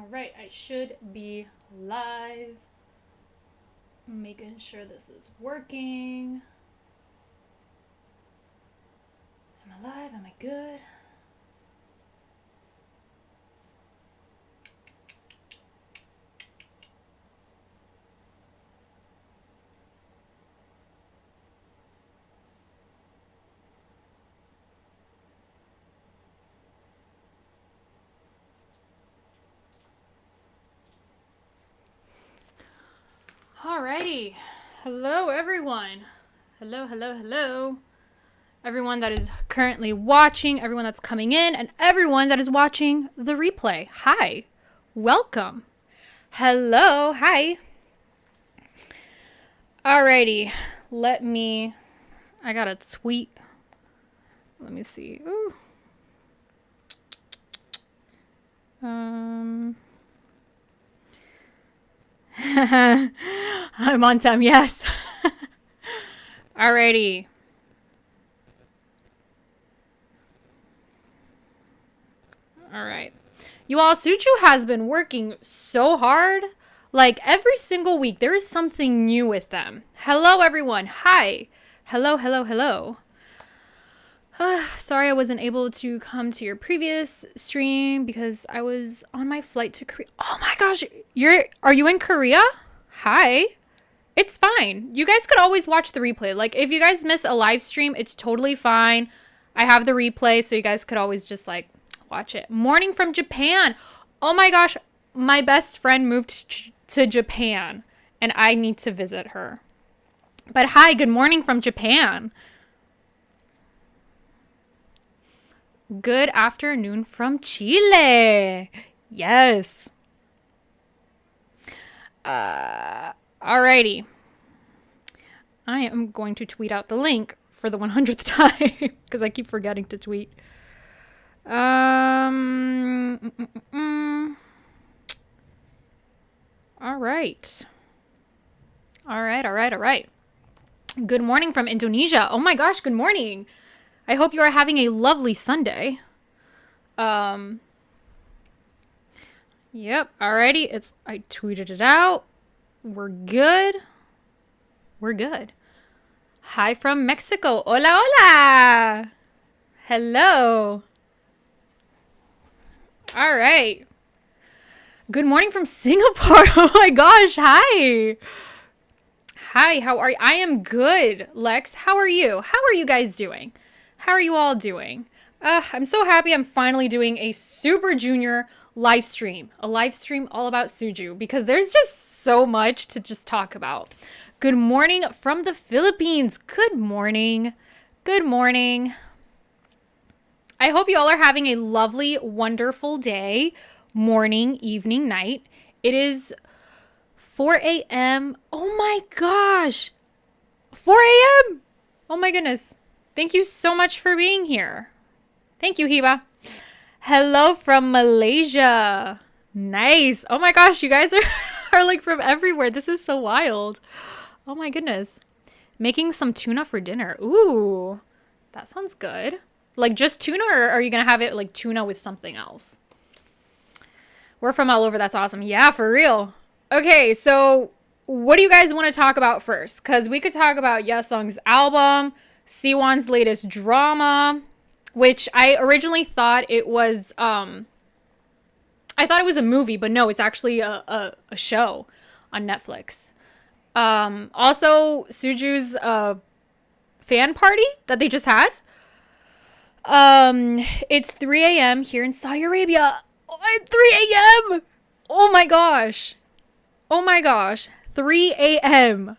Alright, I should be live. Making sure this is working. Am I live? Am I good? Alrighty. Hello, everyone. Hello. Everyone that is currently watching, everyone that's coming in, and everyone that is watching the replay. Hi. Welcome. Hello. Hi. Alrighty. I got a tweet. Let me see. Ooh. I'm on time, yes. Alrighty. Alright. You all, Suju has been working so hard. Like, every single week, there is something new with them. Hello, everyone. Hi. Hello. Sorry I wasn't able to come to your previous stream because I was on my flight to Korea. Oh my gosh, are you in Korea? Hi. It's fine. You guys could always watch the replay. Like, if you guys miss a live stream, it's totally fine. I have the replay, so you guys could always just, like, watch it. Morning from Japan. Oh my gosh, my best friend moved to Japan, and I need to visit her. But hi, good morning from Japan. Good afternoon from Chile. Yes. Alrighty. I am going to tweet out the link for the 100th time because I keep forgetting to tweet. Alright. Alright. Good morning from Indonesia. Oh my gosh, good morning. I hope you are having a lovely Sunday. Yep, alrighty. I tweeted it out. We're good. Hi from Mexico. Hola. Hello. Alright. Good morning from Singapore. Oh my gosh, hi. Hi, how are you? I am good, Lex. How are you? How are you guys doing? How are you all doing? I'm so happy I'm finally doing a Super Junior live stream. A live stream all about Suju because there's just so much to just talk about. Good morning from the Philippines. Good morning. I hope you all are having a lovely, wonderful day, morning, evening, night. It is 4 a.m. Oh my gosh. 4 a.m. Oh my goodness. Thank you so much for being here. Thank you, Hiba. Hello from Malaysia. Nice. Oh my gosh, you guys are like from everywhere. This is so wild. Oh my goodness. Making some tuna for dinner. Ooh, that sounds good. Like just tuna, or are you going to have it like tuna with something else? We're from all over. That's awesome. Yeah, for real. Okay, so what do you guys want to talk about first? Because we could talk about Yesung's album, Siwon's latest drama, which I originally thought it was, I thought it was a movie, but no, it's actually a show on Netflix. Also, Suju's fan party that they just had. It's 3 a.m. here in Saudi Arabia. Oh, at 3 a.m. Oh my gosh. 3 a.m.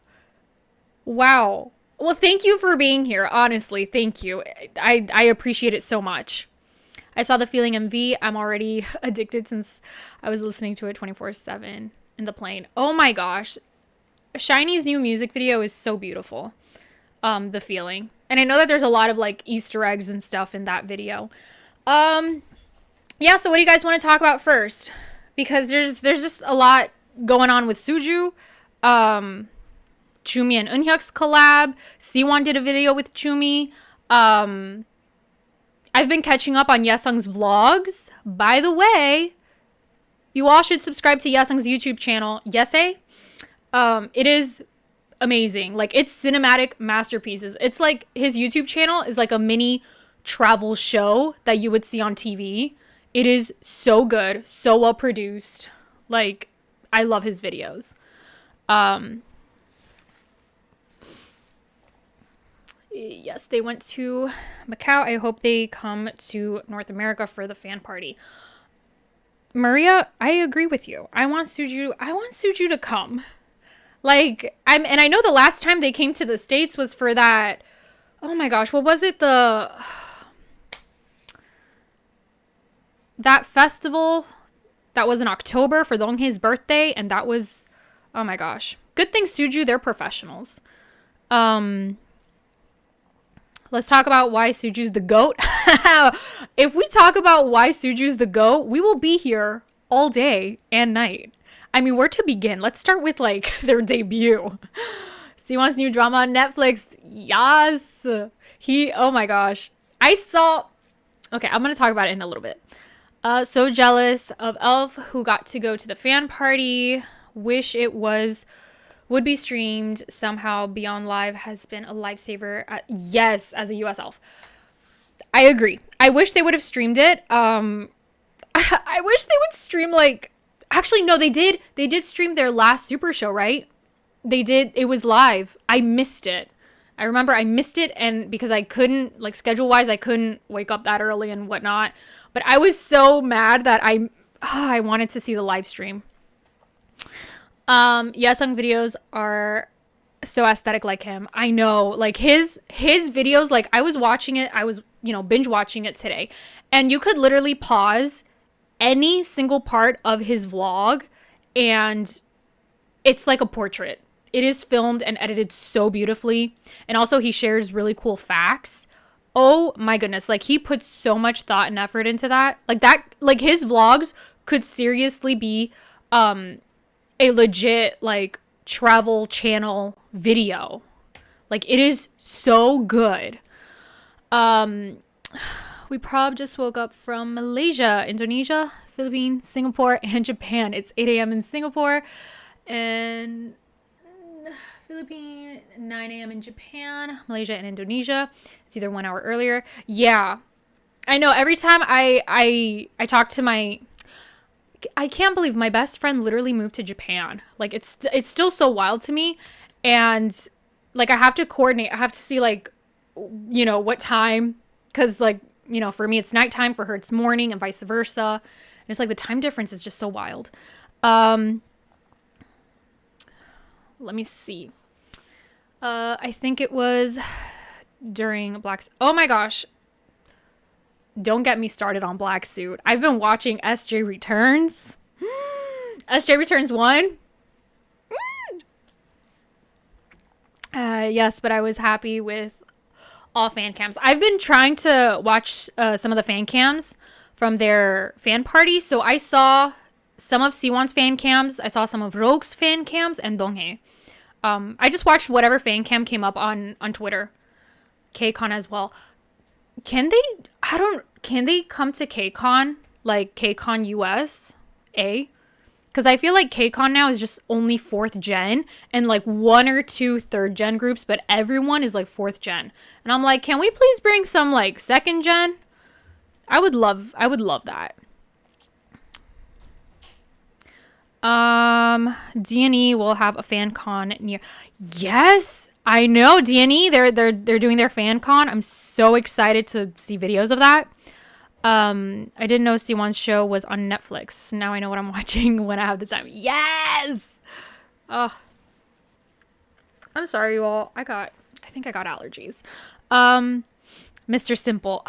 Wow. Well, thank you for being here. Honestly, thank you. I appreciate it so much. I saw the Feeling MV. I'm already addicted since I was listening to it 24/7 in the plane. Oh my gosh. Shiny's new music video is so beautiful. The Feeling. And I know that there's a lot of like Easter eggs and stuff in that video. Yeah, so what do you guys want to talk about first? Because there's just a lot going on with Suju. Zhoumi and Eunhyuk's collab. Siwon did a video with Zhoumi. I've been catching up on Yesung's vlogs. By the way, You all should subscribe to Yesung's YouTube channel, Yesay. It is amazing. Like, it's cinematic masterpieces. It's like his YouTube channel is like a mini travel show that you would see on TV. It is so good, so well produced. Like, I love his videos. Yes, they went to Macau. I hope they come to North America for the fan party. Maria, I agree with you. I want Suju to come. Like, and I know the last time they came to the States was for that, oh my gosh, what was it? That festival that was in October for Donghae's birthday, and that was, oh my gosh. Good thing Suju, they're professionals. Let's talk about why Suju's the GOAT. If we talk about why Suju's the GOAT, we will be here all day and night. I mean, where to begin? Let's start with, like, their debut. Siwon's new drama on Netflix. Yes. Oh my gosh. Okay, I'm going to talk about it in a little bit. So jealous of Elf, who got to go to the fan party. Wish it would be streamed somehow. Beyond Live has been a lifesaver. Yes, as a US Elf. I agree. I wish they would have streamed it. I wish they would stream, like, actually, no, they did stream their last Super Show, right? They did. It was live. I missed it. I remember I missed it, and because I couldn't, like, schedule-wise, I couldn't wake up that early and whatnot. But I was so mad that I wanted to see the live stream. Yesung videos are so aesthetic like him. I know, like, his videos, like, I was watching it. I was, binge watching it today. And you could literally pause any single part of his vlog, and it's like a portrait. It is filmed and edited so beautifully. And also he shares really cool facts. Oh my goodness. Like, he puts so much thought and effort into that. Like his vlogs could seriously be a legit, like, travel channel video. Like, it is so good. We probably just woke up from Malaysia, Indonesia, Philippines, Singapore, and Japan. It's 8 a.m. in Singapore, and Philippines, 9 a.m. in Japan, Malaysia, and Indonesia. It's either 1 hour earlier. Yeah, I know. Every time I talk to I can't believe my best friend literally moved to Japan. Like, it's still so wild to me, and, like, I have to coordinate. I have to see, like, what time, because, like, for me it's nighttime, for her it's morning, and vice versa. And it's like the time difference is just so wild. Let me see. I think it was during oh my gosh. Don't get me started on Black Suit. I've been watching SJ Returns. SJ Returns 1. Yes, but I was happy with all fan cams. I've been trying to watch some of the fan cams from their fan party. So I saw some of Siwon's fan cams. I saw some of Ryeowook's fan cams and Donghae. I just watched whatever fan cam came up on Twitter. KCON as well. Can they come to KCON, like KCON USA? Because I feel like KCON now is just only 4th gen and, like, 1 or 2 3rd gen groups, but everyone is, like, 4th gen. And I'm like, can we please bring some, like, 2nd gen? I would love that. D&E will have a fan con near. Yes, I know, D&E. They're doing their fan con. I'm so excited to see videos of that. I didn't know Siwon's show was on Netflix. Now I know what I'm watching when I have the time. Yes. Oh, I'm sorry, you all. I think I got allergies. Mr. Simple.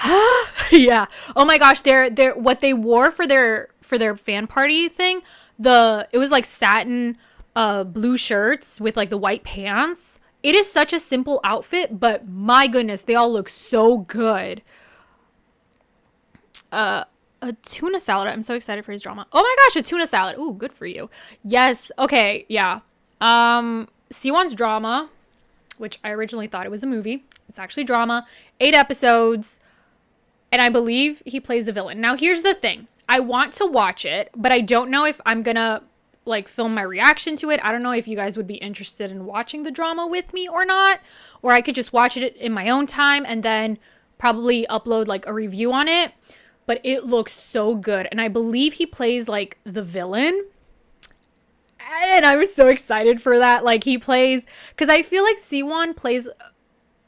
Yeah. Oh my gosh. They're what they wore for their fan party thing. It was like satin, blue shirts with, like, the white pants. It is such a simple outfit, but my goodness, they all look so good. A tuna salad. I'm so excited for his drama. Oh my gosh, a tuna salad. Ooh, good for you. Yes. Okay. Yeah. Siwon's drama, which I originally thought it was a movie. It's actually drama. 8 episodes. And I believe he plays the villain. Now, here's the thing. I want to watch it, but I don't know if I'm gonna like film my reaction to it. I don't know if you guys would be interested in watching the drama with me or not, or I could just watch it in my own time and then probably upload like a review on it. But it looks so good, and I believe he plays like the villain, and I was so excited for that. Like he plays, because I feel like Siwon plays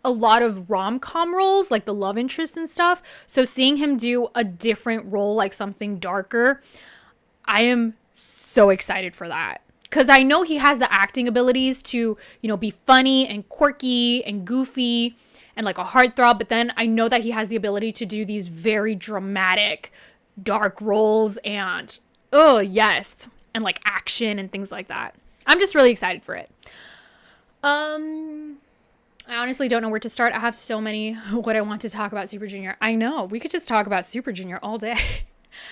a lot of rom-com roles, like the love interest and stuff. So seeing him do a different role, like something darker, I am so excited for that. Because I know he has the acting abilities to, you know, be funny and quirky and goofy and like a heartthrob. But then I know that he has the ability to do these very dramatic, dark roles and, oh, yes. And like action and things like that. I'm just really excited for it. I honestly don't know where to start. I have so many what I want to talk about Super Junior. I know. We could just talk about Super Junior all day.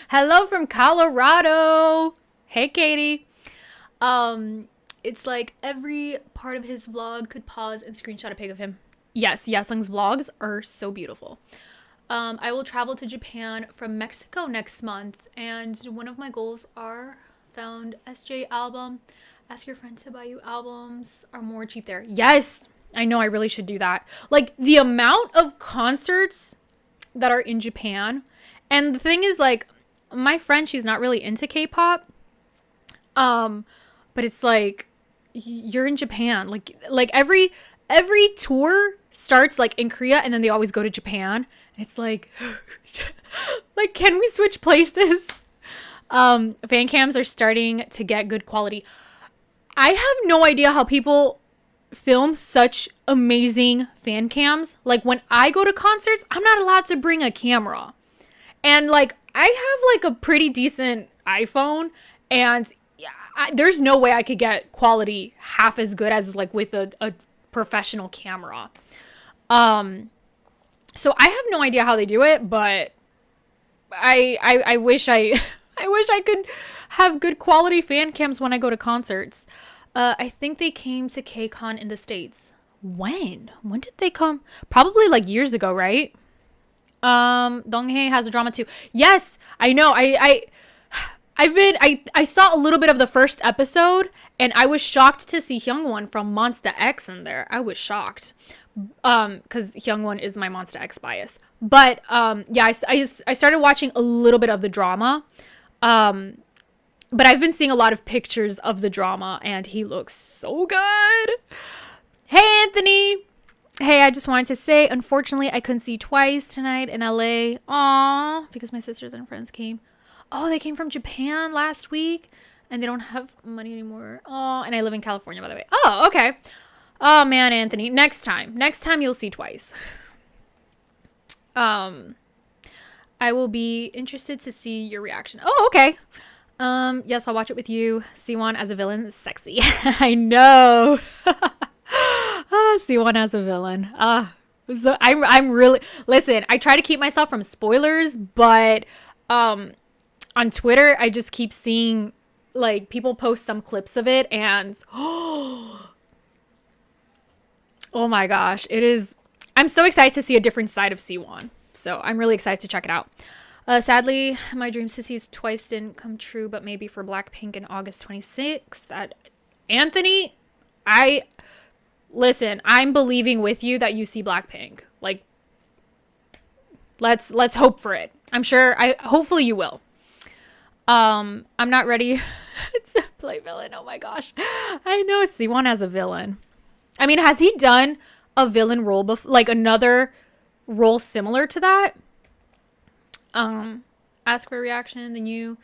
Hello from Colorado. Hey, Katie. It's like every part of his vlog could pause and screenshot a pic of him. Yes, Yesung's vlogs are so beautiful. I will travel to Japan from Mexico next month, and one of my goals are found SJ album. Ask your friend to buy you albums, are more cheap there. Yes, I know, I really should do that. Like the amount of concerts that are in Japan, and the thing is, like, my friend, she's not really into K-pop, but it's like you're in Japan, like every tour starts like in Korea, and then they always go to Japan. It's like like, can we switch places? Fan cams are starting to get good quality. I have no idea how people film such amazing fan cams. Like when I go to concerts, I'm not allowed to bring a camera, and like I have like a pretty decent iPhone, and there's no way I could get quality half as good as like with a professional camera. So I have no idea how they do it, but I wish I wish I could have good quality fan cams when I go to concerts. I think they came to KCON in the States. When did they come? Probably like years ago, right? Donghae has a drama too. Yes, I know. I saw a little bit of the first episode, and I was shocked to see Hyungwon from Monsta X in there. I was shocked. Because Hyungwon is my Monsta X bias. But yeah, I started watching a little bit of the drama. But I've been seeing a lot of pictures of the drama, and he looks so good. Hey, Anthony. Hey, I just wanted to say, unfortunately, I couldn't see Twice tonight in LA. Aww, because my sisters and friends came. Oh, they came from Japan last week, and they don't have money anymore. Oh, and I live in California, by the way. Oh, okay. Oh, man, Anthony. Next time you'll see Twice. I will be interested to see your reaction. Oh, okay. Yes, I'll watch it with you. Siwon as a villain is sexy. I know. Siwon as a villain. So I'm really, listen, I try to keep myself from spoilers, but on Twitter I just keep seeing like people post some clips of it, and oh my gosh, I'm so excited to see a different side of Siwon. So I'm really excited to check it out. Sadly, my dreams to see Twice didn't come true, but maybe for Blackpink in August 26th. Anthony, listen, I'm believing with you that you see Blackpink. Like, let's hope for it. I'm sure, hopefully you will. I'm not ready to play villain. Oh my gosh. I know Siwon as a villain. I mean, has he done a villain role before, like another role similar to that? Ask for a reaction. The new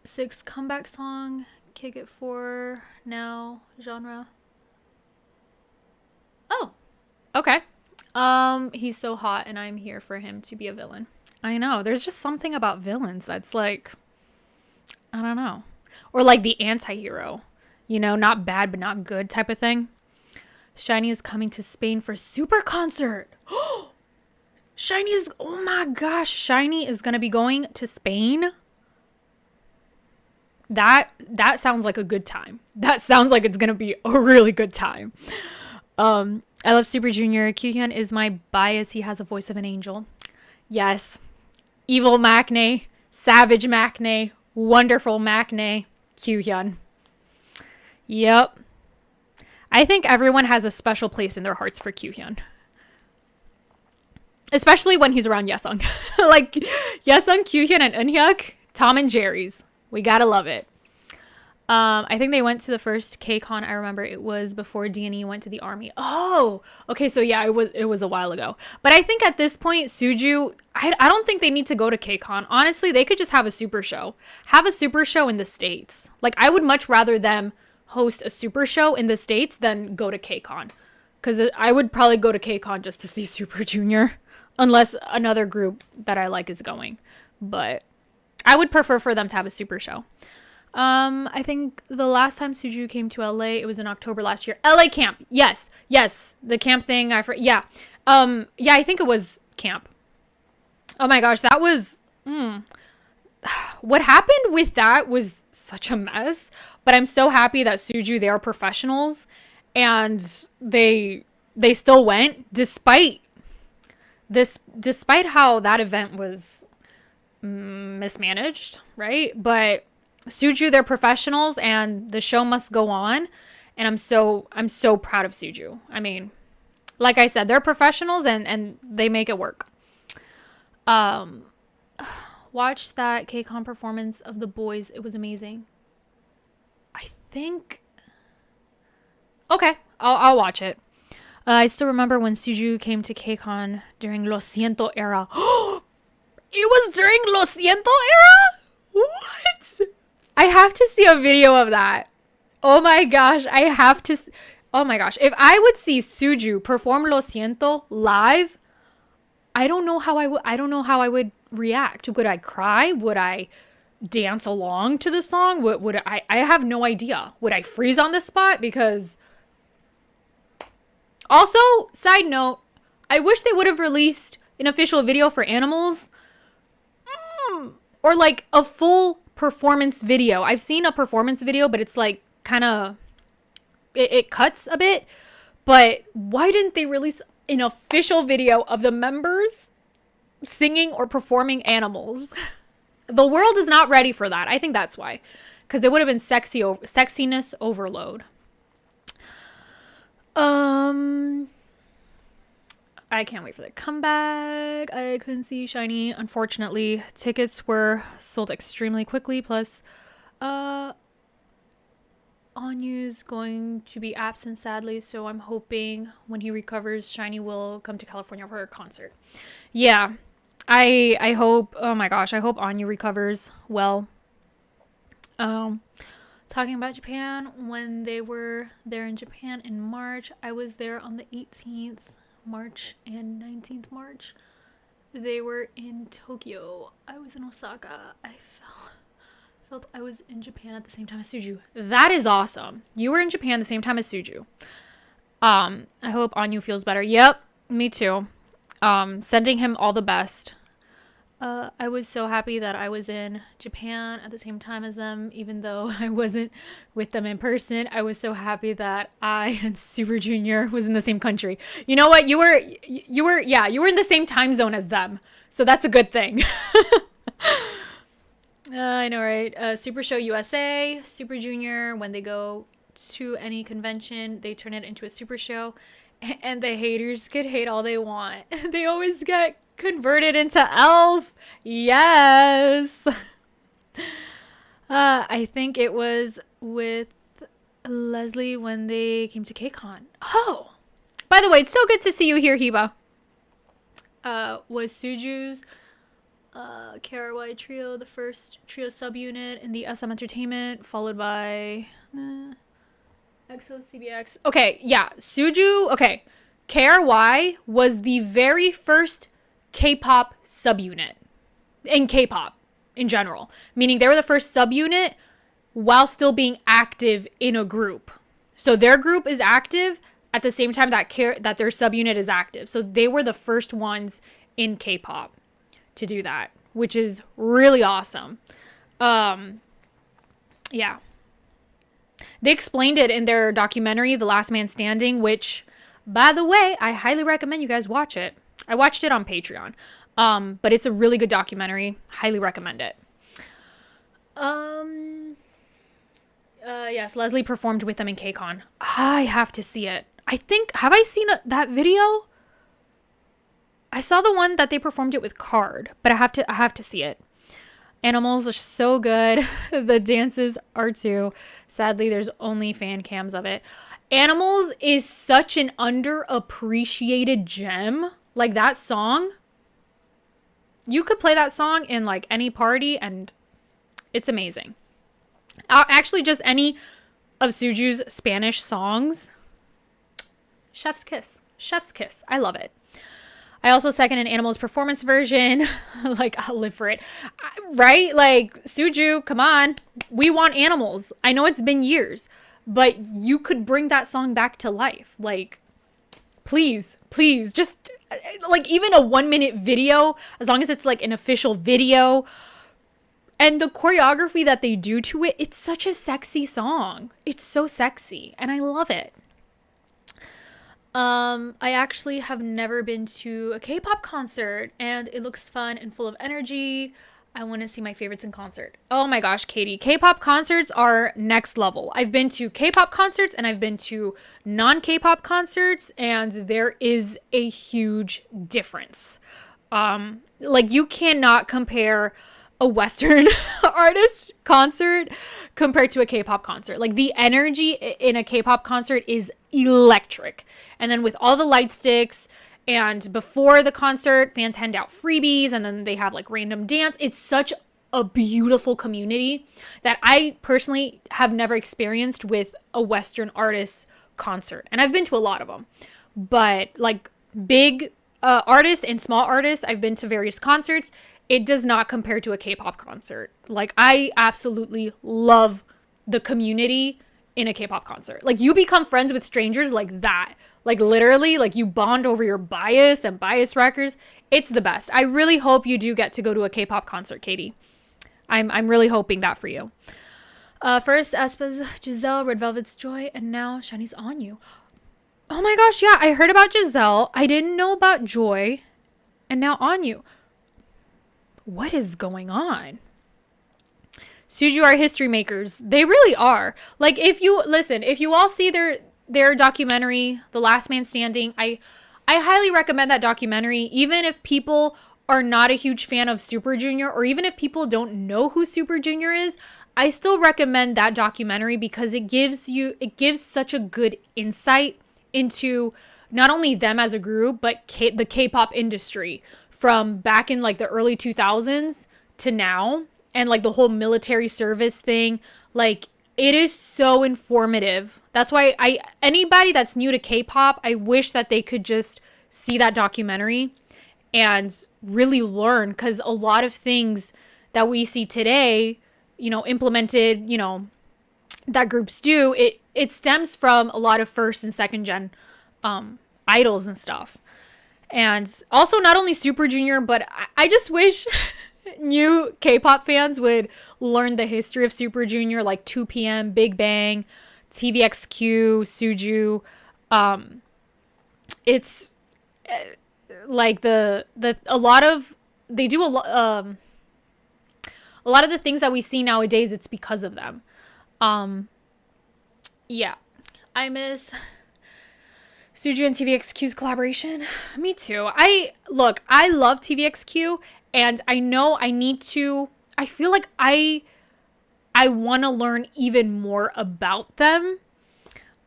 6 comeback song, Kick It For Now genre. Oh, okay. He's so hot, and I'm here for him to be a villain. I know. There's just something about villains that's like, I don't know. Or like the anti-hero, you know, not bad but not good type of thing. SHINee is coming to Spain for super concert. Oh my gosh, SHINee is going to be going to Spain. That sounds like a good time. That sounds like it's going to be a really good time. I love Super Junior. Kyuhyun is my bias. He has a voice of an angel. Yes. Evil Maknae. Savage Maknae, wonderful Maknae, Kyuhyun. Yep. I think everyone has a special place in their hearts for Kyuhyun. Especially when he's around Yesung. Like, Yesung, Kyuhyun, and Eunhyuk, Tom and Jerry's. We gotta love it. I think they went to the first KCON. I remember it was before D&E went to the army. Oh, okay. So yeah, it was a while ago. But I think at this point, Suju, I don't think they need to go to KCON. Honestly, they could just have a super show. Have a super show in the States. Like, I would much rather them host a super show in the States than go to KCON. Because I would probably go to KCON just to see Super Junior. Unless another group that I like is going. But I would prefer for them to have a super show. I think the last time Suju came to LA, it was in October last year. LA camp. Yes. The camp thing. Yeah. Yeah, I think it was camp. Oh my gosh, that was, what happened with that was such a mess, but I'm so happy that Suju, they are professionals and they still went despite how that event was mismanaged, right? But Suju, they're professionals and the show must go on. And I'm so proud of Suju. I mean, like I said, they're professionals and they make it work. Watch that KCON performance of the boys. It was amazing. I think. Okay, I'll watch it. I still remember when Suju came to KCON during Lo Siento era. It was during Lo Siento era? What? I have to see a video of that. Oh my gosh, oh my gosh. If I would see Suju perform Lo Siento live, I don't know how I would react. Would I cry? Would I dance along to the song? I have no idea. Would I freeze on the spot? Because also, side note, I wish they would have released an official video for Animals. Or like a full performance video. I've seen a performance video, but it's like kind of, it cuts a bit. But why didn't they release an official video of the members singing or performing Animals? The world is not ready for that. I think that's why. Because it would have been sexiness overload. I can't wait for the comeback. I couldn't see SHINee. Unfortunately, tickets were sold extremely quickly. Plus, Anyu's going to be absent, sadly. So I'm hoping when he recovers, SHINee will come to California for a concert. Yeah, I hope. Oh my gosh, I hope Anyu recovers well. Talking about Japan, when they were there in Japan in March, I was there on the 18th March and 19th March. They were in Tokyo. I was in Osaka. I felt I was in Japan at the same time as Suju. That is awesome. You were in Japan the same time as Suju. I hope Anyu feels better. Yep, me too. Sending him all the best. I was so happy that I was in Japan at the same time as them, even though I wasn't with them in person. I was so happy that I and Super Junior was in the same country. You know what? You were in the same time zone as them. So that's a good thing. I know, right? Super Show USA, Super Junior, when they go to any convention, they turn it into a super show. And the haters could hate all they want. They always get converted into elf. Yes. I think it was with Leslie when they came to KCON. Oh, by the way, it's so good to see you here, Hiba. Was Suju's KRY trio the first trio subunit in the SM Entertainment, followed by EXO CBX. Okay, yeah, Suju. Okay, KRY was the very first K-pop subunit in K-pop in general, meaning they were the first subunit while still being active in a group. So their group is active at the same time that their subunit is active. So they were the first ones in K-pop to do that, which is really awesome. Yeah. They explained it in their documentary, The Last Man Standing, which, by the way, I highly recommend you guys watch it. I watched it on Patreon, but it's a really good documentary. Highly recommend it. Um, yes, Leslie performed with them in KCON. I have to see it. I think, have I seen that video? I saw the one that they performed it with Card, but I have to see it. Animals are so good. The dances are too. Sadly, there's only fan cams of it. Animals is such an underappreciated gem. Like that song, you could play that song in like any party and it's amazing. Actually, just any of Suju's Spanish songs. Chef's kiss. Chef's kiss. I love it. I also second an Animals performance version. Like, I'll live for it. Right? Like, Suju, come on. We want Animals. I know it's been years, but you could bring that song back to life. Like, please, please. Just, like, even a 1-minute video, as long as it's, like, an official video. And the choreography that they do to it, it's such a sexy song. It's so sexy, and I love it. I actually have never been to a K-pop concert and it looks fun and full of energy. I want to see my favorites in concert. Oh my gosh, Katie, K-pop concerts are next level. I've been to K-pop concerts and I've been to non-K-pop concerts and there is a huge difference. Like you cannot compare a Western artist concert compared to a K-pop concert. Like the energy in a K-pop concert is electric. And then with all the light sticks and before the concert, fans hand out freebies and then they have like random dance. It's such a beautiful community that I personally have never experienced with a Western artist concert. And I've been to a lot of them. But like big artists and small artists, I've been to various concerts. It does not compare to a K-pop concert. Like, I absolutely love the community in a K-pop concert. Like, you become friends with strangers like that. Like, literally, like, you bond over your bias and bias records. It's the best. I really hope you do get to go to a K-pop concert, Katie. I'm really hoping that for you. First, aespa's Giselle, Red Velvet's Joy, and now Shiny's On You. Oh my gosh, yeah, I heard about Giselle. I didn't know about Joy, and now On You. What is going on? Suju are history makers. They really are. Like, if you all see their documentary, The Last Man Standing, I highly recommend that documentary, even if people are not a huge fan of Super Junior, or even if people don't know who Super Junior is, I still recommend that documentary because it gives such a good insight into not only them as a group, but the K-pop industry from back in like the early 2000s to now, and like the whole military service thing. Like, it is so informative. That's why anybody that's new to K-pop, I wish that they could just see that documentary and really learn, because a lot of things that we see today, implemented, that groups do, it stems from a lot of first and second gen idols and stuff. And also not only Super Junior, but I just wish new K-pop fans would learn the history of Super Junior, like 2PM, Big Bang, TVXQ, Suju. It's like a lot of the things that we see nowadays, it's because of them. Yeah, I miss Suju and TVXQ's collaboration. Me too. I love TVXQ, and I know I feel like I want to learn even more about them.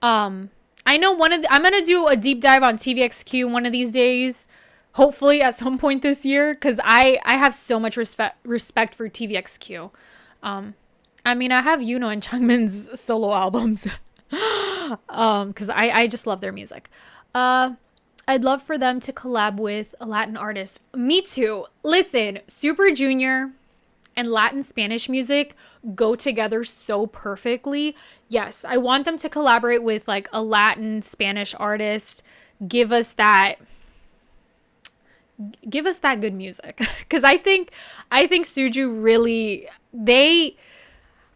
I know I'm going to do a deep dive on TVXQ one of these days, hopefully at some point this year, because I have so much respect for TVXQ. I mean, I have Yuno and Changmin's solo albums. Because I just love their music. I'd love for them to collab with a Latin artist. Me too. Listen, Super Junior and Latin Spanish music go together so perfectly. Yes, I want them to collaborate with like a Latin Spanish artist. Give us that good music. Because I think Suju really,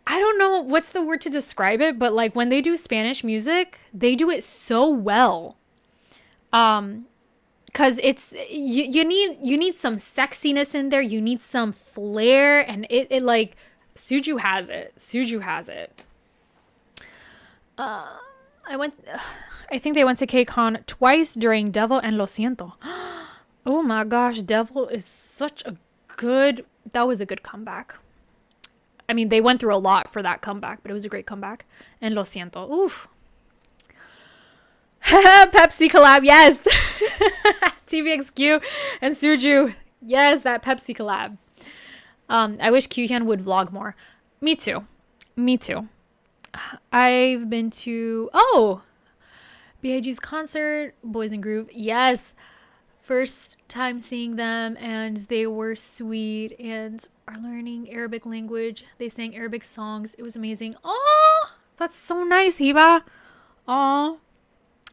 I don't know what's the word to describe it, but like when they do Spanish music, they do it so well. Cause it's, you need some sexiness in there. You need some flair, and it like Suju has it. Suju has it. I think they went to KCON twice during Devil and Lo Siento. Oh my gosh, Devil is such a good, that was a good comeback. I mean, they went through a lot for that comeback, but it was a great comeback. And Lo Siento, oof. Pepsi collab, yes. TVXQ and Suju, yes, that Pepsi collab. I wish Kyuhyun would vlog more. Me too. I've been to, BIG's concert, Boys in Groove. Yes. First time seeing them, and they were sweet and are learning Arabic language. They sang Arabic songs. It was amazing. Oh, that's so nice, Hiba. Oh,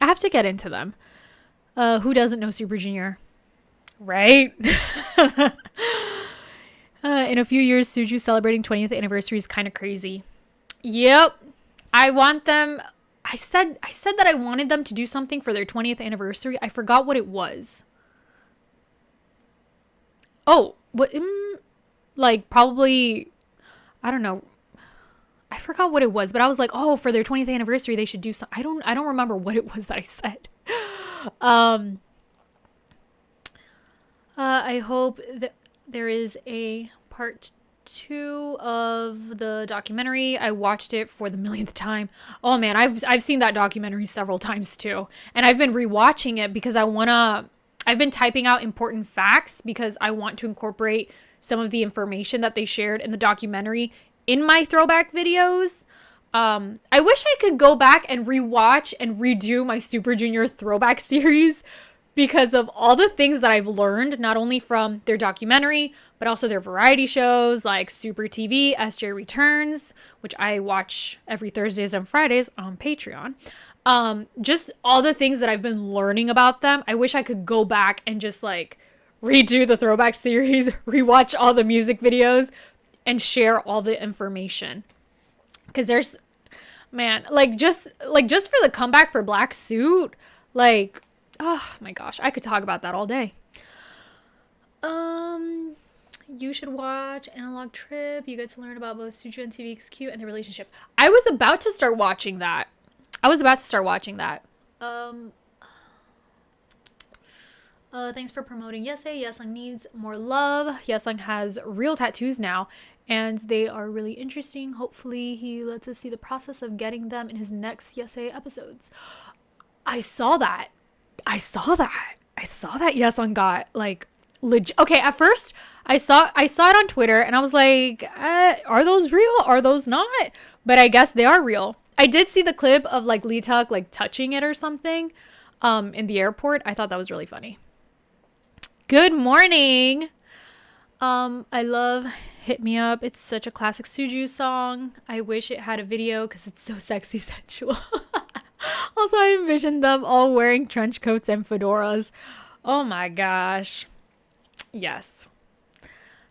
I have to get into them. Who doesn't know Super Junior? Right? In a few years, Suju celebrating 20th anniversary is kind of crazy. Yep. I want them. I said that I wanted them to do something for their 20th anniversary. I forgot what it was. Oh, what? Like probably, I don't know. I forgot what it was, but I was like, oh, for their 20th anniversary, they should do something. I don't remember what it was that I said. I hope that there is a part 2 of the documentary. I watched it for the millionth time. Oh man, I've seen that documentary several times too, and I've been rewatching it because I've been typing out important facts because I want to incorporate some of the information that they shared in the documentary in my throwback videos. I wish I could go back and rewatch and redo my Super Junior throwback series because of all the things that I've learned, not only from their documentary, but also their variety shows like Super TV, SJ Returns, which I watch every Thursdays and Fridays on Patreon. Just all the things that I've been learning about them. I wish I could go back and just like redo the throwback series, rewatch all the music videos, and share all the information. Because there's, man, just for the comeback for Black Suit, like, oh my gosh, I could talk about that all day. You should watch Analog Trip. You get to learn about both Suju and TVXQ and their relationship. I was about to start watching that. Thanks for promoting Yesay. Yesung needs more love. Yesung has real tattoos now, and they are really interesting. Hopefully he lets us see the process of getting them in his next Yesay episodes. I saw that Yesung got like legit. Okay, at first I saw it on Twitter and I was like, are those real? Are those not? But I guess they are real. I did see the clip of like Leeteuk like touching it or something in the airport. I thought that was really funny. Good morning. I love Hit Me Up. It's such a classic Suju song. I wish it had a video because it's so sexy sensual. Also, I envisioned them all wearing trench coats and fedoras. Oh my gosh. Yes.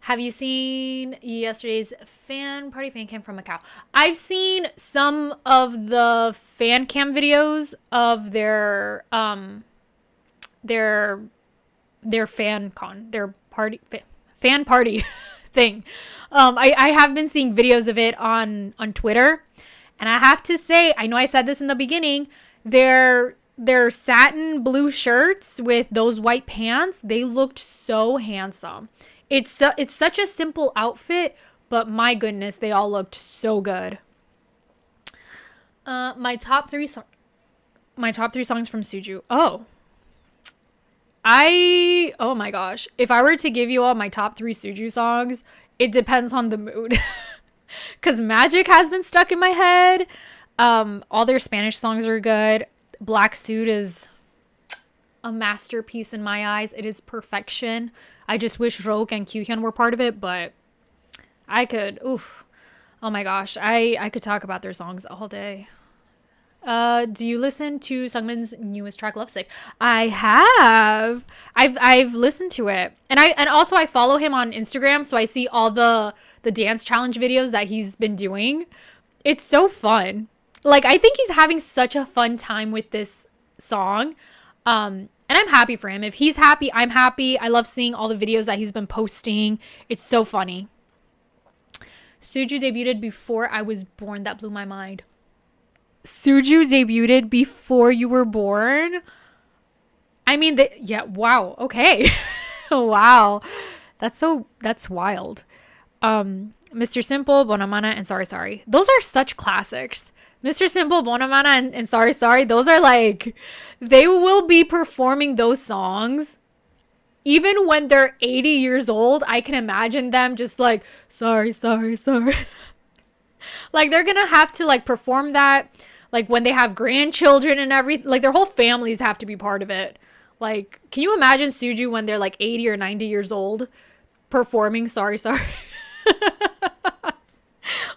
Have you seen yesterday's fan cam from Macau? I've seen some of the fan cam videos of their fancon, their party, fan party thing. I have been seeing videos of it on Twitter, and I have to say, I know I said this in the beginning, their satin blue shirts with those white pants, they looked so handsome. It's such a simple outfit, but my goodness, they all looked so good. My top three songs from Suju. Oh my gosh. If I were to give you all my top 3 Suju songs, it depends on the mood. Because Magic has been stuck in my head. All their Spanish songs are good. Black Suit is a masterpiece in my eyes. It is perfection. I just wish Ryeowook and Kyuhyun were part of it, but I could, oof. Oh my gosh. I could talk about their songs all day. Do you listen to Sungmin's newest track, Lovesick? I have. I've listened to it. And also I follow him on Instagram, so I see all the dance challenge videos that he's been doing. It's so fun. Like, I think he's having such a fun time with this song. And I'm happy for him. If he's happy, I'm happy. I love seeing all the videos that he's been posting. It's so funny. Suju debuted before I was born. That blew my mind. Suju debuted before you were born? I mean, yeah, wow. Okay. Wow. That's wild. Mr. Simple, Bonamana, and Sorry Sorry. Those are such classics. Mr. Simple, Bonamana, and Sorry Sorry. Those are like, they will be performing those songs even when they're 80 years old. I can imagine them just like, sorry, sorry, sorry. Like they're gonna have to like perform that like when they have grandchildren and everything. Like their whole families have to be part of it. Like, can you imagine Suju when they're like 80 or 90 years old performing Sorry Sorry?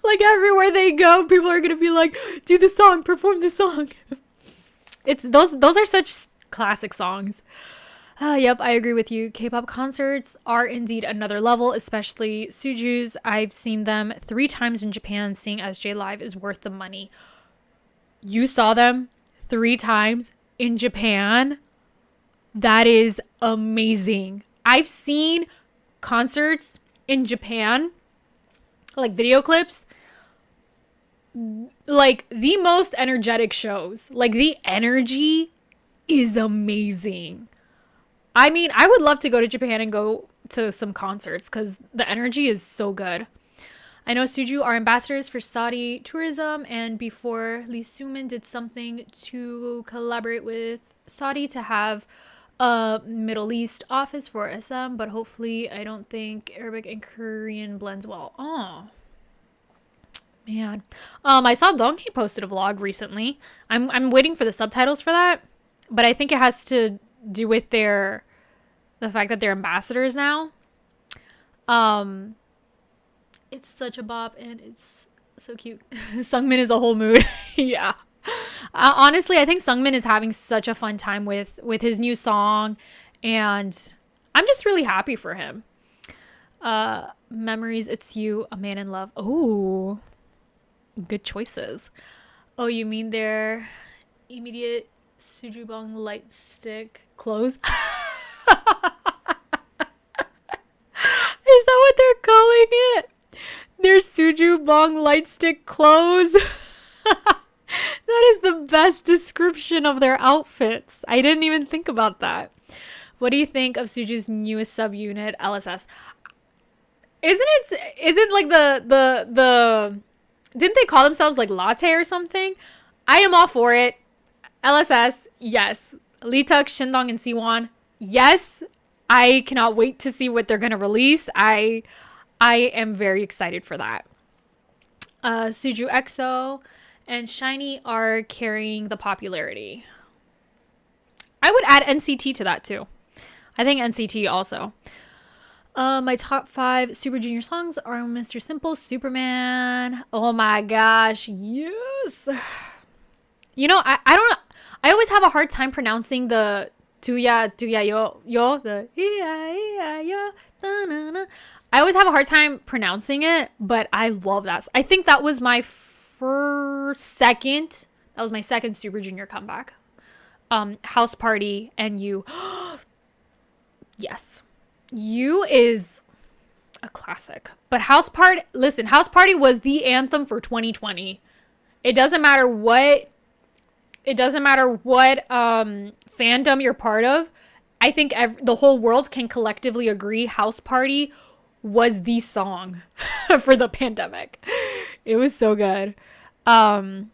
Like everywhere they go, people are gonna be like, do the song, perform the song. It's those are such classic songs. Yep, I agree with you. K-pop concerts are indeed another level, especially Suju's. I've seen them 3 times in Japan. Seeing SJ live is worth the money. You saw them 3 times in Japan? That is amazing. I've seen concerts in Japan, like video clips, like the most energetic shows. Like the energy is amazing. I mean, I would love to go to Japan and go to some concerts because the energy is so good. I know Suju are ambassadors for Saudi tourism, and before Lee Sungmin did something to collaborate with Saudi to have a Middle East office for SM, but hopefully I don't think Arabic and Korean blends well. Oh, man. I saw Donghae posted a vlog recently. I'm waiting for the subtitles for that, but I think it has to do with the fact that they're ambassadors now. It's such a bop and it's so cute. Sungmin is a whole mood. Yeah. Honestly, I think Sungmin is having such a fun time with his new song, and I'm just really happy for him. Memories, It's You, A Man in Love. Oh, good choices. Oh, you mean their immediate Sujubong light stick clothes? Is that what they're calling it? Their Sujubong light stick clothes? That is the best description of their outfits. I didn't even think about that. What do you think of Suju's newest subunit, LSS? Isn't like the didn't they call themselves like Latte or something? I am all for it. LSS, yes. Leeteuk, Shindong, and Siwon, yes. I cannot wait to see what they're gonna release. I am very excited for that. Suju EXO and SHINee are carrying the popularity. I would add NCT to that too. I think NCT also. My top 5 Super Junior songs are Mr. Simple, Superman. Oh my gosh, yes. You know, I don't know. I always have a hard time pronouncing the tuya yo, the iya yo, da-na-na. I always have a hard time pronouncing it, but I love that. I think that was my second Super Junior comeback. House Party and You. Yes. You is a classic. But House Party was the anthem for 2020. It doesn't matter what fandom you're part of. I think the whole world can collectively agree House Party was the song for the pandemic. It was so good. I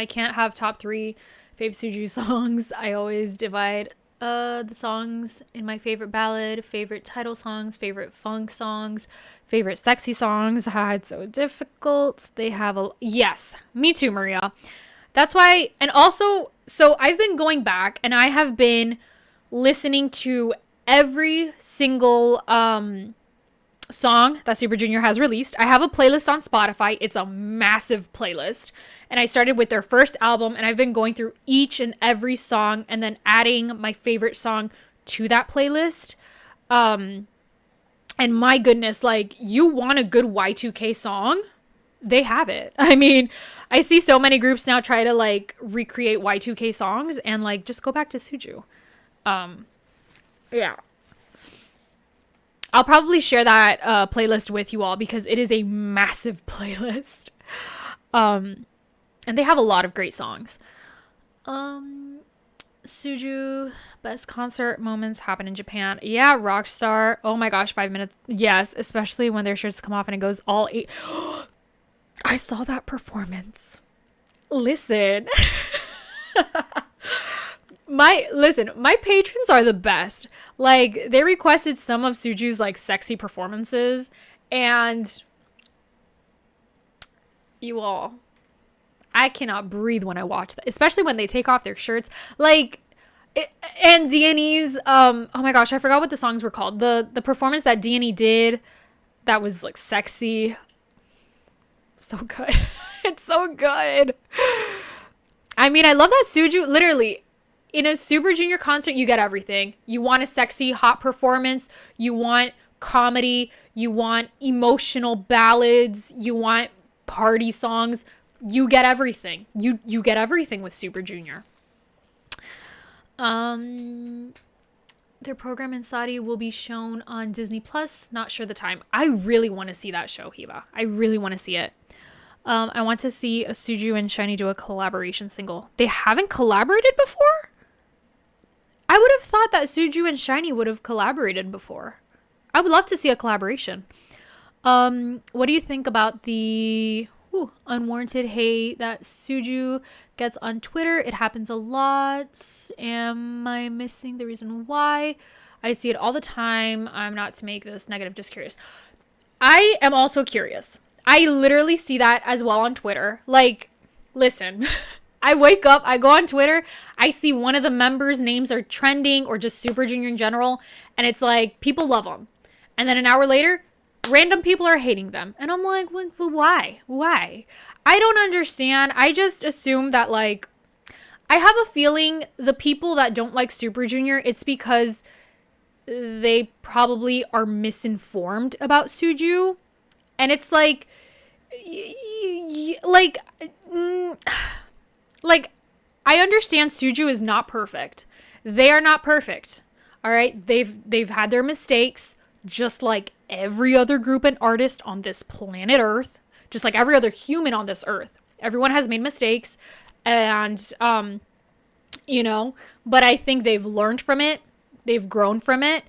can't have top 3 fave Suju songs. I always divide the songs in my favorite ballad, favorite title songs, favorite funk songs, favorite sexy songs. It's so difficult. They have yes, me too, Maria. That's why. And also, so I've been going back and I have been listening to every single song that Super Junior has released. I have a playlist on Spotify. It's a massive playlist. And I started with their first album and I've been going through each and every song and then adding my favorite song to that playlist. And my goodness, like, you want a good Y2K song? They have it. I mean, I see so many groups now try to like recreate Y2K songs and like just go back to Suju. Yeah. I'll probably share that playlist with you all because it is a massive playlist. And they have a lot of great songs. Suju, best concert moments happen in Japan. Yeah, Rockstar. Oh my gosh, 5 minutes. Yes, especially when their shirts come off and it goes all 8. I saw that performance. Listen. My patrons are the best. Like, they requested some of Suju's like sexy performances, and you all, I cannot breathe when I watch that, especially when they take off their shirts. Like, and D&E's, oh my gosh, I forgot what the songs were called. The performance that D&E did, that was like sexy. So good. It's so good. I mean, I love that Suju, literally, in a Super Junior concert, you get everything. You want a sexy, hot performance. You want comedy. You want emotional ballads. You want party songs. You get everything. You get everything with Super Junior. Their program in Saudi will be shown on Disney Plus. Not sure the time. I really want to see that show, Hiba. I really want to see it. I want to see a Suju and SHINee do a collaboration single. They haven't collaborated before? I would have thought that Suju and SHINee would have collaborated before. I would love to see a collaboration. What do you think about the unwarranted hate that Suju gets on Twitter? It happens a lot. Am I missing the reason why? I see it all the time. I'm not to make this negative, just curious. I am also curious. I literally see that as well on Twitter. Like, listen, I wake up, I go on Twitter, I see one of the members' names are trending, or just Super Junior in general, and it's like, people love them. And then an hour later, random people are hating them. And I'm like, well, why? Why? I don't understand. I just assume that, like, I have a feeling the people that don't like Super Junior, it's because they probably are misinformed about Suju. And it's like, I understand Suju is not perfect. They are not perfect. All right. They've had their mistakes, just like every other group and artist on this planet Earth, just like every other human on this earth. Everyone has made mistakes, and, but I think they've learned from it. They've grown from it,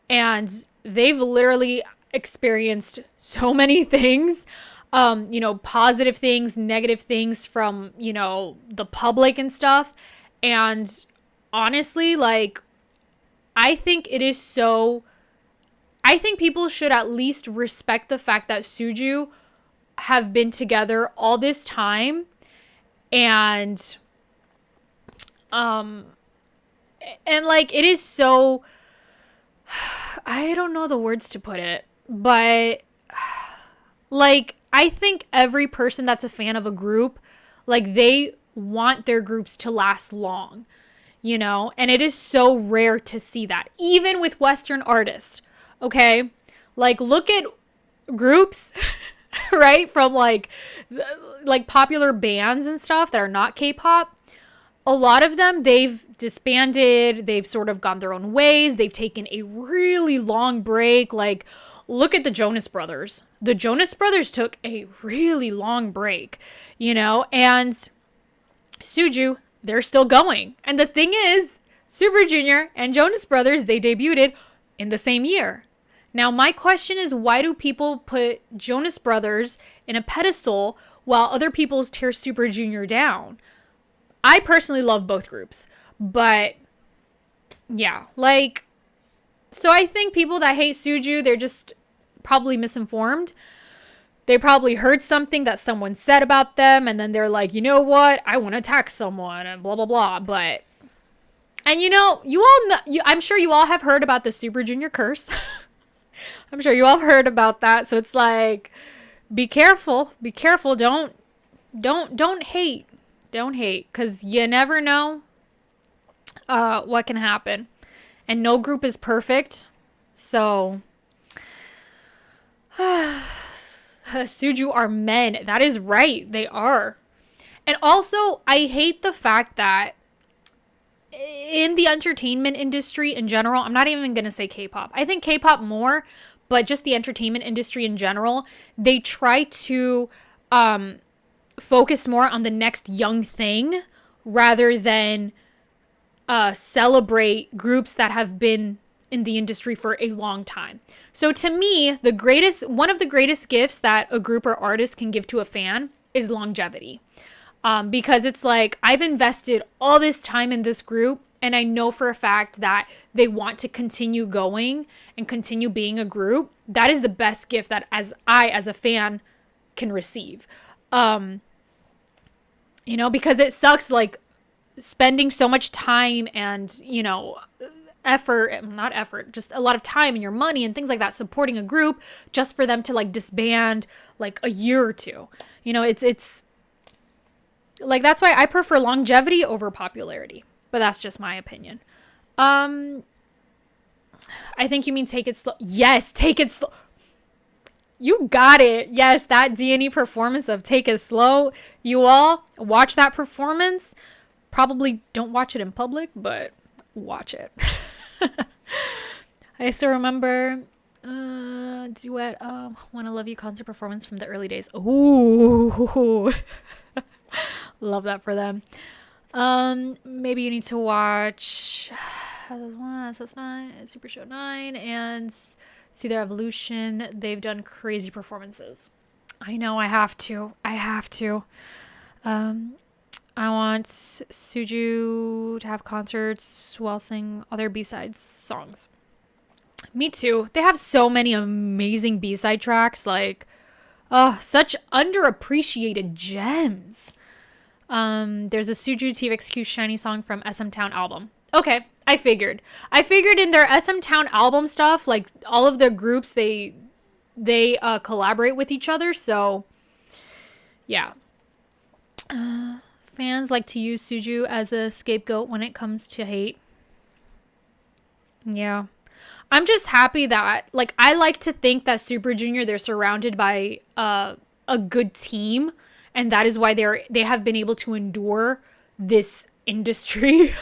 and they've literally experienced so many things, positive things, negative things from, the public and stuff. And honestly, like, I think people should at least respect the fact that Suju have been together all this time, and like, it is so, I don't know the words to put it, but like, I think every person that's a fan of a group, like, they want their groups to last long, and it is so rare to see that, even with Western artists. Okay, like, look at groups, right, from like popular bands and stuff that are not K-pop. A lot of them, they've disbanded, they've sort of gone their own ways, they've taken a really long break. Like, look at the Jonas Brothers. The Jonas Brothers took a really long break, and Suju, they're still going. And the thing is, Super Junior and Jonas Brothers, they debuted in the same year. Now, my question is, why do people put Jonas Brothers in a pedestal while other people tear Super Junior down? I personally love both groups, but yeah, like, so I think people that hate Suju, they're just probably misinformed. They probably heard something that someone said about them, and then they're like, you know what? I want to attack someone and blah, blah, blah. But, and you all know, I'm sure you all have heard about the Super Junior curse. I'm sure you all have heard about that. So it's like, be careful. Be careful. Don't hate. Don't hate, because you never know what can happen. And no group is perfect. So, Suju are men. That is right. They are. And also, I hate the fact that in the entertainment industry in general, I'm not even going to say K-pop. I think K-pop more, but just the entertainment industry in general, they try to focus more on the next young thing rather than celebrate groups that have been in the industry for a long time. So to me, one of the greatest gifts that a group or artist can give to a fan is longevity. Because it's like, I've invested all this time in this group, and I know for a fact that they want to continue going and continue being a group. That is the best gift that as a fan can receive. Because it sucks, like, spending so much time and, just a lot of time and your money and things like that supporting a group just for them to like disband like a year or two. It's like, that's why I prefer longevity over popularity, but that's just my opinion. I think you mean take it slow. Yes, take it slow. You got it. Yes, that D&E performance of Take It Slow. You all watch that performance. Probably don't watch it in public, but watch it. I still remember duet Wanna Love You concert performance from the early days. Ooh. Love that for them. Maybe you need to watch Super Show 9 and see their evolution. They've done crazy performances. I know, I have to. I want Suju to have concerts while sing other B-side songs. Me too. They have so many amazing B-side tracks, like such underappreciated gems. There's a Suju TVXQ Shiny song from SM Town album. Okay, I figured in their SM Town album stuff, like all of the groups, they collaborate with each other, so yeah. Fans like to use Suju as a scapegoat when it comes to hate. Yeah. I'm just happy that, like, I like to think that Super Junior, they're surrounded by a good team, and that is why they have been able to endure this industry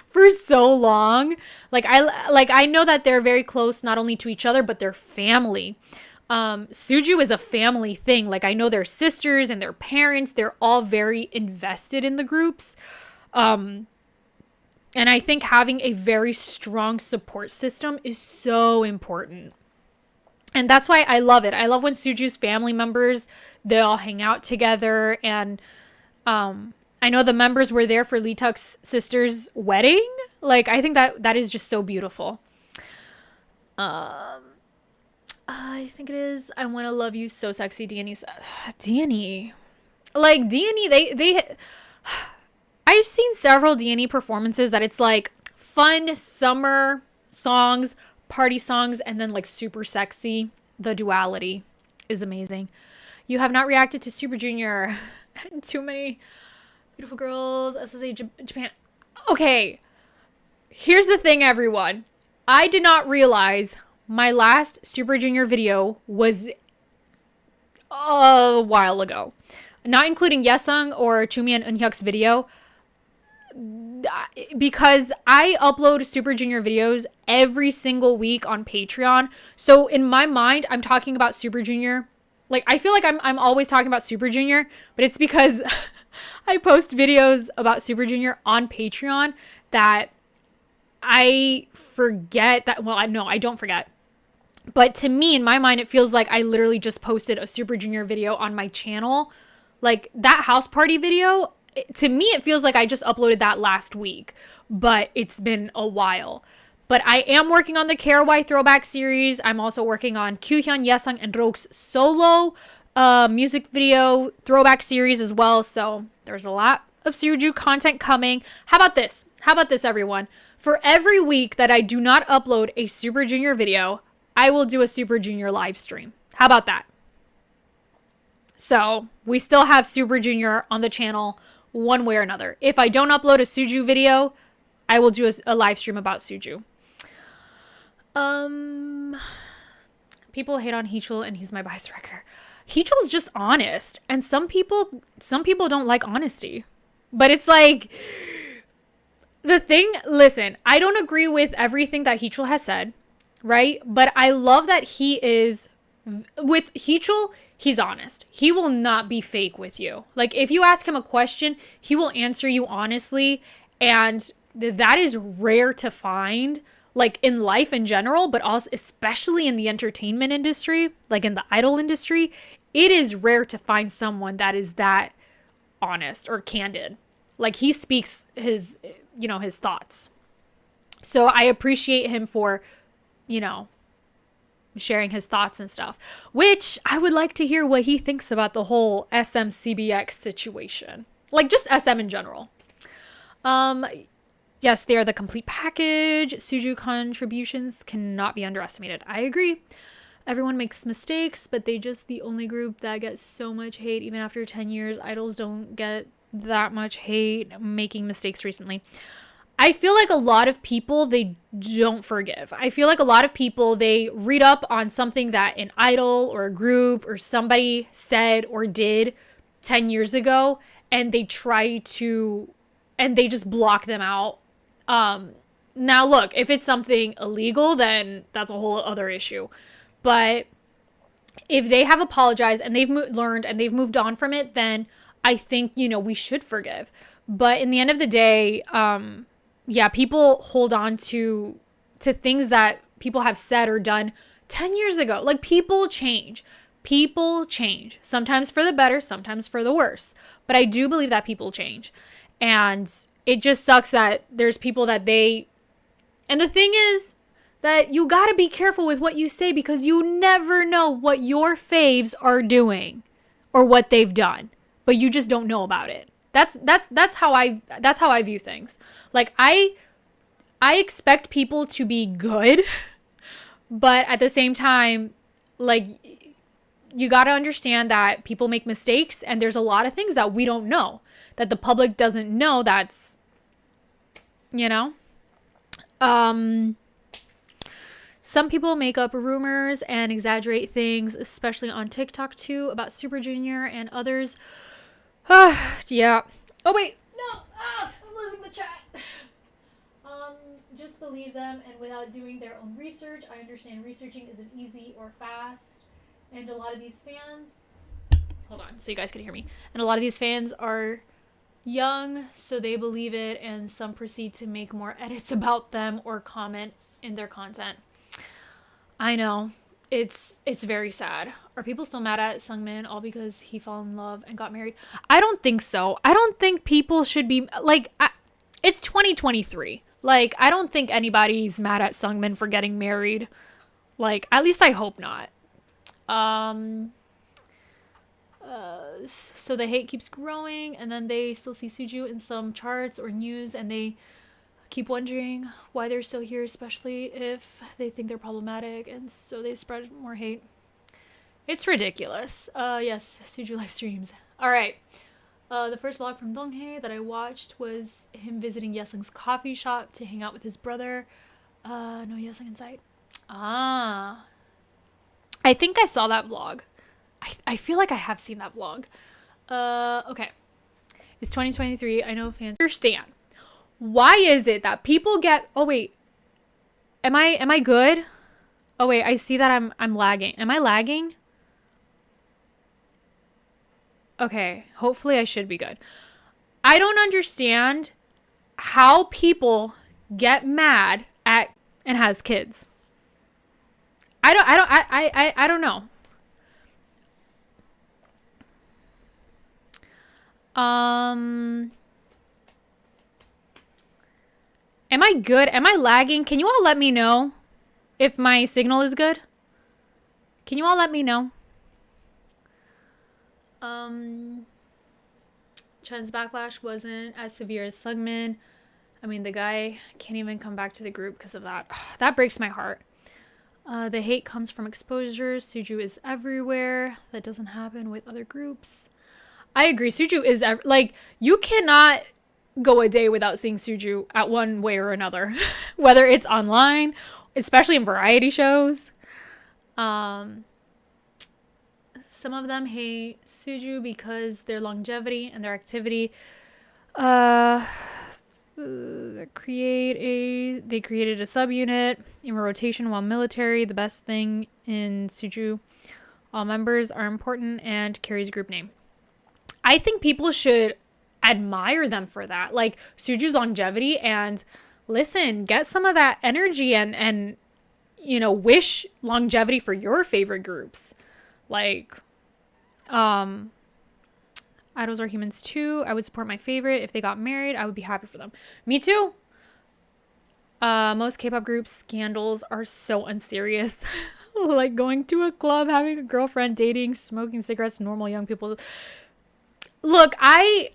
for so long. I know that they're very close not only to each other, but their family. Suju is a family thing. Like, I know their sisters and their parents, they're all very invested in the groups. And I think having a very strong support system is so important. And that's why I love it. I love when Suju's family members, they all hang out together. And I know the members were there for Leeteuk's sister's wedding. Like, I think that is just so beautiful. I think it is I Wanna Love You So Sexy. D&E. Like, D&E, they I've seen several D&E performances that it's like fun summer songs, party songs, and then like super sexy. The duality is amazing. You have not reacted to Super Junior. Too many beautiful girls. SSA Japan. Okay. Here's the thing, everyone. I did not realize my last Super Junior video was a while ago. Not including Yesung or Zhoumi and Eunhyuk's video. Because I upload Super Junior videos every single week on Patreon. So in my mind, I'm talking about Super Junior. Like, I feel like I'm always talking about Super Junior, but it's because I post videos about Super Junior on Patreon that I forget that. Well, I don't forget. But to me, in my mind, it feels like I literally just posted a Super Junior video on my channel. Like, that house party video, to me, it feels like I just uploaded that last week, but it's been a while. But I am working on the KRY throwback series. I'm also working on Kyuhyun, Yesung, and Rook's solo music video throwback series as well. So there's a lot of Suju content coming. How about this? Everyone? For every week that I do not upload a Super Junior video, I will do a Super Junior live stream. How about that? So we still have Super Junior on the channel one way or another. If I don't upload a Suju video, I will do a live stream about Suju. People hate on Heechul and he's my bias wrecker. Heechul's just honest. And some people don't like honesty. But it's like, listen, I don't agree with everything that Heechul has said, right? But I love that he is with Heechul. He's honest. He will not be fake with you. Like, if you ask him a question, he will answer you honestly. And that is rare to find, like, in life in general, but also especially in the entertainment industry, like in the idol industry. It is rare to find someone that is that honest or candid. Like, he speaks his, you know, his thoughts. So I appreciate him for, you know, sharing his thoughts and stuff, which I would like to hear what he thinks about the whole SMCBX situation. Like, just SM in general. Yes, they are the complete package. Suju contributions cannot be underestimated. I agree. Everyone makes mistakes, but they just the only group that gets so much hate even after 10 years. Idols don't get that much hate making mistakes recently. I feel like a lot of people, they don't forgive. I feel like a lot of people, they read up on something that an idol or a group or somebody said or did 10 years ago, and they try to, and they just block them out. Now look, if it's something illegal, then that's a whole other issue. But if they have apologized and they've learned and they've moved on from it, then I think, you know, we should forgive. But in the end of the day, yeah, people hold on to things that people have said or done 10 years ago. Like, people change. People change. Sometimes for the better, sometimes for the worse. But I do believe that people change. And it just sucks that there's people that they... And the thing is that you got to be careful with what you say, because you never know what your faves are doing or what they've done. But you just don't know about it. That's how I view things. Like, I expect people to be good, but at the same time, like, you got to understand that people make mistakes, and there's a lot of things that we don't know, that the public doesn't know. That's, you know, some people make up rumors and exaggerate things, especially on TikTok too, about Super Junior and others. Yeah. Oh, wait. No. I'm losing the chat. Just believe them, and without doing their own research. I understand researching isn't easy or fast. And a lot of these fans... Hold on, so you guys can hear me. And a lot of these fans are young, so they believe it, and some proceed to make more edits about them or comment in their content. I know. It's very sad. Are people still mad at Sungmin all because he fell in love and got married? I don't think so. I don't think people should be like, it's 2023. Like, I don't think anybody's mad at Sungmin for getting married. Like, at least I hope not. So the hate keeps growing, and then they still see Suju in some charts or news, and they keep wondering why they're still here, especially if they think they're problematic, and so they spread more hate. It's ridiculous. Yes, Suju live streams. All right. The first vlog from Donghae that I watched was him visiting Yesung's coffee shop to hang out with his brother. No Yesung in sight. I think I saw that vlog. I feel like I have seen that vlog. Okay. It's 2023. I know fans understand. Why is it that people get... Oh, wait. Am I good? Oh, wait. I see that I'm lagging. Am I lagging? Okay. Hopefully I should be good. I don't understand how people get mad at and has kids. I don't know. Am I good? Am I lagging? Can you all let me know if my signal is good? Can you all let me know? Chen's backlash wasn't as severe as Sungmin. I mean, the guy can't even come back to the group because of that. That breaks my heart. The hate comes from exposure. Suju is everywhere. That doesn't happen with other groups. I agree. Suju is like, you cannot go a day without seeing Suju at one way or another, whether it's online, especially in variety shows. Some of them hate Suju because their longevity and their activity. Their They created a subunit in rotation while military. The best thing in Suju, all members are important and carries group name. I think people should admire them for that. Like Suju's longevity, and listen, get some of that energy and you know, wish longevity for your favorite groups. Like idols are humans too. I would support my favorite. If they got married, I would be happy for them. Me too. Most K-pop groups scandals are so unserious. Like going to a club, having a girlfriend, dating, smoking cigarettes, normal young people. Look, I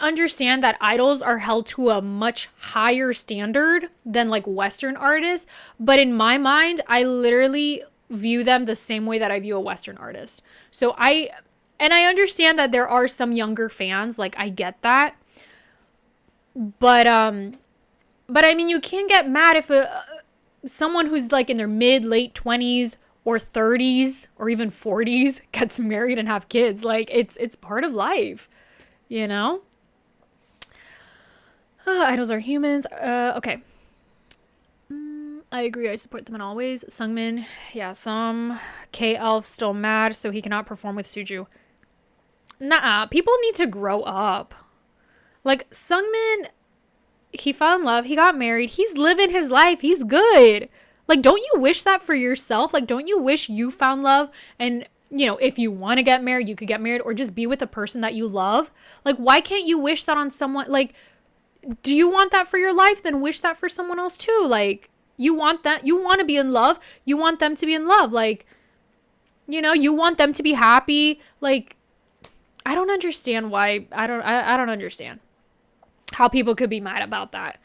understand that idols are held to a much higher standard than like Western artists, but in my mind, I literally view them the same way that I view a Western artist. So I understand that there are some younger fans, like I get that. But I mean, you can't get mad if someone who's like in their late 20s or 30s or even 40s gets married and have kids. Like it's part of life, you know? Idols are humans. Okay. I agree. I support them in all ways. Sungmin. Yeah, some K-Elf still mad, so he cannot perform with Suju. Nah, people need to grow up. Like Sungmin, he fell in love. He got married. He's living his life. He's good. Like, don't you wish that for yourself? Like, don't you wish you found love? And, you know, if you want to get married, you could get married or just be with a person that you love. Like, why can't you wish that on someone? Like, do you want that for your life? Then wish that for someone else too. Like, you want that. You want to be in love. You want them to be in love. Like, you know, you want them to be happy. Like, I don't understand why. I don't understand how people could be mad about that.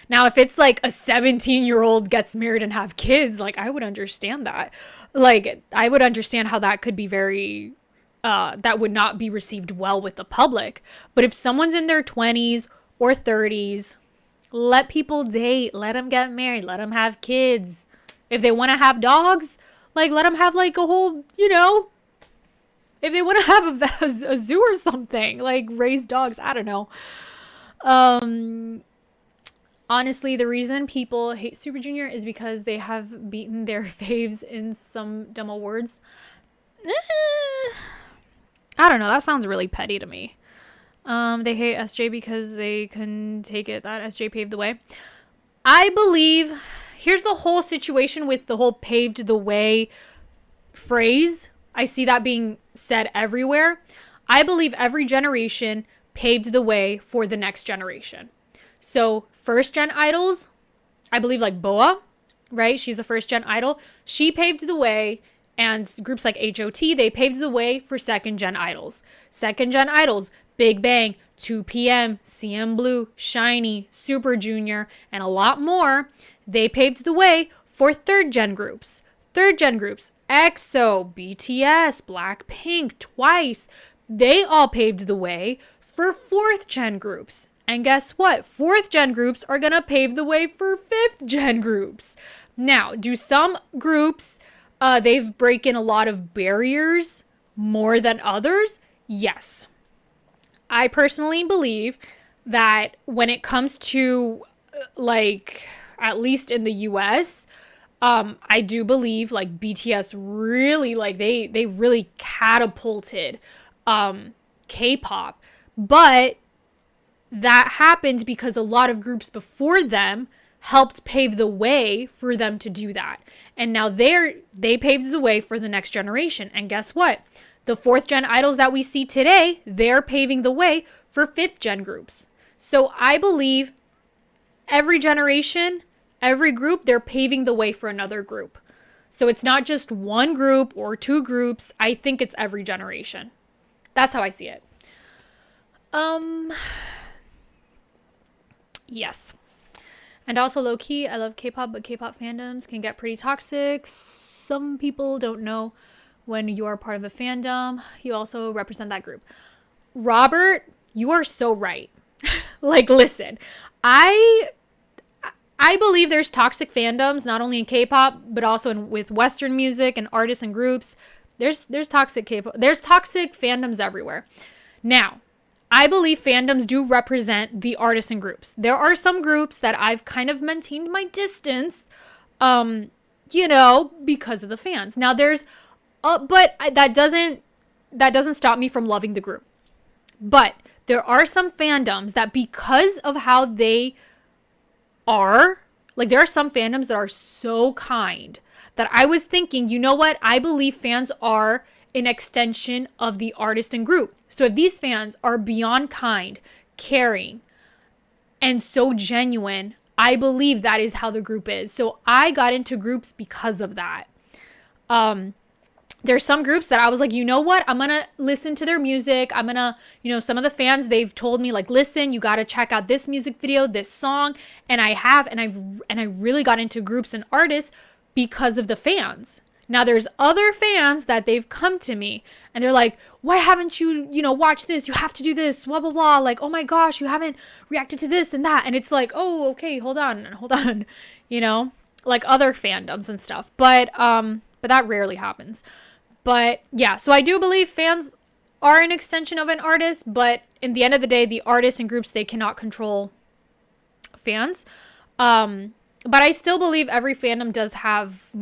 Now, if it's like a 17-year-old gets married and have kids, like I would understand that. Like I would understand how that could be very, that would not be received well with the public. But if someone's in their 20s or 30s, let people date, let them get married, let them have kids. If they want to have dogs, like let them have like a whole, you know, if they want to have a zoo or something, like raise dogs, I don't know. Honestly, the reason people hate Super Junior is because they have beaten their faves in some dumb awards. I don't know. That sounds really petty to me. They hate SJ because they couldn't take it that SJ paved the way. I believe, here's the whole situation with the whole paved the way phrase. I see that being said everywhere. I believe every generation paved the way for the next generation. So first gen idols, I believe like Boa, right? She's a first gen idol. She paved the way, and groups like HOT, they paved the way for second gen idols. Second gen idols, Big Bang, 2PM, CM Blue, Shiny, Super Junior, and a lot more. They paved the way for third gen groups. Third gen groups, EXO, BTS, Blackpink, Twice, they all paved the way for fourth gen groups. And guess what? Fourth gen groups are going to pave the way for fifth gen groups. Now, do some groups, they've broken a lot of barriers more than others? Yes. I personally believe that when it comes to, like, at least in the US, I do believe like BTS really, like they really catapulted K-pop. But that happened because a lot of groups before them helped pave the way for them to do that. And now they paved the way for the next generation. And guess what? The fourth gen idols that we see today, they're paving the way for fifth gen groups. So I believe every generation, every group, they're paving the way for another group. So it's not just one group or two groups. I think it's every generation. That's how I see it. Yes. And also low key, I love K-pop, but K-pop fandoms can get pretty toxic. Some people don't know when you are part of a fandom, you also represent that group. Robert, you are so right. Like, listen, I believe there's toxic fandoms, not only in K-pop, but also with Western music and artists and groups. There's toxic K-pop. There's toxic fandoms everywhere. Now, I believe fandoms do represent the artists and groups. There are some groups that I've kind of maintained my distance, because of the fans. Now there's, that doesn't stop me from loving the group. But there are some fandoms that, because of how they are, like, there are some fandoms that are so kind that I was thinking, you know what? I believe fans are an extension of the artist and group. So if these fans are beyond kind, caring, and so genuine, I believe that is how the group is. So I got into groups because of that. There's some groups that I was like, you know what? I'm going to listen to their music. I'm going to, some of the fans, they've told me like, listen, you got to check out this music video, this song. And I have, and I really got into groups and artists because of the fans. Now there's other fans that they've come to me and they're like, why haven't you, watched this? You have to do this, blah, blah, blah. Like, oh my gosh, you haven't reacted to this and that. And it's like, oh, okay, hold on, like other fandoms and stuff. But that rarely happens. But yeah, so I do believe fans are an extension of an artist, but in the end of the day, the artists and groups, they cannot control fans. But I still believe every fandom does have,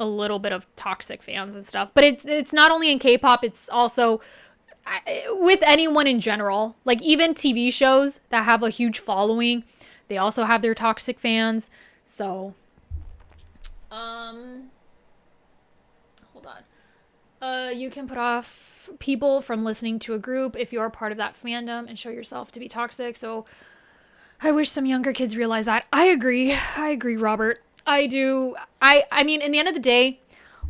a little bit of toxic fans and stuff. But it's not only in K-pop, it's also with anyone in general. Like even TV shows that have a huge following, they also have their toxic fans. So, hold on. You can put off people from listening to a group if you are part of that fandom and show yourself to be toxic. So I wish some younger kids realize that. I agree, Robert. I do. I mean, in the end of the day,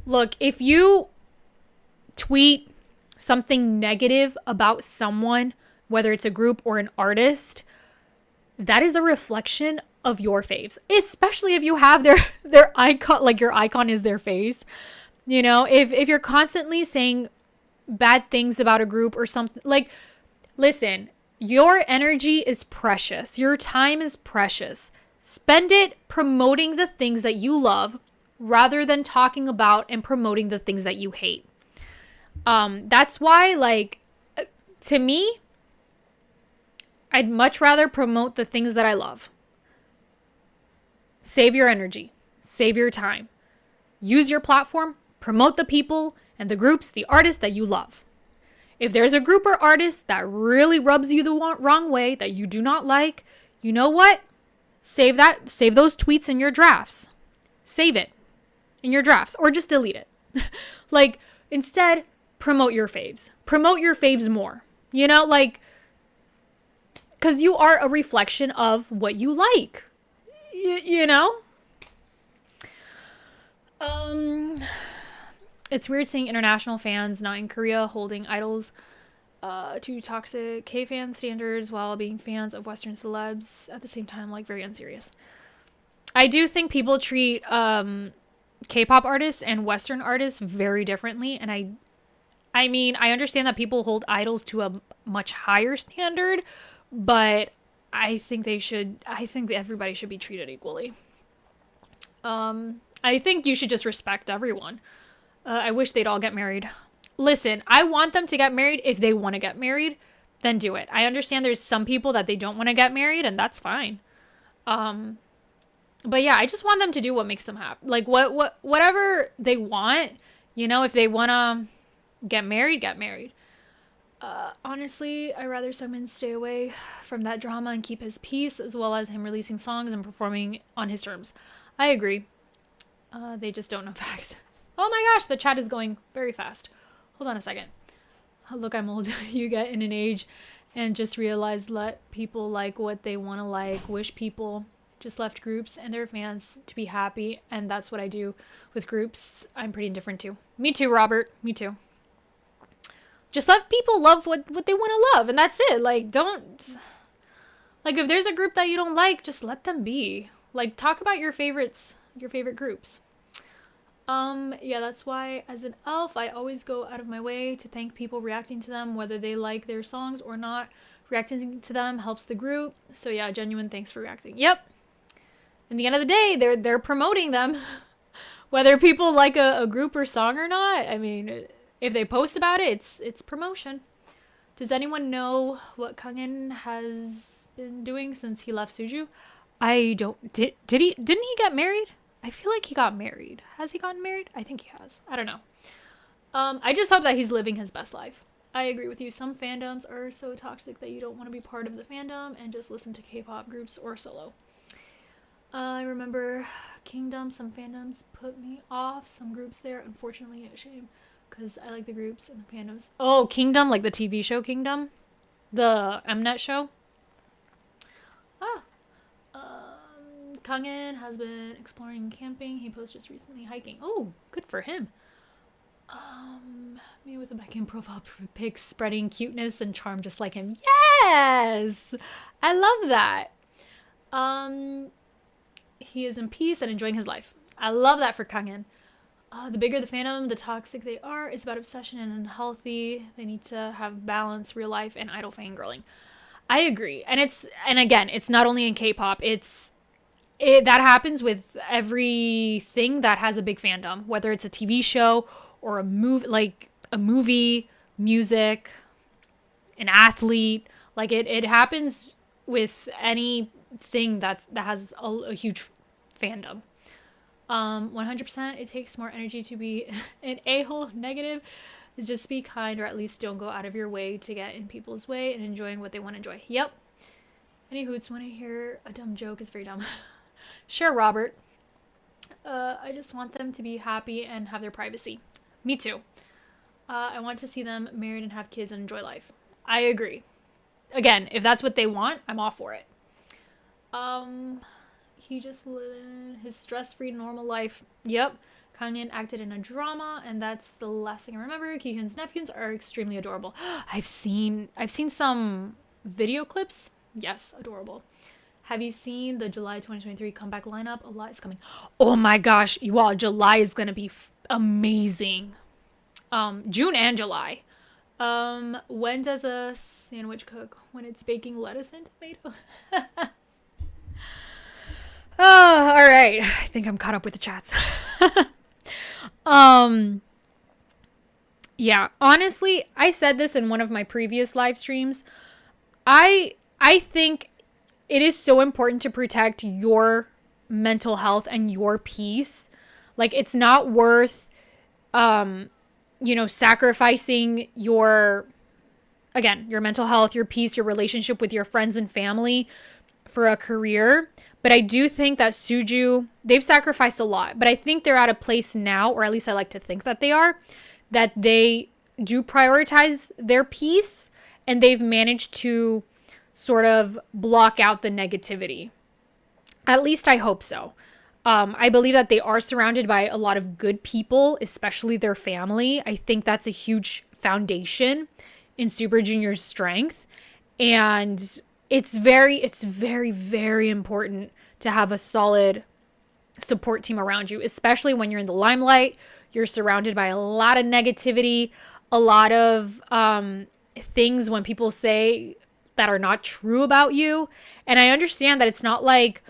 look, if you tweet something negative about someone, whether it's a group or an artist, that is a reflection of your faves, especially if you have their icon, like your icon is their face. If you're constantly saying bad things about a group or something, like, listen, your energy is precious. Your time is precious. Spend it promoting the things that you love rather than talking about and promoting the things that you hate. That's why, like, to me, I'd much rather promote the things that I love. Save your energy. Save your time. Use your platform. Promote the people and the groups, the artists that you love. If there's a group or artist that really rubs you the wrong way, that you do not like, you know what? Save those tweets in your drafts. Save it in your drafts or just delete it. Like, instead, promote your faves. Promote your faves more. Like, because you are a reflection of what you like. It's weird seeing international fans not in Korea holding idols to toxic K-fan standards while being fans of Western celebs at the same time, like, very unserious. I do think people treat K-pop artists and Western artists very differently, and I mean, I understand that people hold idols to a much higher standard, but I think everybody should be treated equally. I think you should just respect everyone. I wish they'd all get married. Listen, I want them to get married. If they want to get married, then do it. I understand there's some people that they don't want to get married, and that's fine. But yeah, I just want them to do what makes them happy. Like, whatever they want, if they want to get married, get married. Honestly, I'd rather Sungmin stay away from that drama and keep his peace, as well as him releasing songs and performing on his terms. I agree. They just don't know facts. Oh my gosh, the chat is going very fast. Hold on a second. Look, I'm old. You get in an age and just realize let people like what they want to like. Wish people just left groups and their fans to be happy. And that's what I do with groups. I'm pretty indifferent too. Me too, Robert. Me too. Just let people love what they want to love. And that's it. Like, don't... Like, if there's a group that you don't like, just let them be. Like, talk about your favorites, your favorite groups. Yeah, that's why as an elf, I always go out of my way to thank people reacting to them, whether they like their songs or not. Reacting to them helps the group. So yeah, genuine thanks for reacting. Yep. In the end of the day, they're promoting them. Whether people like a group or song or not, I mean, if they post about it, it's promotion. Does anyone know what Kangin has been doing since he left Suju? I don't. Didn't he get married? I feel like he got married. Has he gotten married? I think he has. I don't know. I just hope that he's living his best life. I agree with you. Some fandoms are so toxic that you don't want to be part of the fandom and just listen to K-pop groups or solo. I remember Kingdom. Some fandoms put me off. Some groups there. Unfortunately, a shame. Because I like the groups and the fandoms. Oh, Kingdom, like the TV show Kingdom? The Mnet show? Kangin has been exploring camping. He posted just recently hiking. Oh, good for him. Me with a back-end profile pic spreading cuteness and charm just like him. Yes! I love that. He is in peace and enjoying his life. I love that for Kangin. The bigger the fandom, the toxic they are. It's about obsession and unhealthy. They need to have balance, real life, and idol fangirling. I agree. And again, it's not only in K-pop. That happens with everything that has a big fandom, whether it's a TV show or a movie, music, an athlete. Like it happens with anything that has a huge fandom. 100% it takes more energy to be an a-hole. Negative, just be kind, or at least don't go out of your way to get in people's way and enjoying what they want to enjoy. Yep. Any hoots want to hear a dumb joke? It's very dumb. Sure, Robert. I just want them to be happy and have their privacy. Me too. I want to see them married and have kids and enjoy life. I agree. Again, if that's what they want, I'm all for it. He just living his stress-free normal life. Yep. Kangin acted in a drama, and that's the last thing I remember. Kyuhyun's nephews are extremely adorable. I've seen some video clips. Yes, adorable. Have you seen the July 2023 comeback lineup? A lot is coming. Oh my gosh, you all, July is gonna be amazing. June and July. When does a sandwich cook? When it's baking lettuce and tomato. Oh, all right. I think I'm caught up with the chats. Yeah, honestly, I said this in one of my previous live streams. I think it is so important to protect your mental health and your peace. Like, it's not worth, sacrificing your mental health, your peace, your relationship with your friends and family for a career. But I do think that Suju, they've sacrificed a lot. But I think they're at a place now, or at least I like to think that they are, that they do prioritize their peace, and they've managed to sort of block out the negativity. At least I hope so. I believe that they are surrounded by a lot of good people, especially their family. I think that's a huge foundation in Super Junior's strength. And it's very, very important to have a solid support team around you, especially when you're in the limelight. You're surrounded by a lot of negativity, a lot of things when people say that are not true about you. And I understand that it's not like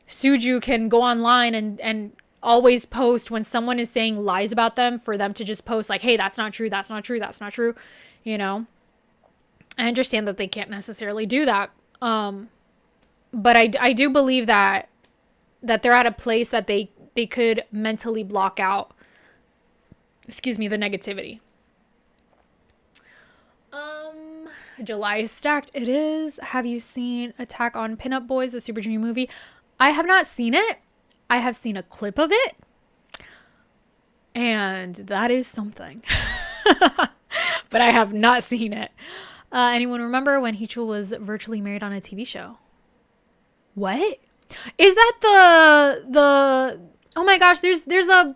Suju can go online and always post when someone is saying lies about them, for them to just post like, hey, that's not true, that's not true, that's not true. You know, I understand that they can't necessarily do that. But I do believe that they're at a place that they could mentally block out, the negativity. July is stacked. It is. Have you seen Attack on Pinup Boys, the Super Junior movie? I have not seen it. I have seen a clip of it, and that is something. But I have not seen it. Anyone remember when Heechul was virtually married on a TV show? What? Is that the oh my gosh, there's a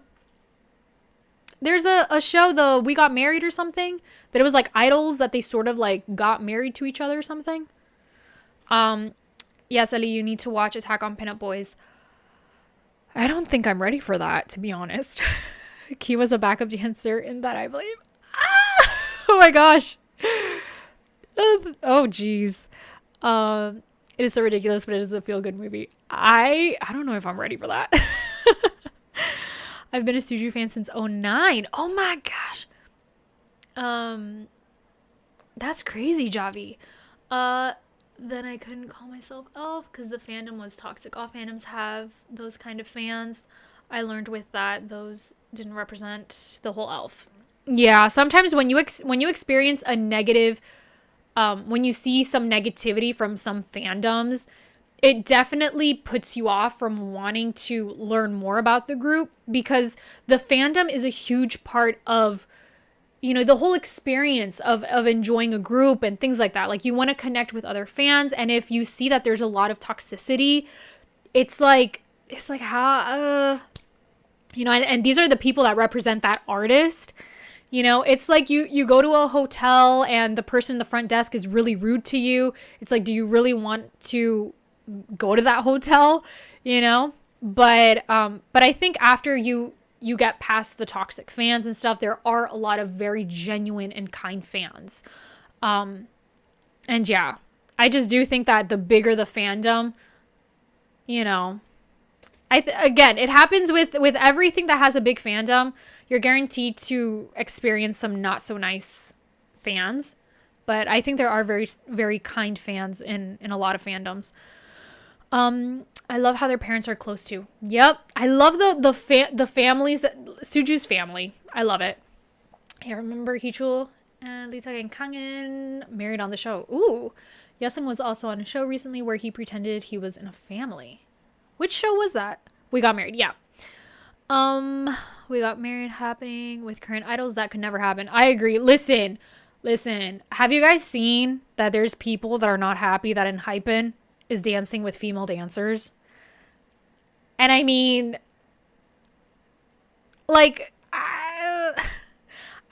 show, the We Got Married or something, that it was like idols that they sort of like got married to each other or something. Yes, Ellie, you need to watch Attack on Pinup Boys. I don't think I'm ready for that, to be honest. Key was a backup dancer in that, I believe. Ah! Oh my gosh. Oh geez. It is so ridiculous, but it is a feel-good movie. I don't know if I'm ready for that. I've been a Suju fan since 2009. Oh my gosh. That's crazy, Javi. Then I couldn't call myself elf because the fandom was toxic. All fandoms have those kind of fans. I learned with that those didn't represent the whole elf. Yeah, sometimes when you experience a negative, when you see some negativity from some fandoms, it definitely puts you off from wanting to learn more about the group because the fandom is a huge part of, the whole experience of enjoying a group and things like that. Like, you want to connect with other fans, and if you see that there's a lot of toxicity, it's like how, and these are the people that represent that artist. It's like you go to a hotel and the person in the front desk is really rude to you. It's like, do you really want to go to that hotel? But I think after you get past the toxic fans and stuff, there are a lot of very genuine and kind fans. And yeah, I just do think that the bigger the fandom, again, it happens with everything that has a big fandom. You're guaranteed to experience some not so nice fans, but I think there are very, very kind fans in a lot of fandoms. I love how their parents are close to. Yep. I love the families that Suju's family. I love it. I remember Heechul and Leeteuk and Kangin married on the show. Ooh. Yesung was also on a show recently where he pretended he was in a family. Which show was that? We Got Married. Yeah. We Got Married happening with current idols. That could never happen. I agree. Listen. Have you guys seen that there's people that are not happy that ENHYPEN is dancing with female dancers? And I mean, like,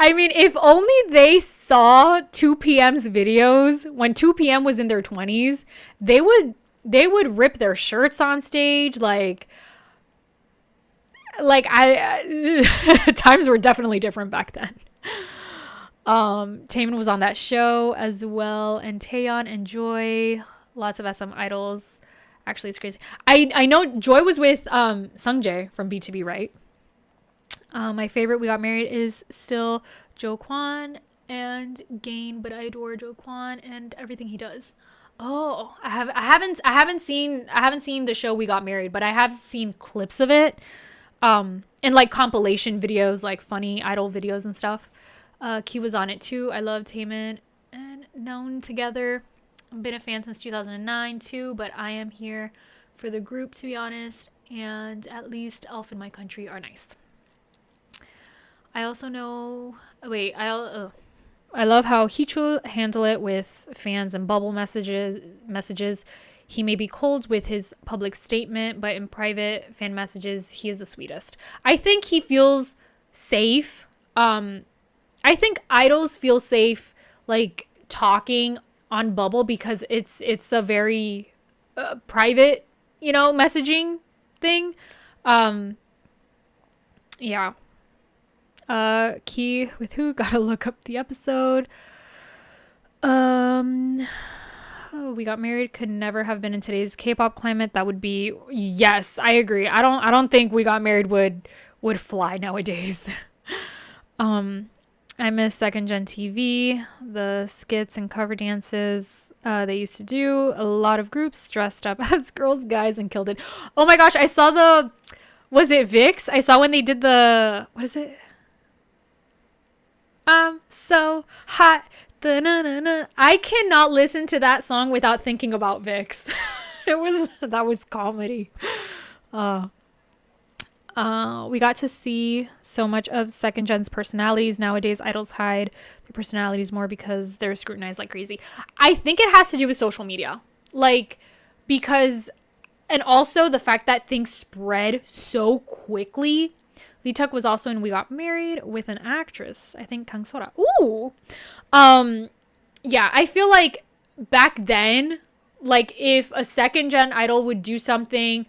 if only they saw 2PM's videos when 2PM was in their 20s, they would rip their shirts on stage. Times were definitely different back then. Taemin was on that show as well, and Taeyeon and Joy, lots of SM idols. Actually, it's crazy. I know Joy was with Sungjae from BTOB, right? My favorite We Got Married is still Jo Kwon and Gain, but I adore Jo Kwon and everything he does. Oh, I haven't seen the show We Got Married, but I have seen clips of it. And like compilation videos, like funny idol videos and stuff. Key was on it too. I love Taemin and Known together. I've been a fan since 2009 too, but I am here for the group, to be honest, and at least Elf in My Country are nice. I also know, I love how Heechul handle it with fans and bubble messages. He may be cold with his public statement, but in private fan messages, he is the sweetest. I think he feels safe. I think idols feel safe, like, talking on Bubble because it's a very private, messaging thing. Yeah. Key with who? Gotta look up the episode. We Got Married could never have been in today's K-pop climate. That would be, yes, I agree. I don't think We Got Married would fly nowadays. I miss second gen TV, the skits and cover dances they used to do. A lot of groups dressed up as girls, guys, and killed it. Oh my gosh, I saw was it VIX? I saw when they did what is it? So hot. Da-na-na-na. I cannot listen to that song without thinking about VIX. That was comedy. We got to see so much of second gen's personalities. Nowadays, idols hide their personalities more because they're scrutinized like crazy. I think it has to do with social media. And also the fact that things spread so quickly. Leeteuk was also in We Got Married with an actress, I think Kang Sora. Ooh. Yeah, I feel like back then, like, if a second gen idol would do something,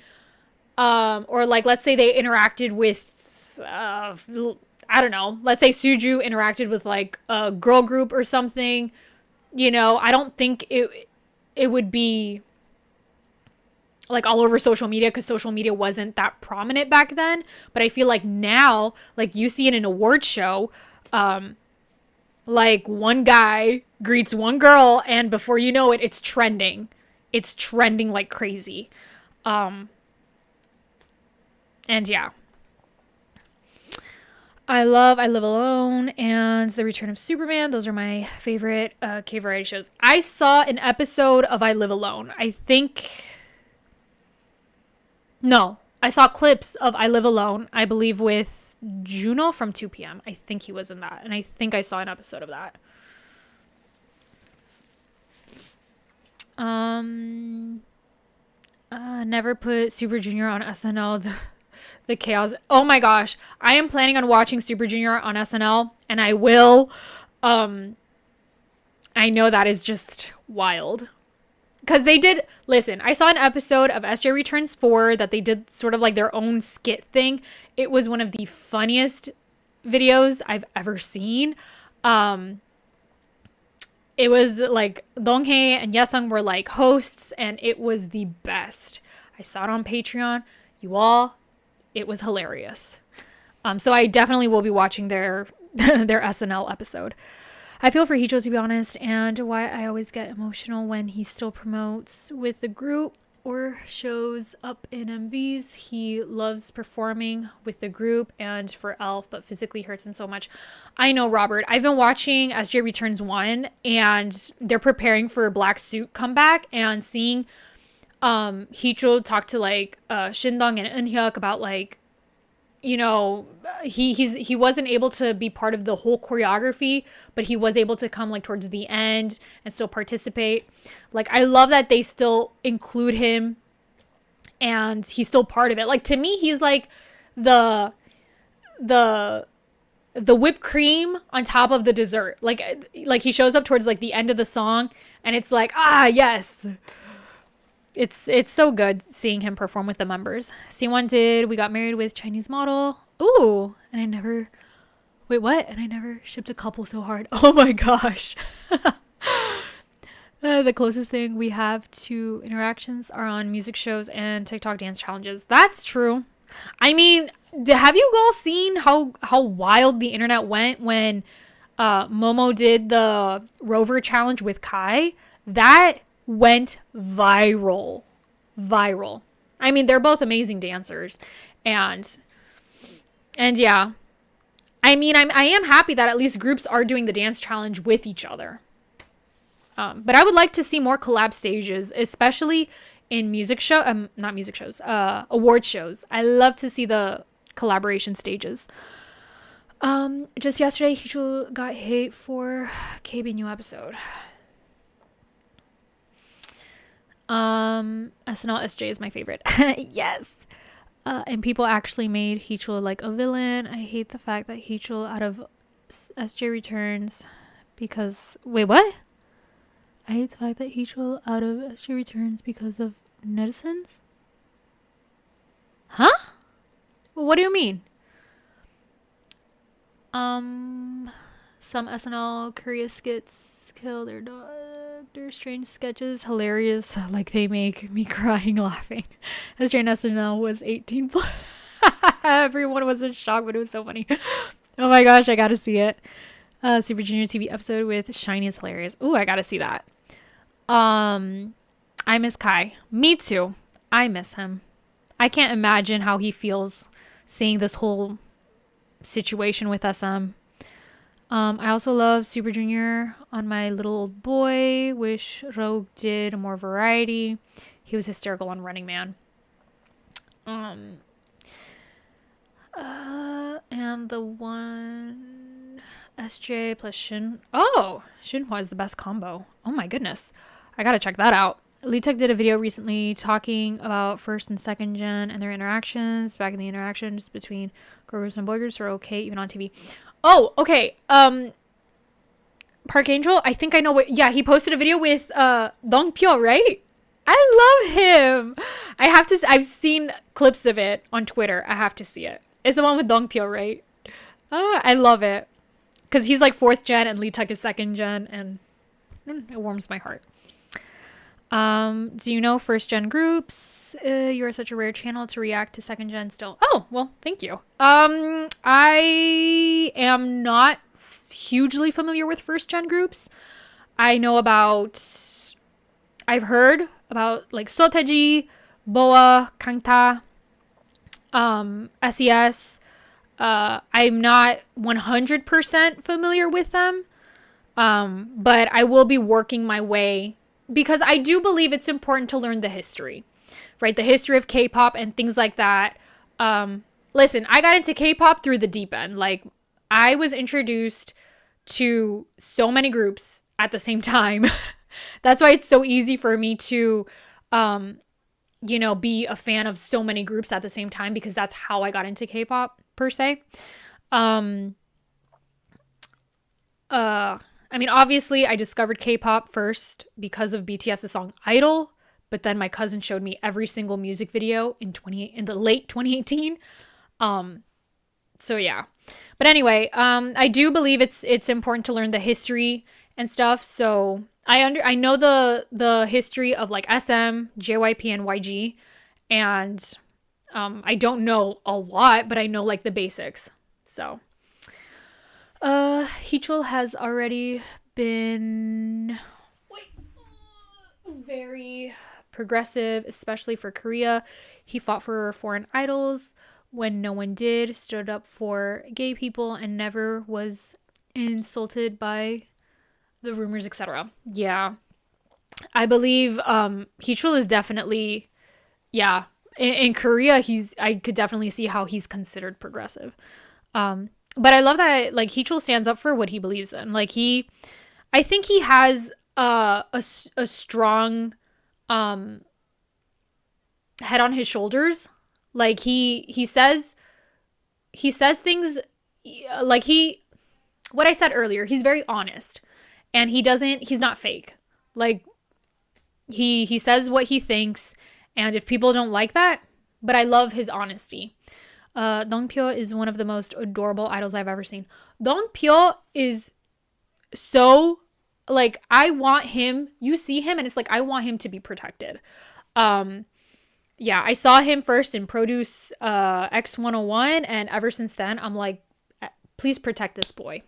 or like, let's say they interacted with, I don't know, let's say Suju interacted with like a girl group or something, I don't think it would be like all over social media because social media wasn't that prominent back then. But I feel like now, like, you see in an award show, like, one guy greets one girl, and before you know it, it's trending. It's trending like crazy. And yeah. I Live Alone and The Return of Superman. Those are my favorite K-variety shows. I saw an episode of I Live Alone. I saw clips of I Live Alone, I believe with Juno from 2 p.m. I think he was in that. And I think I saw an episode of that. Never put Super Junior on SNL. The chaos. Oh my gosh. I am planning on watching Super Junior on SNL, and I will. I know that is just wild. Because they did, listen, I saw an episode of SJ Returns 4 that they did sort of like their own skit thing. It was one of the funniest videos I've ever seen. It was like Donghae and Yesung were like hosts, and it was the best. I saw it on Patreon. You all, it was hilarious. So I definitely will be watching their SNL episode. I feel for Heechul, to be honest, and why I always get emotional when he still promotes with the group or shows up in MVs. He loves performing with the group and for Elf, but physically hurts him so much. I know, Robert. I've been watching SJ Returns 1, and they're preparing for a Black Suit comeback, and seeing Heechul talk to like Shindong and Eunhyuk about like, you know, he wasn't able to be part of the whole choreography, but he was able to come like towards the end and still participate. Like, I love that they still include him and he's still part of it. Like, to me, he's like the whipped cream on top of the dessert. Like he shows up towards like the end of the song, and it's like, ah, yes. It's so good seeing him perform with the members. Siwon did We Got Married with Chinese Model. Ooh, and I never... Wait, what? And I never shipped a couple so hard. Oh my gosh. The closest thing we have to interactions are on music shows and TikTok dance challenges. That's true. I mean, have you all seen how wild the internet went when Momo did the Rover challenge with Kai? That went viral. I mean, they're both amazing dancers, and yeah, I mean, I am happy that at least groups are doing the dance challenge with each other. But I would like to see more collab stages, especially in not music shows, award shows. I love to see the collaboration stages. Just yesterday, Heechul got hate for KB new episode. SNL SJ is my favorite. Yes. And people actually made Heechul like a villain. I hate the fact that Heechul out of SJ Returns because... Wait, what? I hate the fact that Heechul out of SJ Returns because of netizens? Huh? Well, what do you mean? Some SNL curious skits kill their dog. Their strange sketches hilarious, like they make me crying laughing. As Jane SNL was 18 plus. Everyone was in shock, but it was so funny. Oh my gosh, I gotta see it. Super Junior TV episode with Shiny is hilarious. Ooh, I gotta see that. I miss Kai. Me too. I miss him. I can't imagine how he feels seeing this whole situation with SM. I also love Super Junior on My Little Old Boy. Wish Ryeowook did more variety. He was hysterical on Running Man. And the one SJ plus Shin. Oh, Shinhwa is the best combo. Oh my goodness. I gotta check that out. Leeteuk did a video recently talking about first and second gen and their interactions. Back in the interactions between girl groups and boy groups are okay, even on TV. Oh, okay. Park Angel, I think I know what... Yeah, he posted a video with Dongpyo, right? I love him. I've seen clips of it on Twitter. I have to see it. It's the one with Dongpyo, right? Oh, I love it. Because he's like 4th gen and Leeteuk is 2nd gen, and it warms my heart. Do you know 1st gen groups? You are such a rare channel to react to 2nd gen still. Oh, well, thank you. I am not hugely familiar with 1st gen groups. I know about, I've heard about like Sotaeji, Boa, Kangta, SES. I'm not 100% familiar with them, but I will be working my way because I do believe it's important to learn the history, right? The history of K-pop and things like that. Listen, I got into K-pop through the deep end. Like, I was introduced to so many groups at the same time. That's why it's so easy for me to, be a fan of so many groups at the same time, because that's how I got into K-pop per se. Obviously I discovered K-pop first because of BTS's song Idol, but then my cousin showed me every single music video in the late 2018. So yeah. But anyway, I do believe it's important to learn the history and stuff. So I know the history of like SM, JYP, and YG, and I don't know a lot, but I know like the basics. So Heechul has already been very progressive, especially for Korea. He fought for foreign idols when no one did, stood up for gay people, and never was insulted by the rumors, etc. Yeah. I believe Heechul is definitely, yeah. In Korea, I could definitely see how he's considered progressive. But I love that like Heechul stands up for what he believes in. Like I think he has a strong head on his shoulders. Like he says things like what I said earlier, he's very honest, and he's not fake. Like he says what he thinks, and if people don't like that, but I love his honesty. Dongpyo is one of the most adorable idols I've ever seen. Dongpyo is so, like, I want him, you see him and it's like, I want him to be protected. Yeah, I saw him first in Produce X101, and ever since then, I'm like, please protect this boy.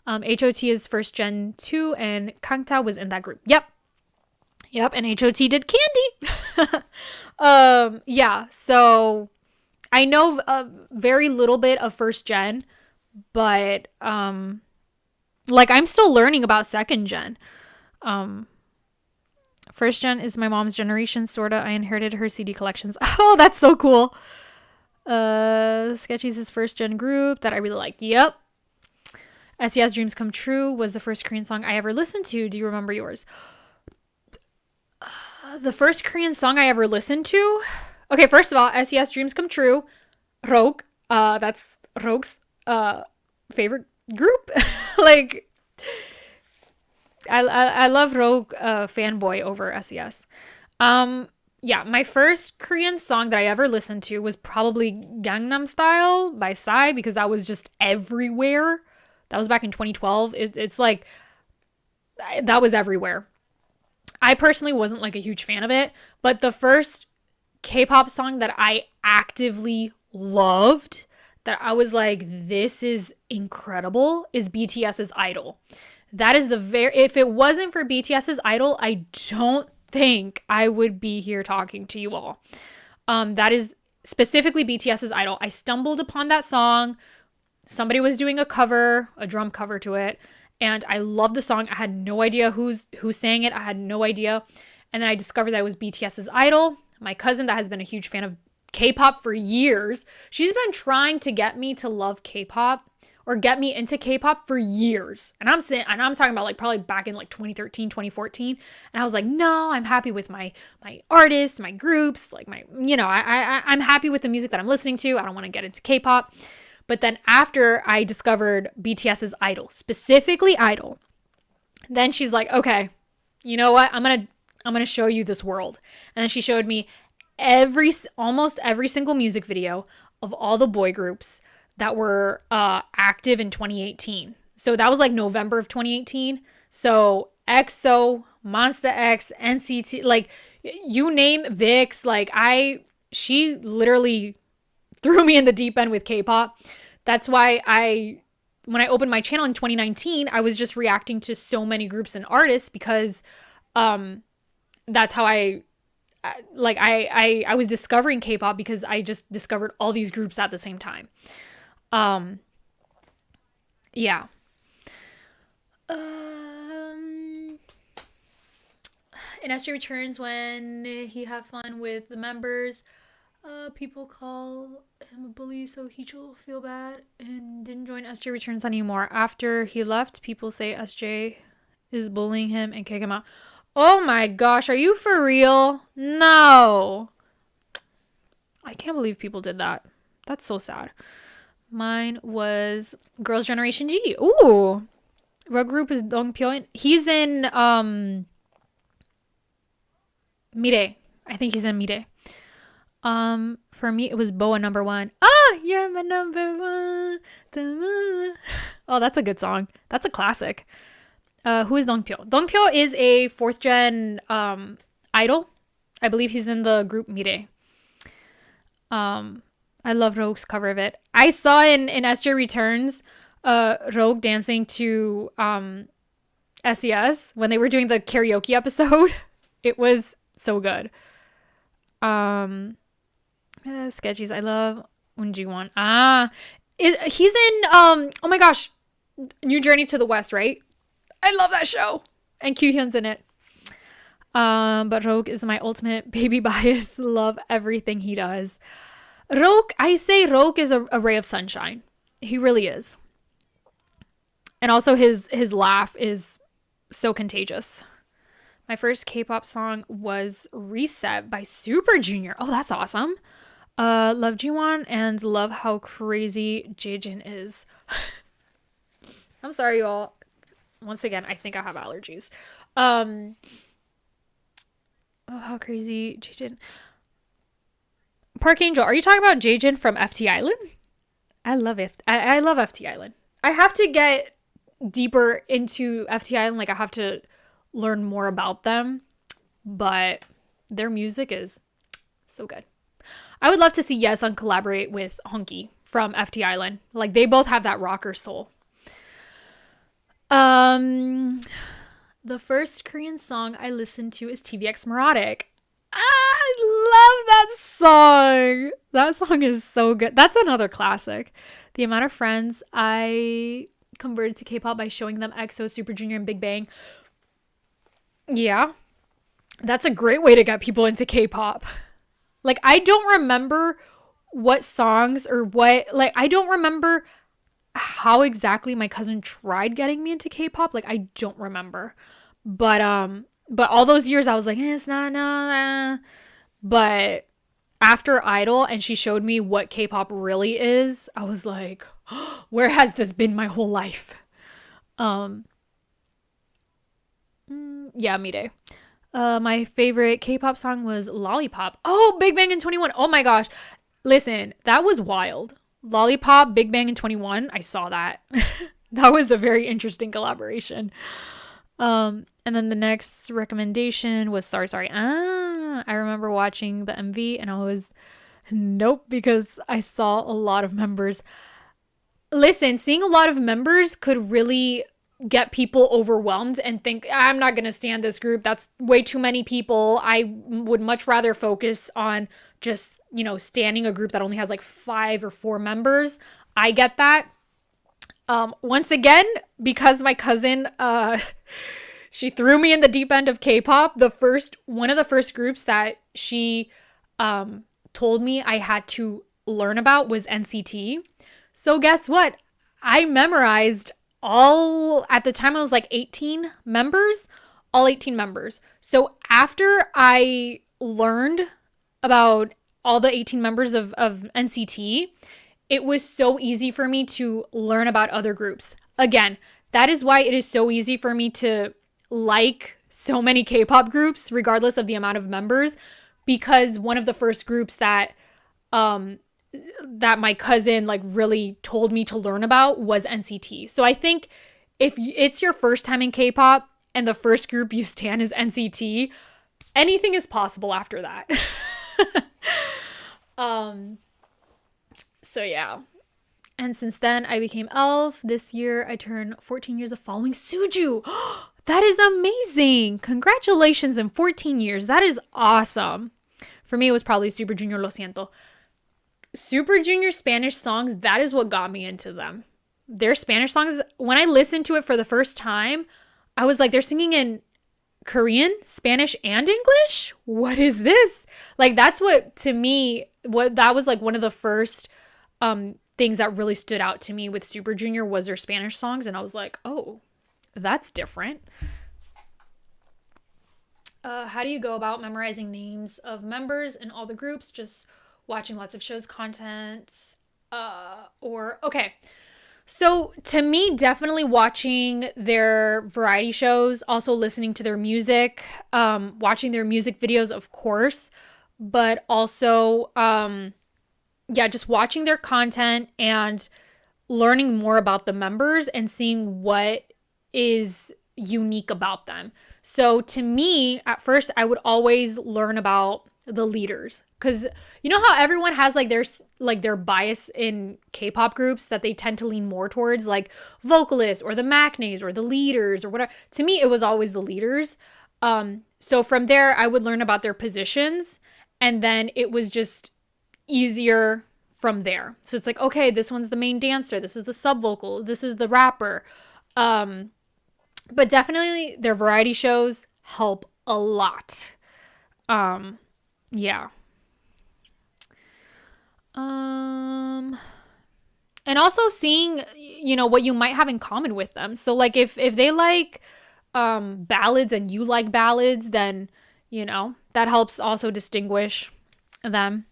HOT is first gen 2, and Kangta was in that group. Yep, and HOT did Candy. Yeah, so I know a very little bit of first gen, but like I'm still learning about second gen. First gen is my mom's generation, sorta. I inherited her CD collections. Oh, that's so cool. Sketchy's his first gen group that I really like. Yep. SES Dreams Come True was the first Korean song I ever listened to. Do you remember yours? The first Korean song I ever listened to? Okay, first of all, SES Dreams Come True. Ryeowook. That's Ryeowook's favorite group. Like, I love Ryeowook fanboy over SES. Yeah, my first Korean song that I ever listened to was probably Gangnam Style by Psy, because that was just everywhere. That was back in 2012. It's like, that was everywhere. I personally wasn't like a huge fan of it, but the first K-pop song that I actively loved, that I was like, this is incredible, is BTS's Idol. That is if it wasn't for BTS's Idol, I don't think I would be here talking to you all. That is specifically BTS's Idol. I stumbled upon that song. Somebody was doing a drum cover to it, and I loved the song. I had no idea who sang it. I had no idea. And then I discovered that it was BTS's Idol. My cousin, that has been a huge fan of K-pop for years, she's been trying to get me to love K-pop or get me into K-pop for years. And I'm talking about like probably back in like 2013, 2014. And I was like, no, I'm happy with my artists, my groups, like I'm happy with the music that I'm listening to. I don't want to get into K-pop. But then after I discovered BTS's Idol, specifically Idol, then she's like, okay, you know what? I'm going to show you this world. And then she showed me almost every single music video of all the boy groups that were active in 2018. So that was like November of 2018. So EXO, Monsta X, NCT, like you name VIX, like she literally threw me in the deep end with K-pop. That's why I when I opened my channel in 2019, I was just reacting to so many groups and artists because that's how I was discovering K-pop, because I just discovered all these groups at the same time. Yeah. And SJ returns when he have fun with the members. People call him a bully, so Heechul feel bad and didn't join SJ returns anymore. After he left, people say SJ is bullying him and kick him out. Oh my gosh, are you for real? No. I can't believe people did that. That's so sad. Mine was Girls' Generation G. Ooh. What group is Donghae? He's in Mire. I think he's in Mire. For me, it was Boa number 1. Ah, you're my number 1. Oh, that's a good song. That's a classic. Who is Dongpyo? Dongpyo is a 4th gen idol. I believe he's in the group Mire. I love Ryeowook's cover of it. I saw in SJ Returns Ryeowook dancing to SES when they were doing the karaoke episode. It was so good. Sketchies. I love Unjiwon. He's in oh my gosh, New Journey to the West, right? I love that show. And Kyuhyun's in it. But Ryeowook is my ultimate baby bias. Love everything he does. I say Ryeowook is a ray of sunshine. He really is. And also his laugh is so contagious. My first K-pop song was Reset by 슈퍼주니어. Oh, that's awesome. Love Jiwon and love how crazy Jaejin is. I'm sorry, y'all. Once again, I think I have allergies. Oh, how crazy Jaejin. Park Angel, are you talking about Jaejin from FT Island? I love it. I love FT Island. I have to get deeper into FT Island. Like, I have to learn more about them. But their music is so good. I would love to see Yesung collaborate with Honky from FT Island. Like, they both have that rocker soul. The first Korean song I listened to is TVX Neurotic. I love that song. That song is so good. That's another classic. The amount of friends I converted to K-pop by showing them EXO, Super Junior, and Big Bang. Yeah. That's a great way to get people into K-pop. Like, I don't remember what songs or what, like, I don't remember how exactly my cousin tried getting me into K-pop. Like, I don't remember. But all those years I was like, it's not, no. But after Idol and she showed me what K-pop really is, I was like, oh, where has this been my whole life? Yeah, Mide. My favorite K-pop song was Lollipop. Oh, Big Bang and 21. Oh my gosh. Listen, that was wild. Lollipop, Big Bang and 21. I saw that. That was a very interesting collaboration. And then the next recommendation was Sorry. I remember watching the MV and I was nope, because I saw a lot of members. Listen, seeing a lot of members could really get people overwhelmed and think, I'm not going to stand this group. That's way too many people. I would much rather focus on just, standing a group that only has like 5 or 4 members. I get that. Once again, because my cousin, she threw me in the deep end of K-pop. One of the first groups that she told me I had to learn about was NCT. So guess what? I memorized at the time I was like 18 members, all 18 members. So after I learned about all the 18 members of NCT, it was so easy for me to learn about other groups. Again, that is why it is so easy for me to like so many K-pop groups, regardless of the amount of members, because one of the first groups that my cousin like really told me to learn about was NCT. So I think if it's your first time in K-pop and the first group you stan is NCT, anything is possible after that. So yeah, And since then, I became ELF. This year, I turned 14 years of following Suju. That is amazing. Congratulations in 14 years. That is awesome. For me, it was probably Super Junior Lo Siento. Super Junior Spanish songs, that is what got me into them. Their Spanish songs, when I listened to it for the first time, I was like, they're singing in Korean, Spanish, and English? What is this? Like, that's what, to me, that was like one of the first things that really stood out to me with Super Junior was their Spanish songs. And I was like, oh, that's different. How do you go about memorizing names of members in all the groups? Just watching lots of shows, content, okay. So to me, definitely watching their variety shows, also listening to their music, watching their music videos, of course, but also, just watching their content and learning more about the members and seeing what is unique about them. So to me, at first, I would always learn about the leaders, because you know how everyone has like their bias in K-pop groups that they tend to lean more towards, like vocalists or the maknaes or the leaders or whatever. To me, it was always the leaders. So from there, I would learn about their positions, and then it was just easier from there. So it's like, okay, this one's the main dancer, this is the sub vocal, this is the rapper. But definitely their variety shows help a lot. Yeah. And also seeing, what you might have in common with them. So like if they like ballads and you like ballads, then, that helps also distinguish them.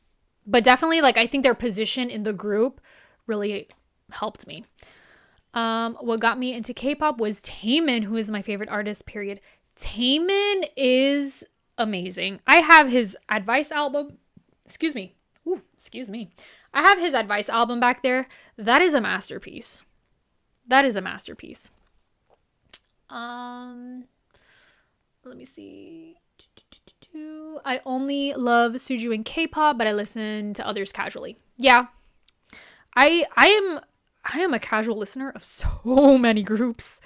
But definitely, like, I think their position in the group really helped me. What got me into K-pop was Taemin, who is my favorite artist, period. Taemin is amazing. I have his Advice album. Excuse me. I have his Advice album back there. That is a masterpiece. Let me see. I only love Suju and K-pop, but I listen to others casually. Yeah. I am a casual listener of so many groups.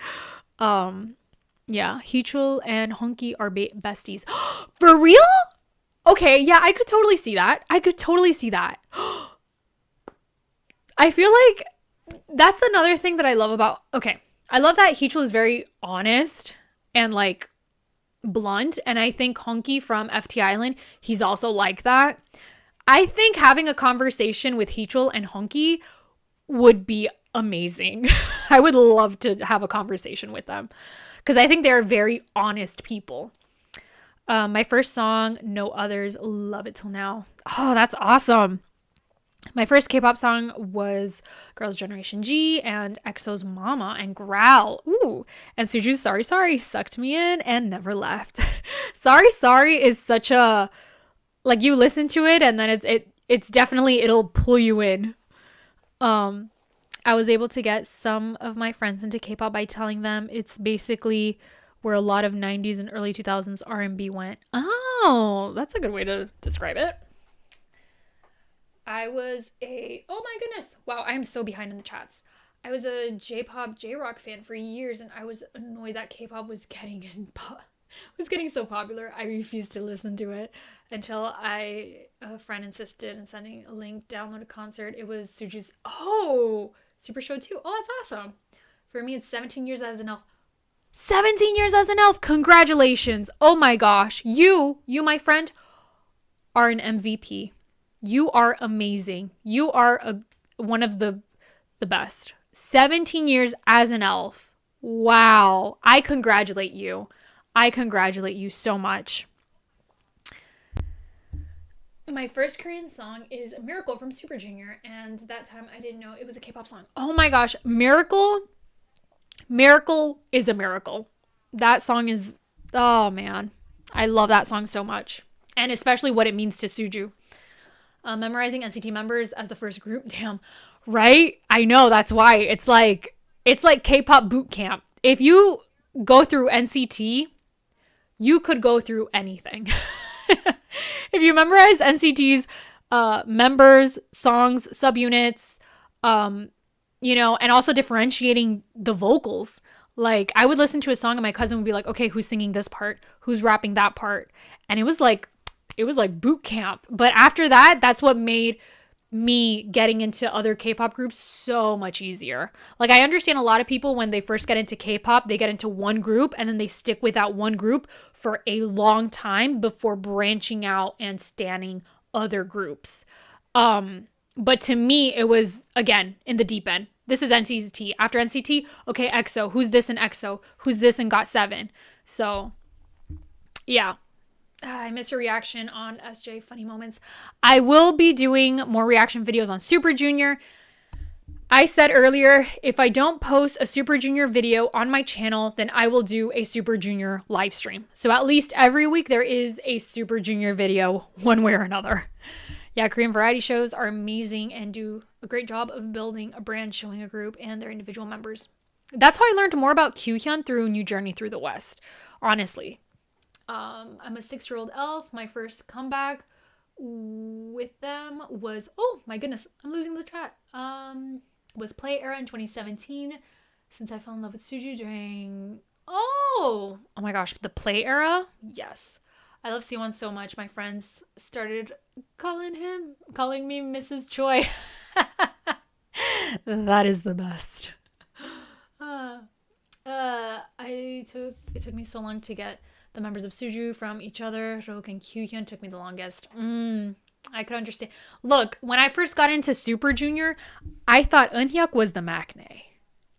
Yeah, Heechul and Honky are besties. For real? Okay, yeah, I could totally see that. I feel like that's another thing that I love about... Okay, I love that Heechul is very honest and, like, blunt. And I think Honky from FT Island, he's also like that. I think having a conversation with Heechul and Honky would be amazing. I would love to have a conversation with them because I think they're very honest people. My first song, No Others, love it till now. Oh, that's awesome. My first K-pop song was Girls' Generation G and EXO's Mama and Growl. Ooh. And Suju's Sorry Sorry sucked me in and never left. Sorry Sorry is such a, like, you listen to it and then it's definitely, it'll pull you in. I was able to get some of my friends into K-pop by telling them it's basically where a lot of 90s and early 2000s R&B went. Oh, that's a good way to describe it. Oh my goodness. Wow, I'm so behind in the chats. I was a J-pop, J-rock fan for years, and I was annoyed that K-pop was getting so popular. I refused to listen to it until a friend insisted in sending a link, download a concert. It was Suju's, Super Show 2. Oh, that's awesome. For me, it's 17 years as an elf. 17 years as an elf. Congratulations. Oh my gosh. You, my friend, are an MVP. You are amazing. You are one of the best. 17 years as an elf. Wow. I congratulate you. So much. My first Korean song is Miracle from Super Junior, and that time I didn't know it was a K-pop song. Oh my gosh. Miracle is a miracle. That song is, oh man. I love that song so much. And especially what it means to Suju. Memorizing NCT members as the first group. Damn. Right? I know, that's why. It's like K-pop boot camp. If you go through NCT, you could go through anything. If you memorize NCT's members, songs, subunits, you know, and also differentiating the vocals. Like, I would listen to a song and my cousin would be like, okay, who's singing this part? Who's rapping that part? And it was like boot camp. But after that, that's what made me getting into other K-pop groups so much easier. Like, I understand a lot of people when they first get into K-pop, they get into one group and then they stick with that one group for a long time before branching out and standing other groups. But to me, it was, again, in the deep end. This is NCT. After NCT, okay, EXO. Who's this in EXO? Who's this in GOT7? So, yeah. I missed your reaction on SJ Funny Moments. I will be doing more reaction videos on Super Junior. I said earlier, if I don't post a Super Junior video on my channel, then I will do a Super Junior live stream. So at least every week there is a Super Junior video one way or another. Yeah, Korean variety shows are amazing and do a great job of building a brand, showing a group and their individual members. That's how I learned more about Kyuhyun through New Journey Through the West, honestly. I'm a 6-year-old elf. My first comeback with them was, oh my goodness, I'm losing the chat. Was Play Era in 2017, since I fell in love with Suju during, oh my gosh, the Play Era? Yes. I love Siwon so much. My friends started calling me Mrs. Choi. That is the best. It took me so long to get the members of Suju from each other. Ryeowook and Kyuhyun took me the longest. I could understand. Look, when I first got into Super Junior, I thought Eunhyuk was the maknae.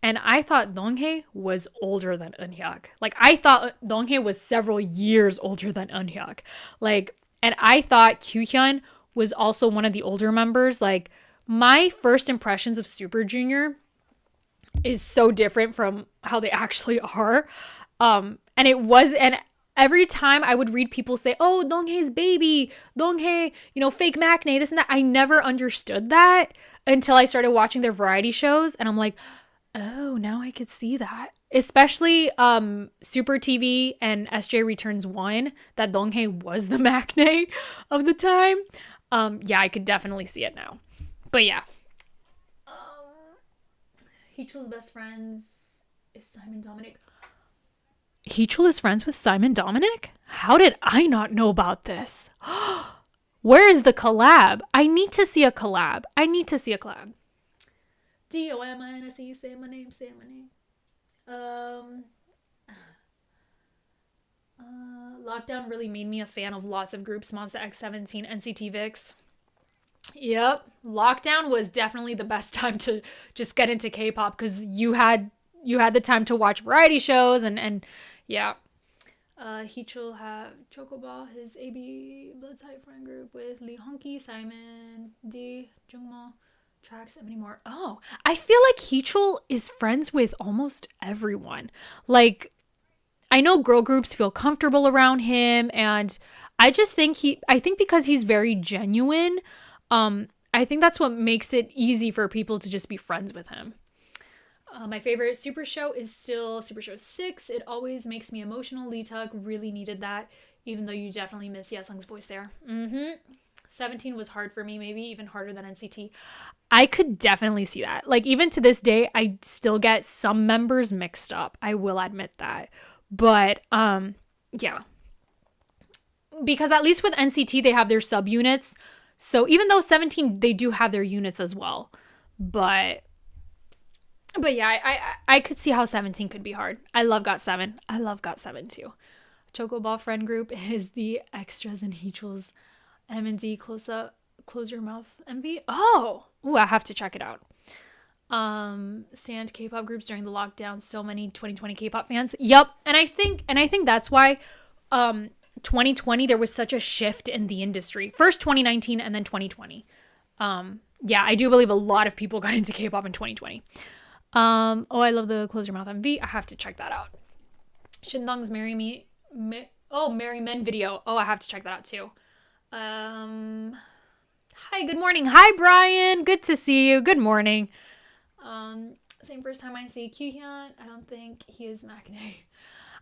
And I thought Donghae was older than Eunhyuk. Like, I thought Donghae was several years older than Eunhyuk. Like, and I thought Kyuhyun was also one of the older members. Like, my first impressions of Super Junior is so different from how they actually are. And every time I would read people say, oh, Donghae's baby, Donghae, fake maknae, this and that. I never understood that until I started watching their variety shows. And I'm like, oh, now I could see that. Especially Super TV and SJ Returns 1, that Donghae was the maknae of the time. Yeah, I could definitely see it now. But yeah. Heechul's best friends is Simon Dominic. Heechul is friends with Simon Dominic? How did I not know about this? Where is the collab? I need to see a collab. D-O-M-I-N-S-E, say my name. Lockdown really made me a fan of lots of groups. Monsta X 17, NCT Vix. Yep. Lockdown was definitely the best time to just get into K-pop because you had the time to watch variety shows and yeah. Heechul have Chocoball, his AB blood type friend group with Lee Honky, Simon, D, Jungmo, Tracks, and many more. Oh, I feel like Heechul is friends with almost everyone. Like, I know girl groups feel comfortable around him, and I think because he's very genuine, I think that's what makes it easy for people to just be friends with him. My favorite Super Show is still Super Show 6. It always makes me emotional. Leeteuk really needed that, even though you definitely miss Yesung's voice there. 17 was hard for me, maybe even harder than NCT. I could definitely see that. Like, even to this day, I still get some members mixed up. I will admit that. But, yeah. Because at least with NCT, they have their subunits. So even though 17, they do have their units as well. But yeah, I could see how 17 could be hard. I love GOT7. I love GOT7 too. Chocoball friend group is the extras in Heechul's M&D Close Your Mouth MV. Oh, I have to check it out. Stand K-pop groups during the lockdown. So many 2020 K-pop fans. Yep. And I think that's why 2020 there was such a shift in the industry. First 2019 and then 2020. Yeah, I do believe a lot of people got into K-pop in 2020. I love the Close Your Mouth MV. I have to check that out. Shindong's Marry Men video. Oh, I have to check that out too. Hi, good morning. Hi, Brian. Good to see you. Good morning. Same first time I see Kyuhyun. I don't think he is maknae.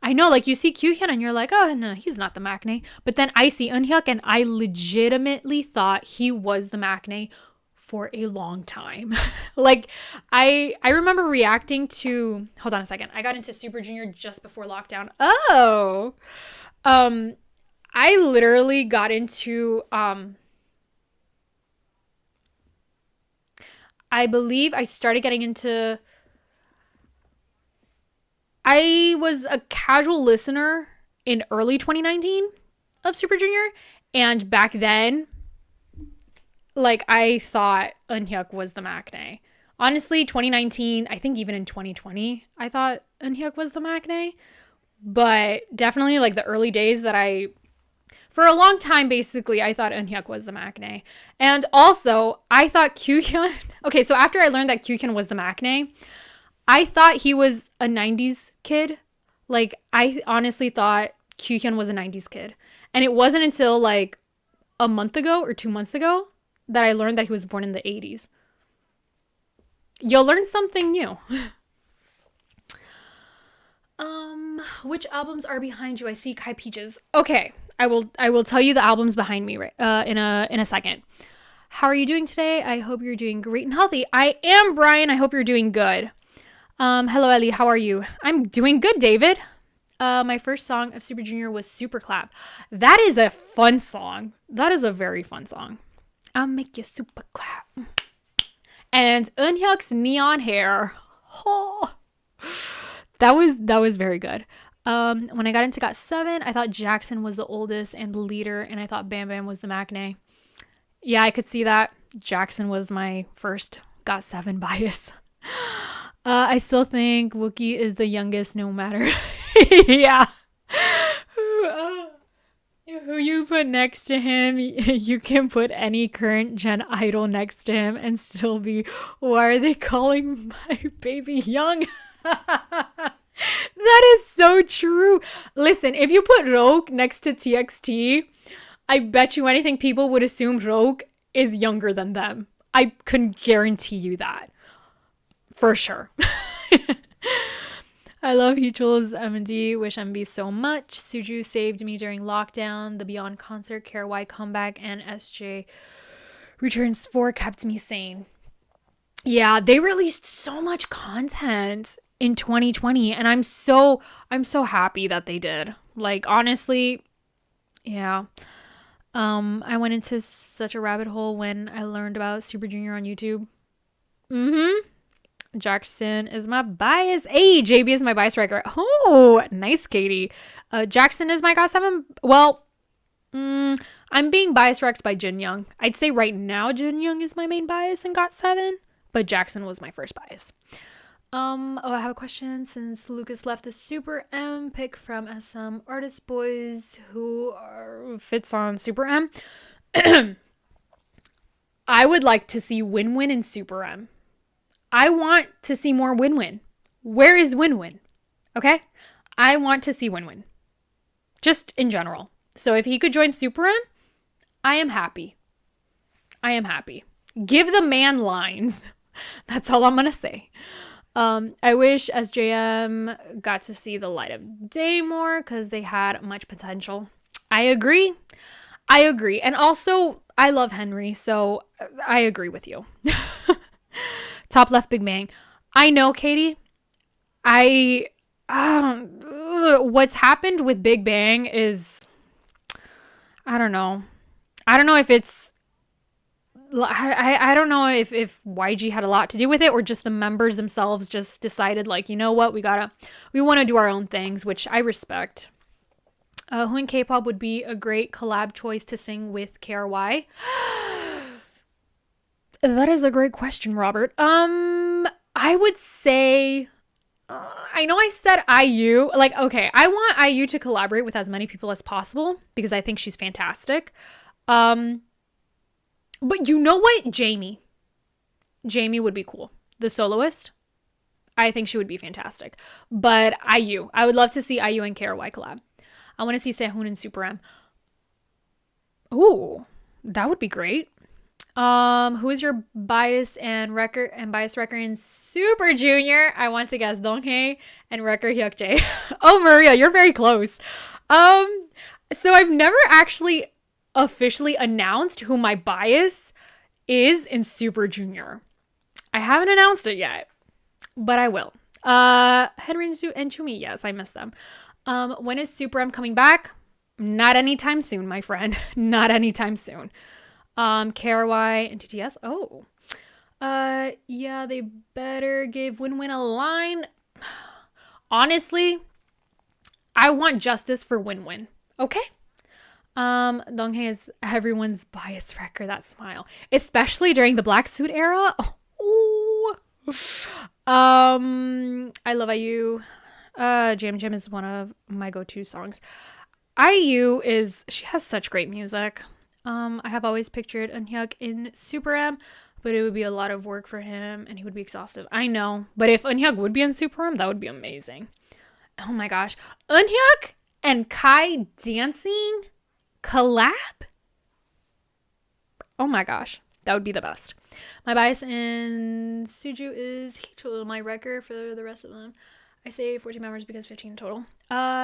I know, like, you see Kyuhyun and you're like, oh, no, he's not the maknae. But then I see Eunhyuk and I legitimately thought he was the maknae for a long time. Like I remember reacting to, hold on a second. I got into Super Junior just before lockdown. Oh. I literally got into I believe I started getting into, I was a casual listener in early 2019 of Super Junior, and back then, like, I thought Eunhyuk was the maknae. Honestly, 2019, I think even in 2020, I thought Eunhyuk was the maknae, but definitely like the early days for a long time, basically, I thought Eunhyuk was the maknae. And also, I thought Kyuhyun, okay, so after I learned that Kyuhyun was the maknae, I thought he was a 90s kid. Like, I honestly thought Kyuhyun was a 90s kid. And it wasn't until like a month ago or 2 months ago that I learned that he was born in the 80s. You'll learn something new. Which albums are behind you? I see Kai Peaches. Okay, I will tell you the albums behind me right in a second. How are you doing today? I hope you're doing great and healthy. I am, Brian. I hope you're doing good. Hello, Ellie. How are you? I'm doing good, David. My first song of Super Junior was Super Clap. That is a fun song. That is a very fun song. I'll make you super clap. And Eunhyuk's Neon Hair. Oh, that was very good. When I got into GOT7, I thought Jackson was the oldest and the leader, and I thought Bam Bam was the maknae. Yeah, I could see that. Jackson was my first GOT7 bias. I still think Wookie is the youngest no matter. Yeah. Who you put next to him, you can put any current gen idol next to him and still be, why are they calling my baby young? That is so true. Listen, if you put Ryeowook next to TXT, I bet you anything people would assume Ryeowook is younger than them. I can guarantee you that. For sure. I love Heechul's M&D, wish MB so much. Suju saved me during lockdown. The Beyond concert, KRY comeback, and SJ Returns 4 kept me sane. Yeah, they released so much content in 2020, and I'm so happy that they did. Like, honestly, yeah. I went into such a rabbit hole when I learned about Super Junior on YouTube. Jackson is my bias. Hey, JB is my bias writer. Oh, nice, Katie. Jackson is my GOT7. Well, I'm being bias wrecked by Jin Young. I'd say right now Jin Young is my main bias in GOT7, but Jackson was my first bias. I have a question. Since Lucas left the Super M, pick from SM artist boys who fits on Super M. I would like to see Win Win in Super M. I want to see more Win Win. Where is Win Win? Okay? I want to see Win Win. Just in general. So if he could join Super M, I am happy. I am happy. Give the man lines. That's all I'm going to say. I wish SJM got to see the light of day more because they had much potential. I agree. And also, I love Henry, so I agree with you. Top left Big Bang. I know, Katie. What's happened with Big Bang is, I don't know. I don't know if it's, I don't know if YG had a lot to do with it or just the members themselves just decided, like, you know what, we want to do our own things, which I respect. Who in K-pop would be a great collab choice to sing with KRY? That is a great question, Robert. I would say, I know I said IU. Like, okay, I want IU to collaborate with as many people as possible because I think she's fantastic. But you know what? Jamie would be cool. The soloist. I think she would be fantastic. But IU. I would love to see IU and KRY collab. I want to see Sehun and Super M. Ooh, that would be great. Who is your bias record in Super Junior? I want to guess Donghae and record Hyukjae. Oh, Maria, you're very close. So I've never actually officially announced who my bias is in Super Junior. I haven't announced it yet, but I will. Henry and Zhoumi, yes, I miss them. When is Super M coming back? Not anytime soon, my friend. Not anytime soon. KRY and TTS. Oh. Yeah, they better give WinWin a line. Honestly, I want justice for WinWin. Okay? Donghae is everyone's bias wrecker, that smile. Especially during the black suit era. Oh. I love IU. Jam Jam is one of my go-to songs. IU she has such great music. I have always pictured Eunhyuk in Super M, but it would be a lot of work for him and he would be exhausted. I know, but if Eunhyuk would be in Super M, that would be amazing. Oh my gosh. Eunhyuk and Kai dancing collab? Oh my gosh. That would be the best. My bias in Suju is Heechul, my wrecker for the rest of them. I say 14 members because 15 total.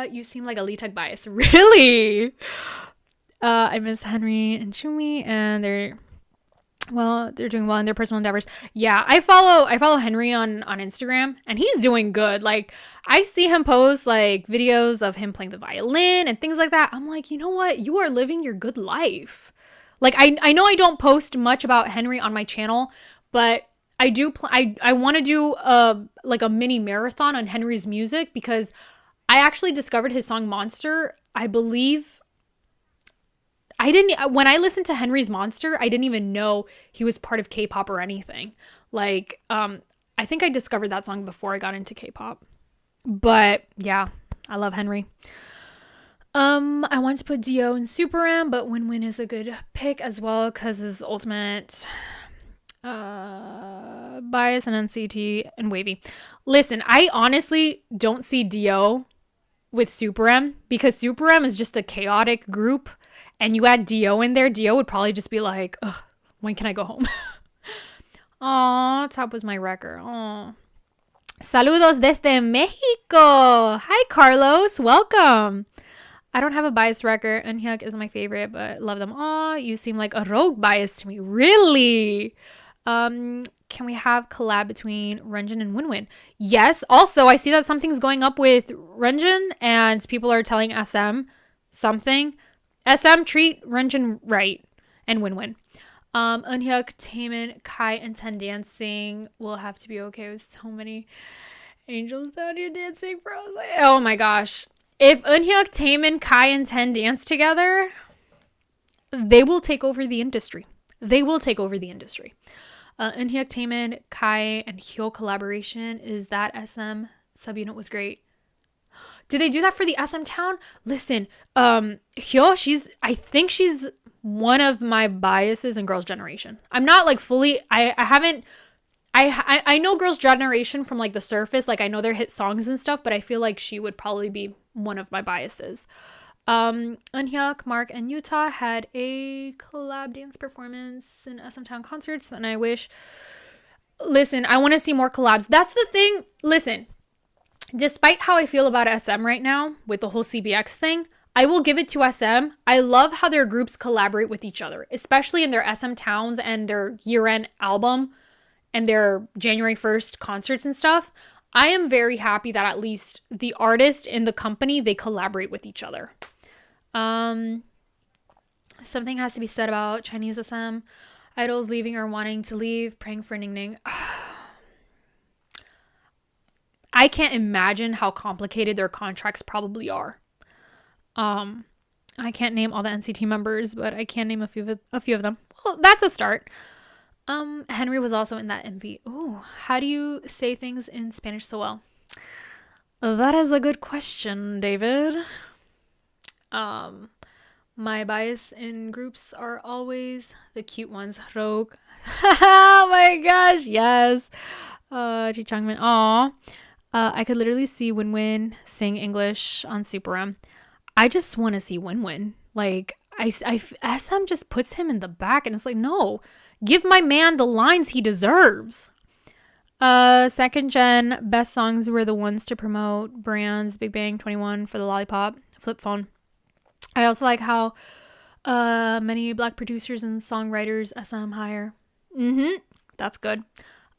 You seem like a Leeteuk bias. Really? I miss Henry and Zhoumi, and they're doing well in their personal endeavors. Yeah, I follow Henry on Instagram, and he's doing good. Like, I see him post like videos of him playing the violin and things like that. I'm like, you know what? You are living your good life. Like, I know I don't post much about Henry on my channel, but I do. I want to do a mini marathon on Henry's music because I actually discovered his song Monster. I believe when I listened to Henry's Monster, I didn't even know he was part of K-pop or anything. Like, I think I discovered that song before I got into K-pop. But yeah, I love Henry. I want to put Dio in Super M, but WinWin is a good pick as well because his ultimate bias and NCT and wavy. Listen, I honestly don't see Dio with Super M because Super M is just a chaotic group, and you add Dio in there, Dio would probably just be like, ugh, when can I go home? Aw, Top was my wrecker. Aw. Saludos desde Mexico. Hi, Carlos. Welcome. I don't have a bias wrecker. Eunhyuk is my favorite, but love them all. You seem like a rogue bias to me. Really? Can we have collab between Renjin and WinWin? Yes. Also, I see that something's going up with Renjin and people are telling SM something. SM, treat Renjin right and WinWin. Eunhyuk, Taemin, Kai, and Ten dancing will have to be okay with so many angels down here dancing for us. Oh my gosh. If Eunhyuk, Taemin, Kai, and Ten dance together, they will take over the industry. They will take over the industry. Eunhyuk, Taemin, Kai, and Hyo collaboration is that SM subunit was great. Did they do that for the SM town? Listen, Hyo, I think she's one of my biases in Girls' Generation. I'm not like fully, I know Girls' Generation from like the surface, like I know their hit songs and stuff, but I feel like she would probably be one of my biases. Eunhyuk, Mark, and Utah had a collab dance performance in SM Town concerts, and I want to see more collabs. That's the thing. Listen, despite how I feel about SM right now with the whole CBX thing, I will give it to SM. I love how their groups collaborate with each other, especially in their SM Towns and their year-end album and their January 1st concerts and stuff. I am very happy that at least the artist in the company, they collaborate with each other. Something has to be said about Chinese SM idols leaving or wanting to leave, praying for Ning Ning. I can't imagine how complicated their contracts probably are. I can't name all the NCT members, but I can name a few of them. Well, that's a start. Henry was also in that MV. Ooh, how do you say things in Spanish so well? That is a good question, David. My bias in groups are always the cute ones. Rogue. Oh my gosh, yes. Ji Changmin. Aw. I could literally see WinWin sing English on Super M. I just want to see WinWin. Like, SM just puts him in the back, and it's like, no, give my man the lines he deserves. Second gen best songs were the ones to promote brands: Big Bang, 21 for the Lollipop, Flip Phone. I also like how many black producers and songwriters SM hire. That's good.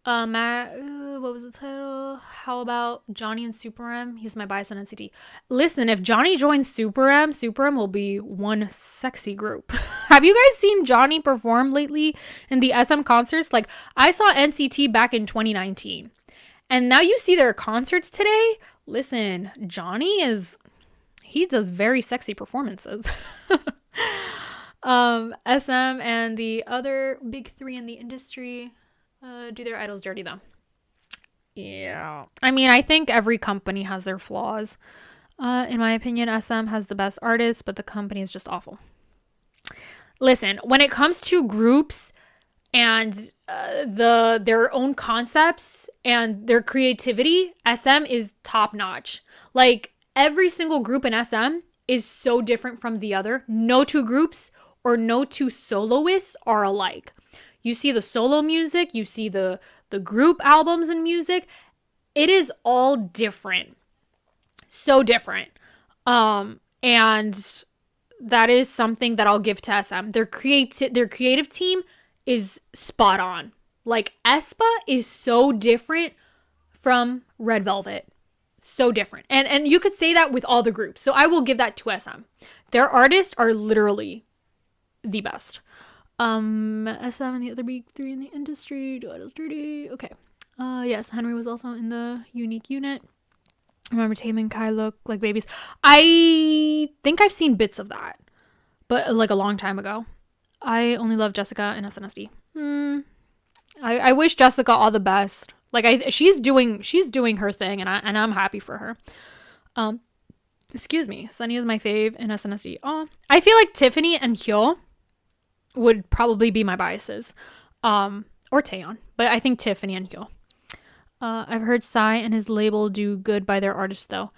What was the title? How about Johnny and Super M? He's my bias on NCT. Listen, if Johnny joins Super M will be one sexy group. Have you guys seen Johnny perform lately in the SM concerts? Like, I saw NCT back in 2019. And now you see their concerts today. Listen, he does very sexy performances. SM and the other big three in the industry do their idols dirty though. Yeah. I mean, I think every company has their flaws. In my opinion, SM has the best artists, but the company is just awful. Listen, when it comes to groups and their own concepts and their creativity, SM is top notch. Like, every single group in SM is so different from the other. No two groups or no two soloists are alike. You see the solo music, you see the group albums and music. It is all different. So different. And that is something that I'll give to SM. Their creative team is spot on. Like, aespa is so different from Red Velvet. So different. And you could say that with all the groups. So I will give that to SM. Their artists are literally the best. SM and the other big three in the industry. Do idols dirty. Okay. Yes, Henry was also in the unique unit. I remember Taemin and Kai look like babies. I think I've seen bits of that, but like a long time ago. I only love Jessica and SNSD. I wish Jessica all the best. Like, she's doing her thing, and I'm happy for her. Excuse me. Sunny is my fave in SNSD. Oh, I feel like Tiffany and Hyo would probably be my biases, or Taeyeon, but I think Tiffany and Hyo. I've heard Psy and his label do good by their artists though.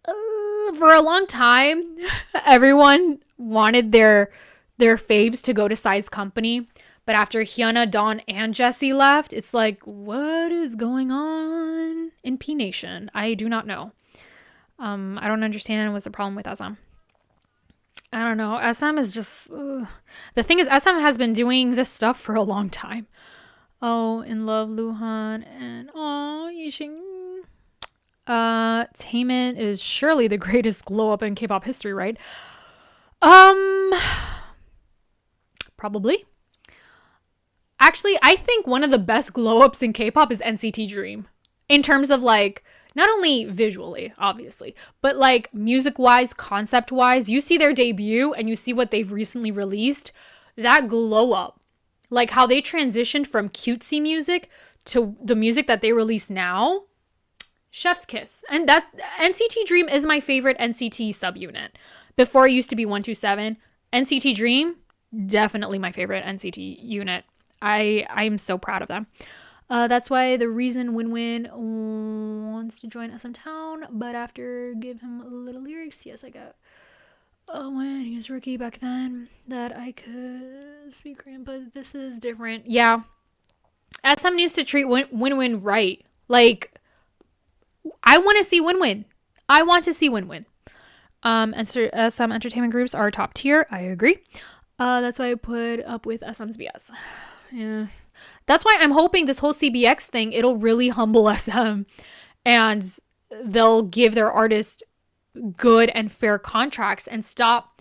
For a long time, everyone wanted their faves to go to Psy's company, but after Hyuna, Dawn, and Jessie left, it's like, what is going on in P Nation? I do not know. I don't understand what's the problem with SM. I don't know. SM is just... The thing is, SM has been doing this stuff for a long time. Oh, In Love, Luhan, and... Oh, Yesung. Taemin is surely the greatest glow-up in K-pop history, right? Probably. Actually, I think one of the best glow-ups in K-pop is NCT Dream. In terms of, like... Not only visually, obviously, but like music-wise, concept-wise, you see their debut and you see what they've recently released. That glow up, like how they transitioned from cutesy music to the music that they release now, chef's kiss. And that NCT Dream is my favorite NCT subunit. Before it used to be 127, NCT Dream, definitely my favorite NCT unit. I'm so proud of them. That's why the reason Win-Win wants to join SM Town, but after give him a little lyrics, yes, I got when he was rookie back then that I could speak Korean, but this is different. Yeah, SM needs to treat Win-Win right. Like, I want to see Win-Win. I want to see Win-Win. And some entertainment groups are top tier. I agree. That's why I put up with SM's BS. Yeah. That's why I'm hoping this whole CBX thing, it'll really humble SM and they'll give their artists good and fair contracts and stop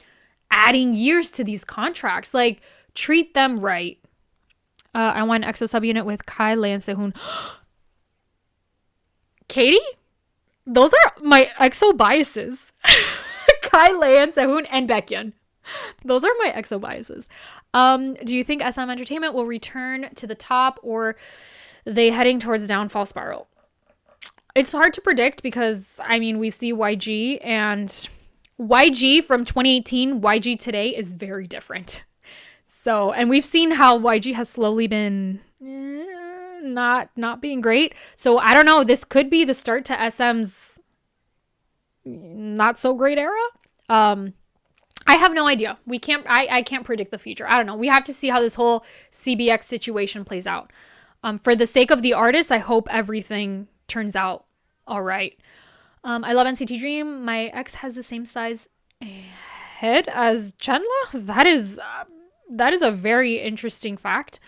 adding years to these contracts. Like, treat them right. I want an EXO subunit with Kai, Lay, and Sehun. Katie? Those are my EXO biases. Kai, Lay, and Sehun, and Baekhyun. Those are my EXO biases. Do you think SM Entertainment will return to the top, or they heading towards a downfall spiral? It's hard to predict because, I mean, we see YG, and YG from 2018, YG today is very different. So, and we've seen how YG has slowly been not being great. So I don't know. This could be the start to SM's not so great era. I have no idea. I can't predict the future. I don't know. We have to see how this whole CBX situation plays out. For the sake of the artist, I hope everything turns out all right. I love NCT Dream. My ex has the same size head as Chenla. That is a very interesting fact.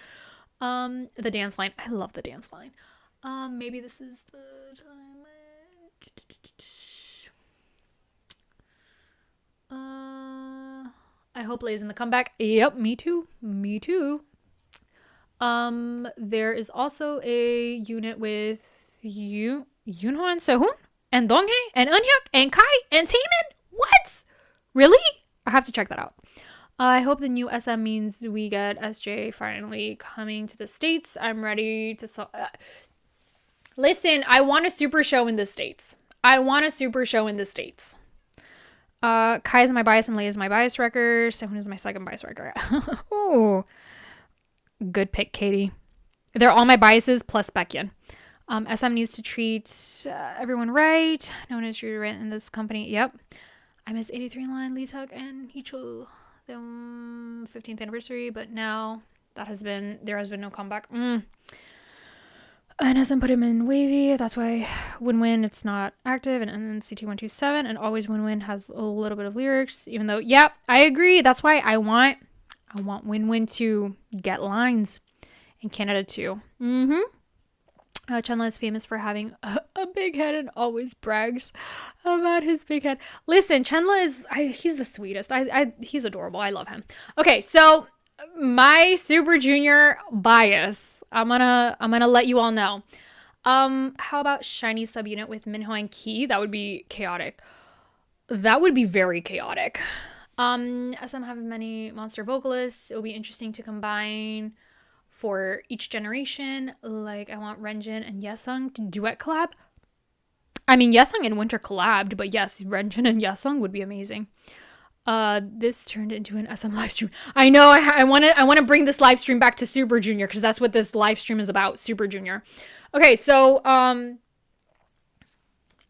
The dance line. I love the dance line. Maybe this is the time. I hope Lay's in the comeback. Yep, me too. Me too. There is also a unit with Yoonho and Sehun and Donghae and Eunhyuk and Kai and Taemin. What? Really? I have to check that out. I hope the new SM means we get SJ finally coming to the States. I'm ready to... Listen, I want a super show in the States. Kai is my bias and Lay is my bias wrecker. Sehun is my second bias wrecker. Ooh. Good pick, Katie. They're all my biases plus Baekhyun. SM needs to treat everyone right. No one is treated right in this company. Yep. I miss 83 line, Leeteuk and Heechul. The 15th anniversary, but now there has been no comeback. And SM put him in wavy. That's why Win-Win it's not active, and then CT127 and always Win-Win has a little bit of lyrics. Even though, yeah, I agree. That's why I want Win-Win to get lines in Canada too. Chenla is famous for having a big head and always brags about his big head. Listen, Chenla he's the sweetest. He's adorable. I love him. Okay, so my Super Junior bias. I'm gonna let you all know. How about shiny subunit with Minho and Key? That would be chaotic. That would be very chaotic. SM having many monster vocalists. It'll be interesting to combine for each generation. Like, I want Renjin and Yesung to duet collab. I mean, Yesung and Winter collabed, but yes, Renjin and Yesung would be amazing. This turned into an SM live stream. I know. I want to bring this live stream back to Super Junior because that's what this live stream is about. Super Junior. Okay, so all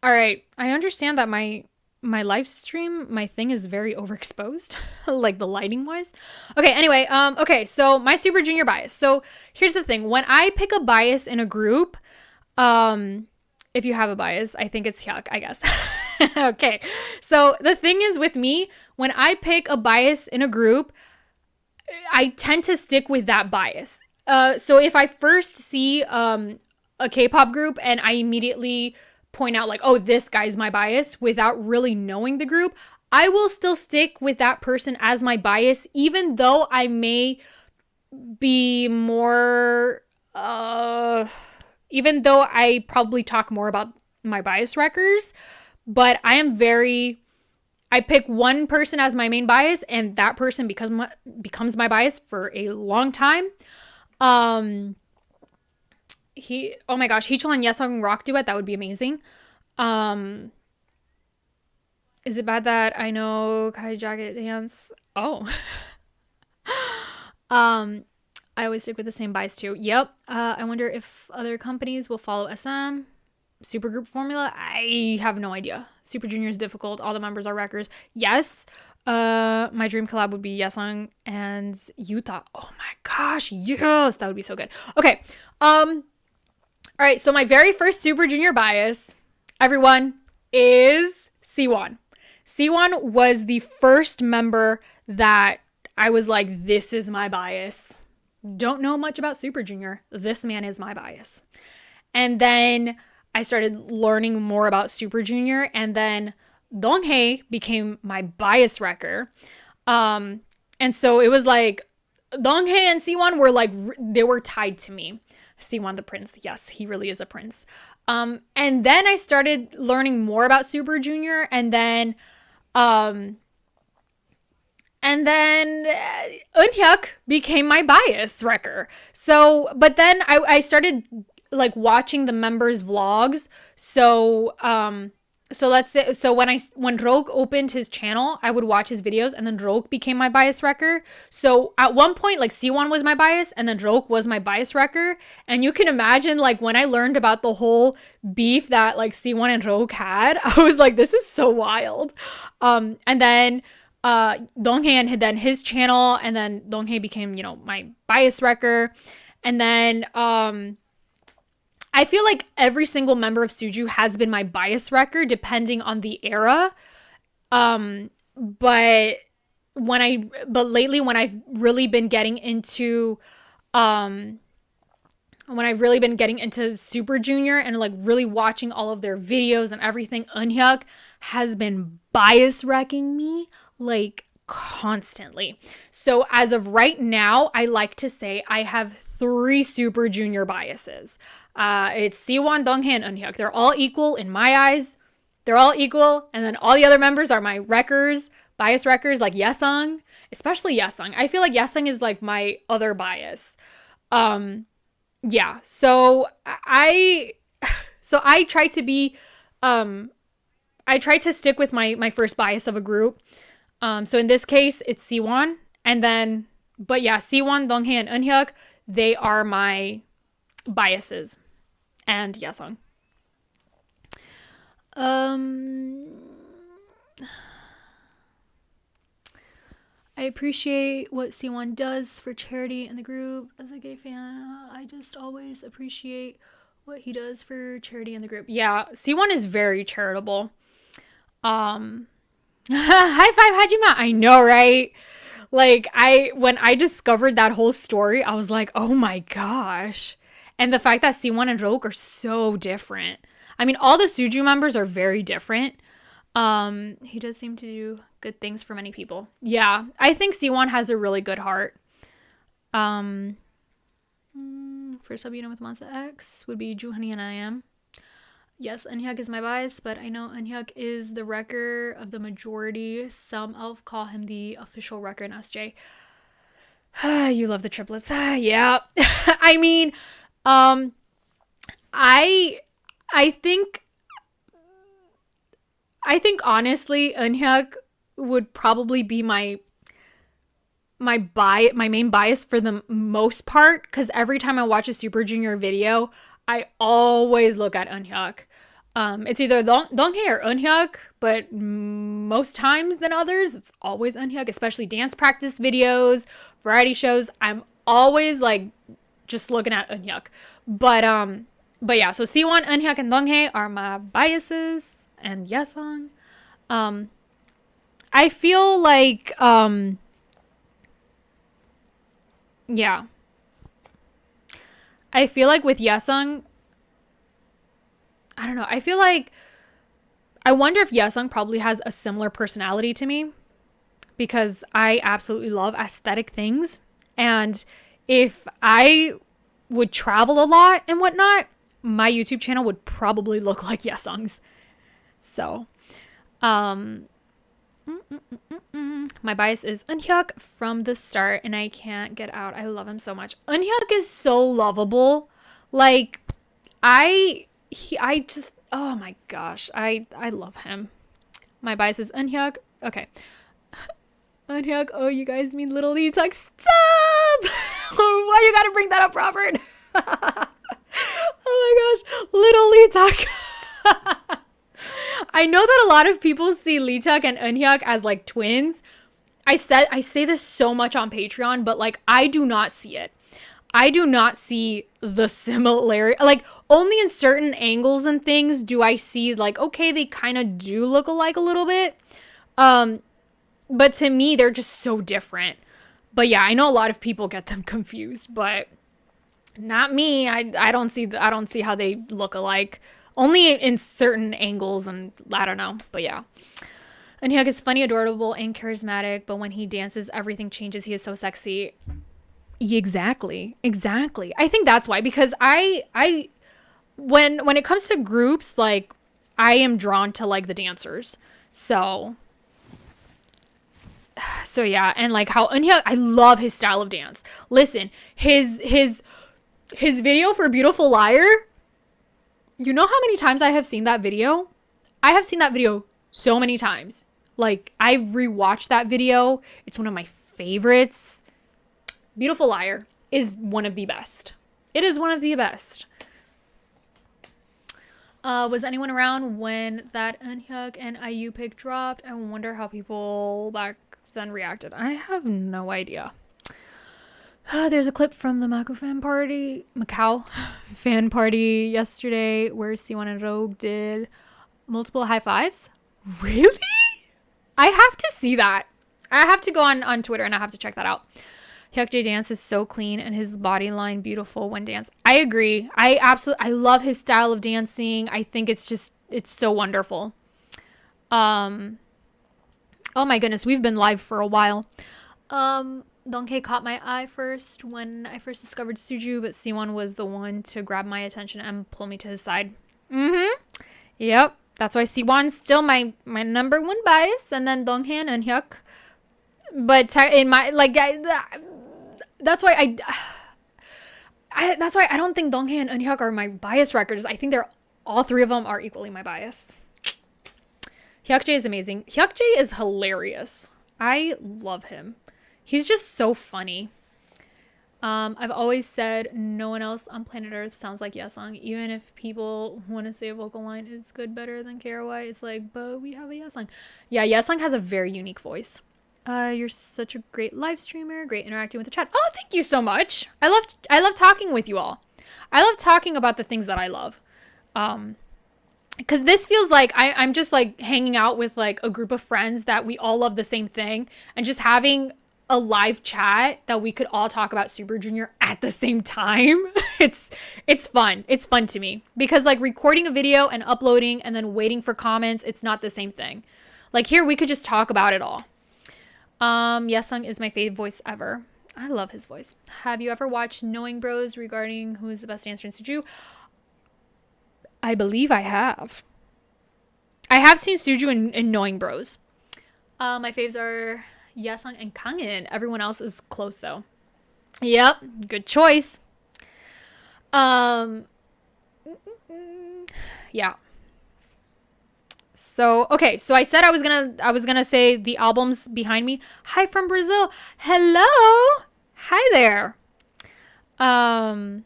right. I understand that my live stream, my thing is very overexposed, like the lighting wise. Okay, anyway, okay, so my Super Junior bias. So here's the thing. When I pick a bias in a group, if you have a bias, I think it's Hyuk, I guess. Okay, so the thing is with me, when I pick a bias in a group, I tend to stick with that bias. So if I first see a K-pop group and I immediately point out like, oh, this guy's my bias without really knowing the group, I will still stick with that person as my bias, even though I may be more, even though I probably talk more about my bias wreckers, but I pick one person as my main bias and that person becomes my bias for a long time. Oh my gosh, Heechul and Yesung rock duet, that would be amazing. Is it bad that I know Kai Jacket dance? Oh. I always stick with the same bias too. Yep. I wonder if other companies will follow SM supergroup formula. I have no idea. Super Junior is difficult. All the members are wreckers. Yes. My dream collab would be Yesung and Yuta. Oh my gosh, yes, that would be so good. Okay. All right, so my very first Super Junior bias, everyone, is Siwon. Siwon was the first member that I was like, this is my bias. Don't know much about Super Junior. This man is my bias. And then I started learning more about Super Junior, and then Donghae became my bias wrecker. And so it was like Donghae and Siwon were like, they were tied to me. Siwon the prince. Yes, he really is a prince. And then I started learning more about Super Junior, and then Eunhyuk became my bias wrecker. So, but then I started like watching the members' vlogs. So, so let's say, so when Ryeowook opened his channel, I would watch his videos, and then Ryeowook became my bias wrecker. So at one point, like Siwon was my bias, and then Ryeowook was my bias wrecker. And you can imagine, like, when I learned about the whole beef that like Siwon and Ryeowook had, I was like, this is so wild. And then Donghae and then his channel, and then Donghae became, you know, my bias wrecker. And then I feel like every single member of Suju has been my bias wrecker depending on the era. But lately when I've really been getting into when I've really been getting into Super Junior and like really watching all of their videos and everything, Eunhyuk has been bias wrecking me like constantly. So as of right now, I like to say I have 3 Super Junior biases. It's Siwon, Donghae, and Eunhyuk. They're all equal in my eyes. They're all equal. And then all the other members are my wreckers, bias wreckers, like Yesung, especially Yesung. I feel like Yesung is like my other bias. Yeah, so I try to be, I try to stick with my first bias of a group. So in this case, it's Siwon, and then, but yeah, Siwon, Donghae, and Eunhyuk, they are my biases, and Yesung. I appreciate what Siwon does for charity in the group. As a gay fan, I just always appreciate what he does for charity in the group. Yeah, Siwon is very charitable. High five, Hajima. I know, right? Like, when I discovered that whole story, I was like, oh my gosh. And the fact that Siwon and Ryeowook are so different. I mean, all the Suju members are very different. He does seem to do good things for many people. Yeah, I think Siwon has a really good heart. First sub unit with Monsta X would be Juhani and I am. Yes, Eunhyuk is my bias, but I know Eunhyuk is the wrecker of the majority. Some elf call him the official wrecker in SJ. You love the triplets. Yeah. I mean, I think honestly, Eunhyuk would probably be my main bias for the most part, because every time I watch a Super Junior video, I always look at Eunhyuk. It's either Donghae or Eunhyuk, but most times than others, it's always Eunhyuk, especially dance practice videos, variety shows. I'm always like just looking at Eunhyuk. But yeah, so Siwon, Eunhyuk, and Donghae are my biases, and Yesung. I feel like yeah. I feel like with Yesung, I don't know. I feel like, I wonder if Yesung probably has a similar personality to me, because I absolutely love aesthetic things. And if I would travel a lot and whatnot, my YouTube channel would probably look like Yesung's. So, my bias is Eunhyuk from the start, and I can't get out. I love him so much. Eunhyuk is so lovable. Like, I just, oh my gosh, I love him. My bias is Eunhyuk. Okay. Eunhyuk, oh, you guys mean little Leeteuk. Stop! Why you gotta bring that up, Robert? Oh my gosh, little Leeteuk. I know that a lot of people see Leeteuk and Eunhyuk as like twins. I say this so much on Patreon, but like, I do not see it. I do not see the similarity. Like, only in certain angles and things do I see like, okay, they kind of do look alike a little bit. But to me, they're just so different. But yeah, I know a lot of people get them confused, but not me. I don't see how they look alike. Only in certain angles, and I don't know. But yeah. And Hyuk is funny, adorable, and charismatic, but when he dances, everything changes. He is so sexy. Exactly. I think that's why, because when it comes to groups, like, I am drawn to like the dancers. So yeah, and like how Eunhyuk, I love his style of dance. Listen, his video for Beautiful Liar, you know how many times I have seen that video? I have seen that video so many times. Like, I've rewatched that video. It's one of my favorites. Beautiful Liar is one of the best. It is one of the best. Was anyone around when that Eunhyuk and IU pic dropped? I wonder how people back then reacted. I have no idea. There's a clip from the Macau fan party yesterday where Siwon and Ryeowook did multiple high fives. Really? I have to see that. I have to go on Twitter and I have to check that out. Hyukjae dance is so clean and his body line beautiful when dance. I agree. I love his style of dancing. I think it's so wonderful. Oh my goodness, we've been live for a while. Donghae caught my eye first when I first discovered Suju, but Siwon was the one to grab my attention and pull me to his side. Yep. That's why Siwon's still my number one bias, and then Donghae and Eunhyuk. But in my that's why I don't think Donghae and Eunhyuk are my bias records. I think all three of them are equally my bias. Hyukjae is amazing. Hyukjae is hilarious. I love him. He's just so funny. I've always said no one else on planet Earth sounds like Yesung. Even if people want to say a vocal line is good, better than KRY, it's like, but we have a Yesung. Yeah, Yesung has a very unique voice. You're such a great live streamer. Great interacting with the chat. Oh, thank you so much. I love talking with you all. I love talking about the things that I love. Because this feels like I'm just like hanging out with like a group of friends that we all love the same thing, and just having a live chat that we could all talk about Super Junior at the same time. It's fun. It's fun to me because like recording a video and uploading and then waiting for comments, it's not the same thing. Like here we could just talk about it all. Yesung is my favorite voice ever. I love his voice. Have you ever watched Knowing Bros regarding who is the best dancer in Suju? I believe I have. I have seen Suju in Knowing Bros. My faves are Yesung and Kangin. Everyone else is close though. Yep, good choice. Yeah. So, okay, so I said I was gonna say the albums behind me. Hi from Brazil. Hello. Hi there. I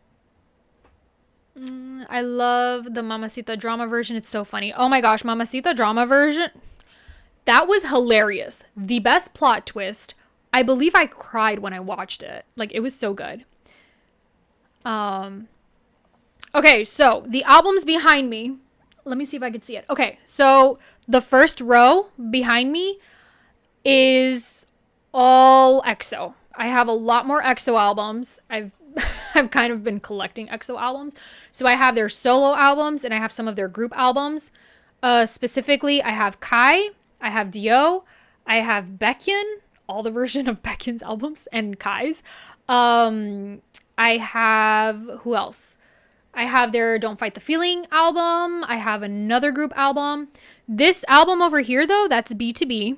love the Mamacita drama version. It's so funny. Oh my gosh, Mamacita drama version. That was hilarious. The best plot twist. I believe I cried when I watched it. Like, it was so good. Okay, so the albums behind me. Let me see if I can see it. Okay, so the first row behind me is all EXO. I have a lot more EXO albums. I've kind of been collecting EXO albums. So I have their solo albums and I have some of their group albums. Specifically, I have Kai, I have Dio, I have Baekhyun, all the version of Baekhyun's albums and Kai's. I have, who else? I have their Don't Fight the Feeling album. I have another group album. This album over here, though, that's B2B.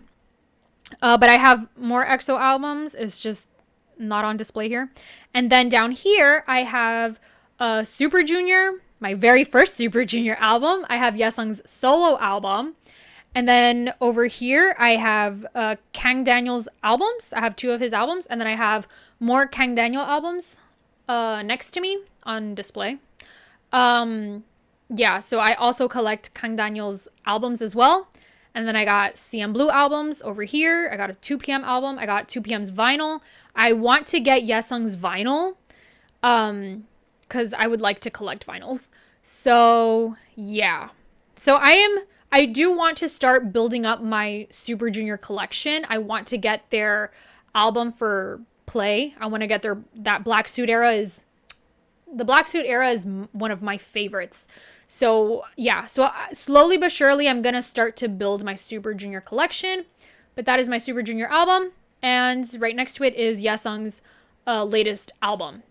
But I have more EXO albums. It's just not on display here. And then down here, I have Super Junior, my very first Super Junior album. I have Yesung's solo album. And then over here, I have Kang Daniel's albums. I have 2 of his albums. And then I have more Kang Daniel albums next to me on display. Yeah, so I also collect Kang Daniel's albums as well. And then I got CM Blue albums over here. I got a 2PM album. I got 2PM's vinyl. I want to get Yesung's vinyl because I would like to collect vinyls. So, yeah. So I do want to start building up my Super Junior collection. I want to get their album for play. I want to get that Black Suit era is... The Black Suit era is one of my favorites. So, yeah. So, slowly but surely, I'm going to start to build my Super Junior collection. But that is my Super Junior album. And right next to it is Yesung's latest album.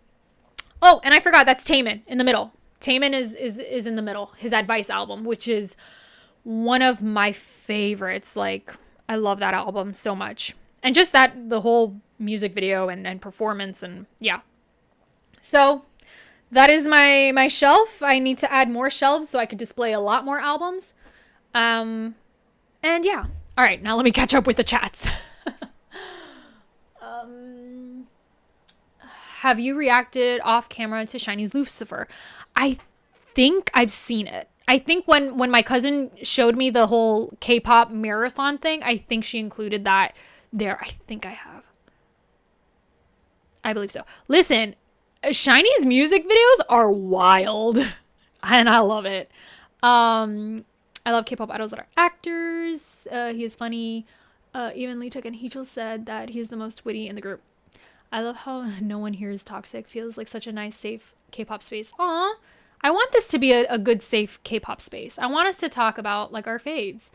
Oh, and I forgot. That's Taemin in the middle. Taemin is in the middle. His Advice album, which is one of my favorites. Like, I love that album so much. And just the whole music video and performance. And, yeah. So... that is my shelf. I need to add more shelves so I could display a lot more albums. And yeah. All right, now let me catch up with the chats. Have you reacted off camera to SHINee's Lucifer? I think I've seen it. I think when my cousin showed me the whole K-pop marathon thing, I think she included that there. I think I have. I believe so. Listen, SHINee's music videos are wild and I love it. I love K-pop idols that are actors. He is funny. Even Leeteuk and Heechul said that he's the most witty in the group. I love how no one here is toxic. Feels like such a nice, safe K-pop space. Aw. I want this to be a good, safe K-pop space. I want us to talk about like our faves.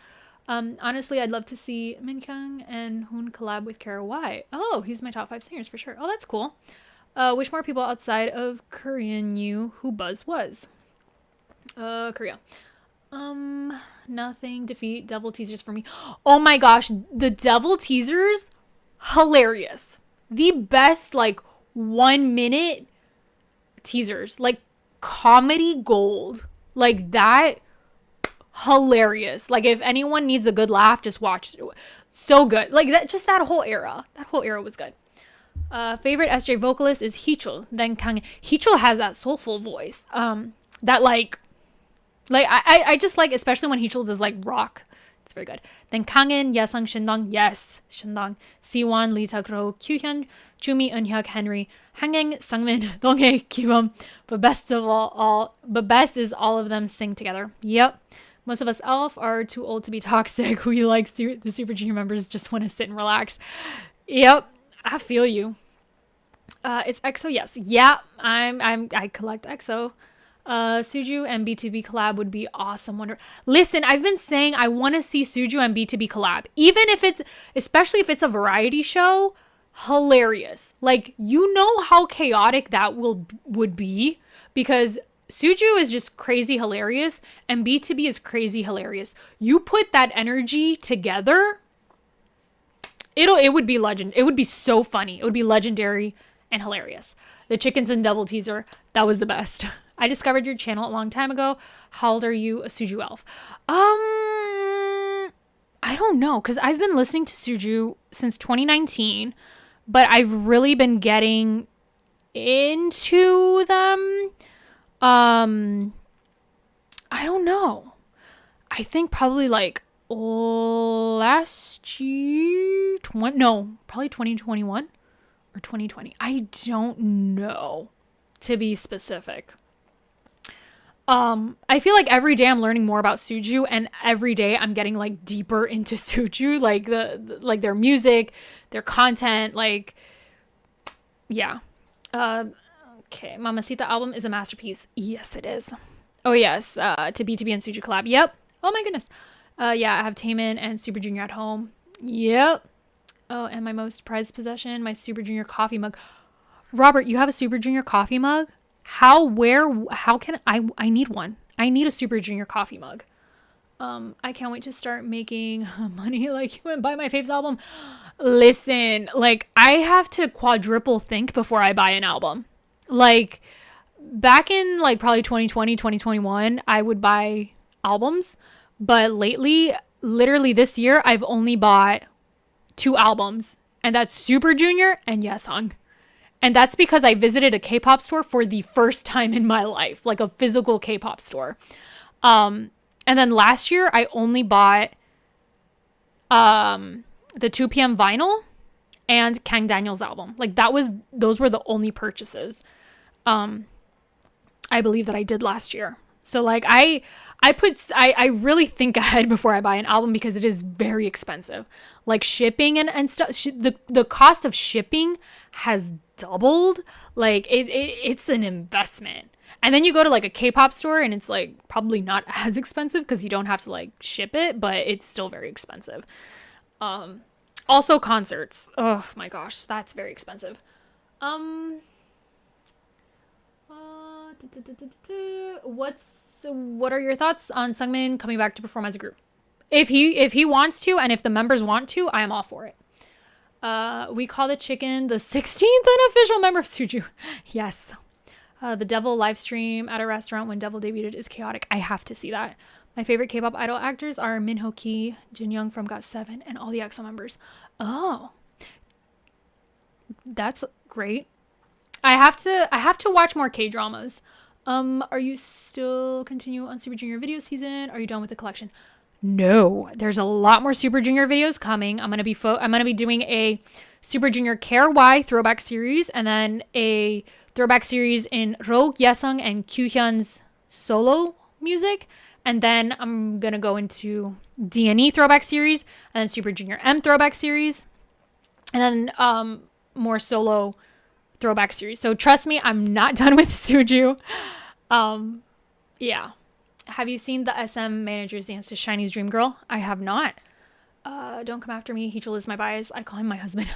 Honestly, I'd love to see Minkyung and Hoon collab with Kara Y. Oh, he's my top 5 singers for sure. Oh, that's cool. Which more people outside of Korean knew who Buzz was? Korea. Nothing. Defeat. Devil teasers for me. Oh my gosh, the devil teasers, hilarious. The best like 1 minute teasers, like comedy gold, like that. Hilarious. Like if anyone needs a good laugh, just watch. So good. Like that. Just that whole era. That whole era was good. Favorite SJ vocalist is Heechul. Then Kang. Heechul has that soulful voice. That like I just like, especially when Heechul's is like rock. It's very good. Then Kangin, Yesung, Shindong. Yes, Shindong. Siwon, Leeteuk, Kyuhyun, Zhoumi, Eunhyuk, Henry, Hangeng, Sungmin, Donghae, Kyuhyun. But best is all of them sing together. Yep. Most of us elf are too old to be toxic. We like the Super Junior members just want to sit and relax. Yep. I feel you. It's EXO, yes. Yeah, I collect EXO. Suju and BTB collab would be awesome. Listen, I've been saying I want to see Suju and BTB collab. Especially if it's a variety show, hilarious. Like, you know how chaotic that would be, because Suju is just crazy hilarious and BTB is crazy hilarious. You put that energy together, it would be legend. It would be so funny. It would be legendary and hilarious. The chickens and devil teaser, that was the best. I discovered your channel a long time ago. How old are you, a Suju elf? I don't know, because I've been listening to Suju since 2019, but I've really been getting into them. I don't know. I think probably like last year, probably 2021 or 2020. I don't know, to be specific. I feel like every day I'm learning more about Suju, and every day I'm getting like deeper into Suju, like like their music, their content, like, yeah. Okay, Mamacita album is a masterpiece. Yes, it is. Oh yes, to BTB and Suju collab. Yep. Oh my goodness. Yeah, I have Taemin and Super Junior at home. Yep. Oh, and my most prized possession, my Super Junior coffee mug. Robert, you have a Super Junior coffee mug? How can I need one. I need a Super Junior coffee mug. I can't wait to start making money like you and buy my faves album. Listen, like, I have to quadruple think before I buy an album. Like, back in like probably 2020, 2021, I would buy albums, but lately, literally this year, I've only bought 2 albums, and that's Super Junior and Yesung. And that's because I visited a K-pop store for the first time in my life, like a physical K-pop store. And then last year I only bought the 2 p.m. vinyl and Kang Daniel's album. Like those were the only purchases I believe that I did last year. So like I really think ahead before I buy an album, because it is very expensive. Like shipping and stuff, the cost of shipping has doubled. Like it's an investment. And then you go to like a K-pop store and it's like probably not as expensive because you don't have to like ship it, but it's still very expensive. Also concerts. Oh my gosh, that's very expensive. What are your thoughts on Sungmin coming back to perform as a group? If he wants to, and if the members want to, I am all for it. We call the chicken the 16th unofficial member of Suju. Yes. The Devil live stream at a restaurant when Devil debuted is chaotic. I have to see that. My favorite K-pop idol actors are Minho Ki, Jin Young from GOT7, and all the EXO members. Oh, that's great. I have to watch more K-dramas. Are you still continue on Super Junior video season? Are you done with the collection? No, there's a lot more Super Junior videos coming. I'm gonna be doing a Super Junior Care Y throwback series, and then a throwback series in Ryeowook, Yesung, and Kyuhyun's solo music. And then I'm gonna go into DNE throwback series, and then Super Junior M throwback series, and then more solo throwback series. So trust me, I'm not done with Suju. Yeah. Have you seen the SM Managers Dance to Shiny's Dream Girl? I have not. Don't come after me. Heechul is my bias. I call him my husband.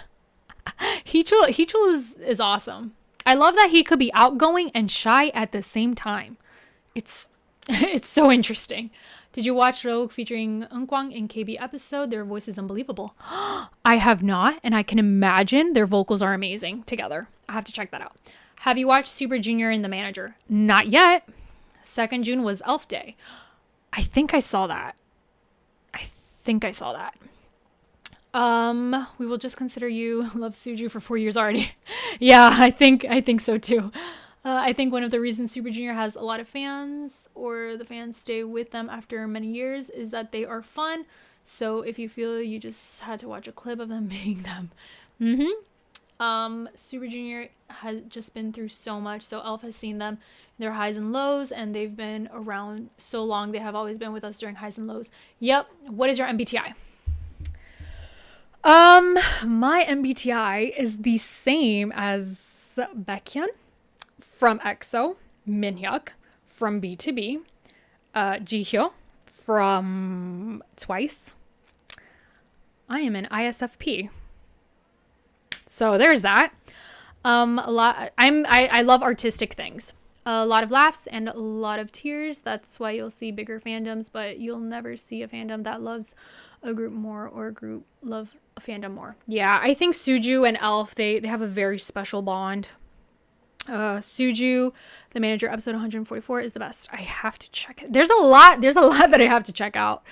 Heechul is awesome. I love that he could be outgoing and shy at the same time. It's so interesting. Did you watch Ryeowook featuring Eunkwang in KB episode? Their voice is unbelievable. I have not, and I can imagine their vocals are amazing together. I have to check that out. Have you watched Super Junior and the Manager? Not yet. 2nd June was Elf Day. I think I saw that. We will just consider you love Suju for 4 years already. Yeah, I think so too. I think one of the reasons Super Junior has a lot of fans, or the fans stay with them after many years, is that they are fun. So if you feel you just had to watch a clip of them being them. Super Junior has just been through so much. So Elf has seen them, their highs and lows, and they've been around so long. They have always been with us during highs and lows. Yep. What is your MBTI? My MBTI is the same as Baekhyun from EXO, Minhyuk from B2B, Jihyo from Twice. I am an ISFP. So there's that. I love artistic things. A lot of laughs and a lot of tears. That's why you'll see bigger fandoms, but you'll never see a fandom that loves a group more, or a group love a fandom more. Yeah, I think Suju and Elf, they have a very special bond. Suju, the Manager episode 144 is the best. I have to check it. There's a lot that I have to check out.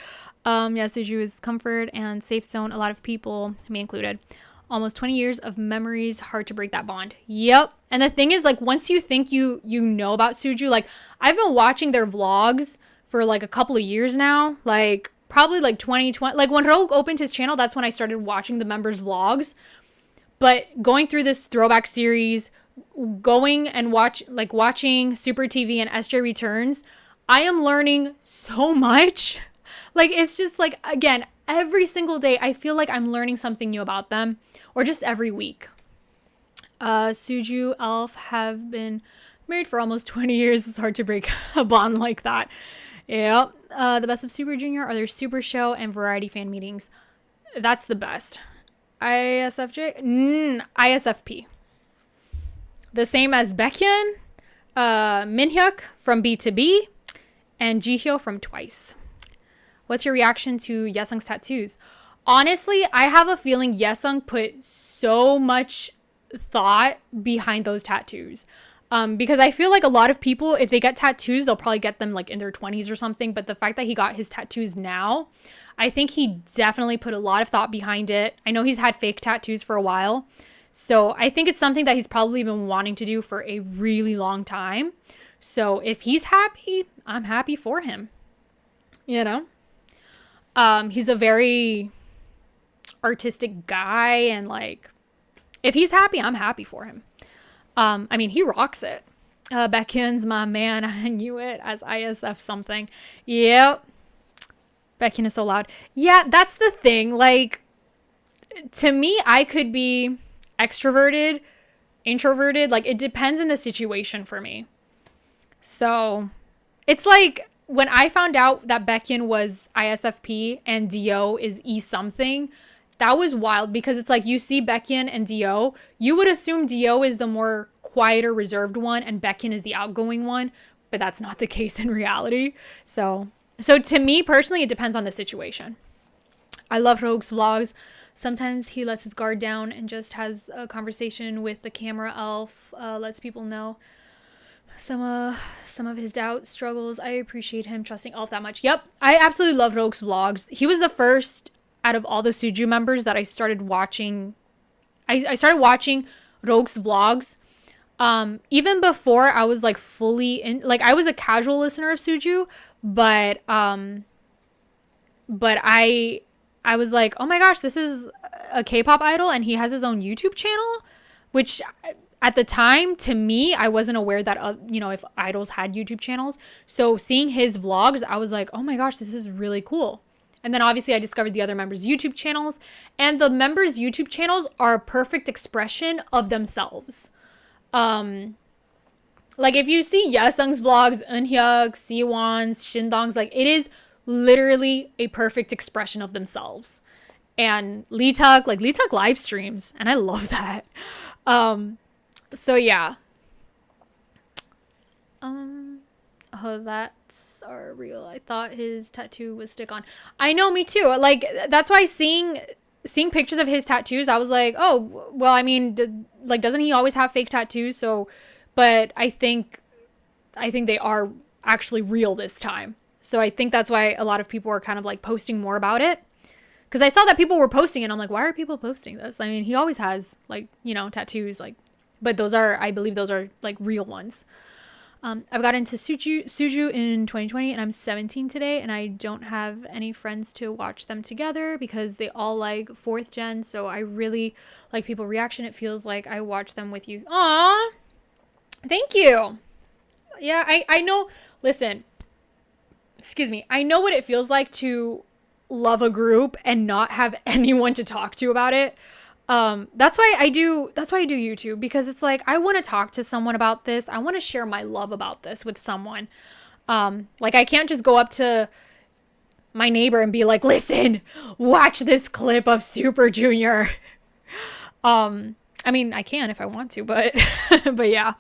Yeah, Suju is comfort and safe zone. A lot of people, me included. Almost 20 years of memories, hard to break that bond. Yep. And the thing is, like, once you think you know about Suju, like, I've been watching their vlogs for like a couple of years now, like probably like 2020, like when Ryeowook opened his channel, that's when I started watching the members' vlogs. But going through this throwback series, going and watching Super TV and SJ Returns, I am learning so much. Like, it's just like, again, every single day, I feel like I'm learning something new about them, or just every week. Suju, Elf have been married for almost 20 years. It's hard to break a bond like that. Yeah. The best of Super Junior are their Super Show and variety fan meetings. That's the best. ISFP. The same as Baekhyun, Minhyuk from B2B, and Jihyo from Twice. What's your reaction to Yesung's tattoos? Honestly, I have a feeling Yesung put so much thought behind those tattoos. Because I feel like a lot of people, if they get tattoos, they'll probably get them like in their 20s or something. But the fact that he got his tattoos now, I think he definitely put a lot of thought behind it. I know he's had fake tattoos for a while. So I think it's something that he's probably been wanting to do for a really long time. So if he's happy, I'm happy for him. You know? He's a very artistic guy, and like, if he's happy, I'm happy for him. I mean, he rocks it. Baekhyun's my man. I knew it as ISF something. Yep. Baekhyun is so loud. Yeah, that's the thing. Like, to me, I could be extroverted, introverted. Like, it depends on the situation for me. So, it's like, when I found out that Baekhyun was ISFP and Dio is E something, that was wild, because it's like, you see Baekhyun and Dio, you would assume Dio is the more quieter, reserved one and Baekhyun is the outgoing one, but that's not the case in reality. So to me personally, it depends on the situation. I love Ryeowook's vlogs. Sometimes he lets his guard down and just has a conversation with the camera elf, lets people know some of his doubts, struggles. I appreciate him trusting Elf that much. Yep, I absolutely love Ryeowook's vlogs. He was the first out of all the Suju members that I started watching. I started watching Ryeowook's vlogs. Even before I was like fully in, like, I was a casual listener of Suju, but I was like, oh my gosh, this is a K-pop idol and he has his own YouTube channel, which at the time, to me, I wasn't aware that, if idols had YouTube channels. So seeing his vlogs, I was like, oh my gosh, this is really cool. And then obviously I discovered the other members' YouTube channels, and the members' YouTube channels are a perfect expression of themselves. Like if you see Yesung's vlogs, Eunhyuk, Siwon's, Shindong's, like it is literally a perfect expression of themselves. And Leeteuk, like Leeteuk live streams, and I love that. So yeah. Oh, that's our real. I thought his tattoo was stick on. I know, me too. Like that's why seeing pictures of his tattoos, I was like, oh, well, I mean, like doesn't he always have fake tattoos? So, but I think they are actually real this time. So I think that's why a lot of people are kind of like posting more about it. Because I saw that people were posting it. And I'm like, why are people posting this? I mean, he always has like, you know, tattoos, like, but those are, I believe those are like real ones. I've got into Suju in 2020 and I'm 17 today and I don't have any friends to watch them together because they all like 4th gen. So I really like people reaction. It feels like I watch them with you. Aw, thank you. Yeah, I know. Listen, excuse me. I know what it feels like to love a group and not have anyone to talk to about it. That's why I do YouTube, because it's like, I want to talk to someone about this. I want to share my love about this with someone. Like I can't just go up to my neighbor and be like, listen, watch this clip of Super Junior. I mean, I can if I want to, but, but yeah.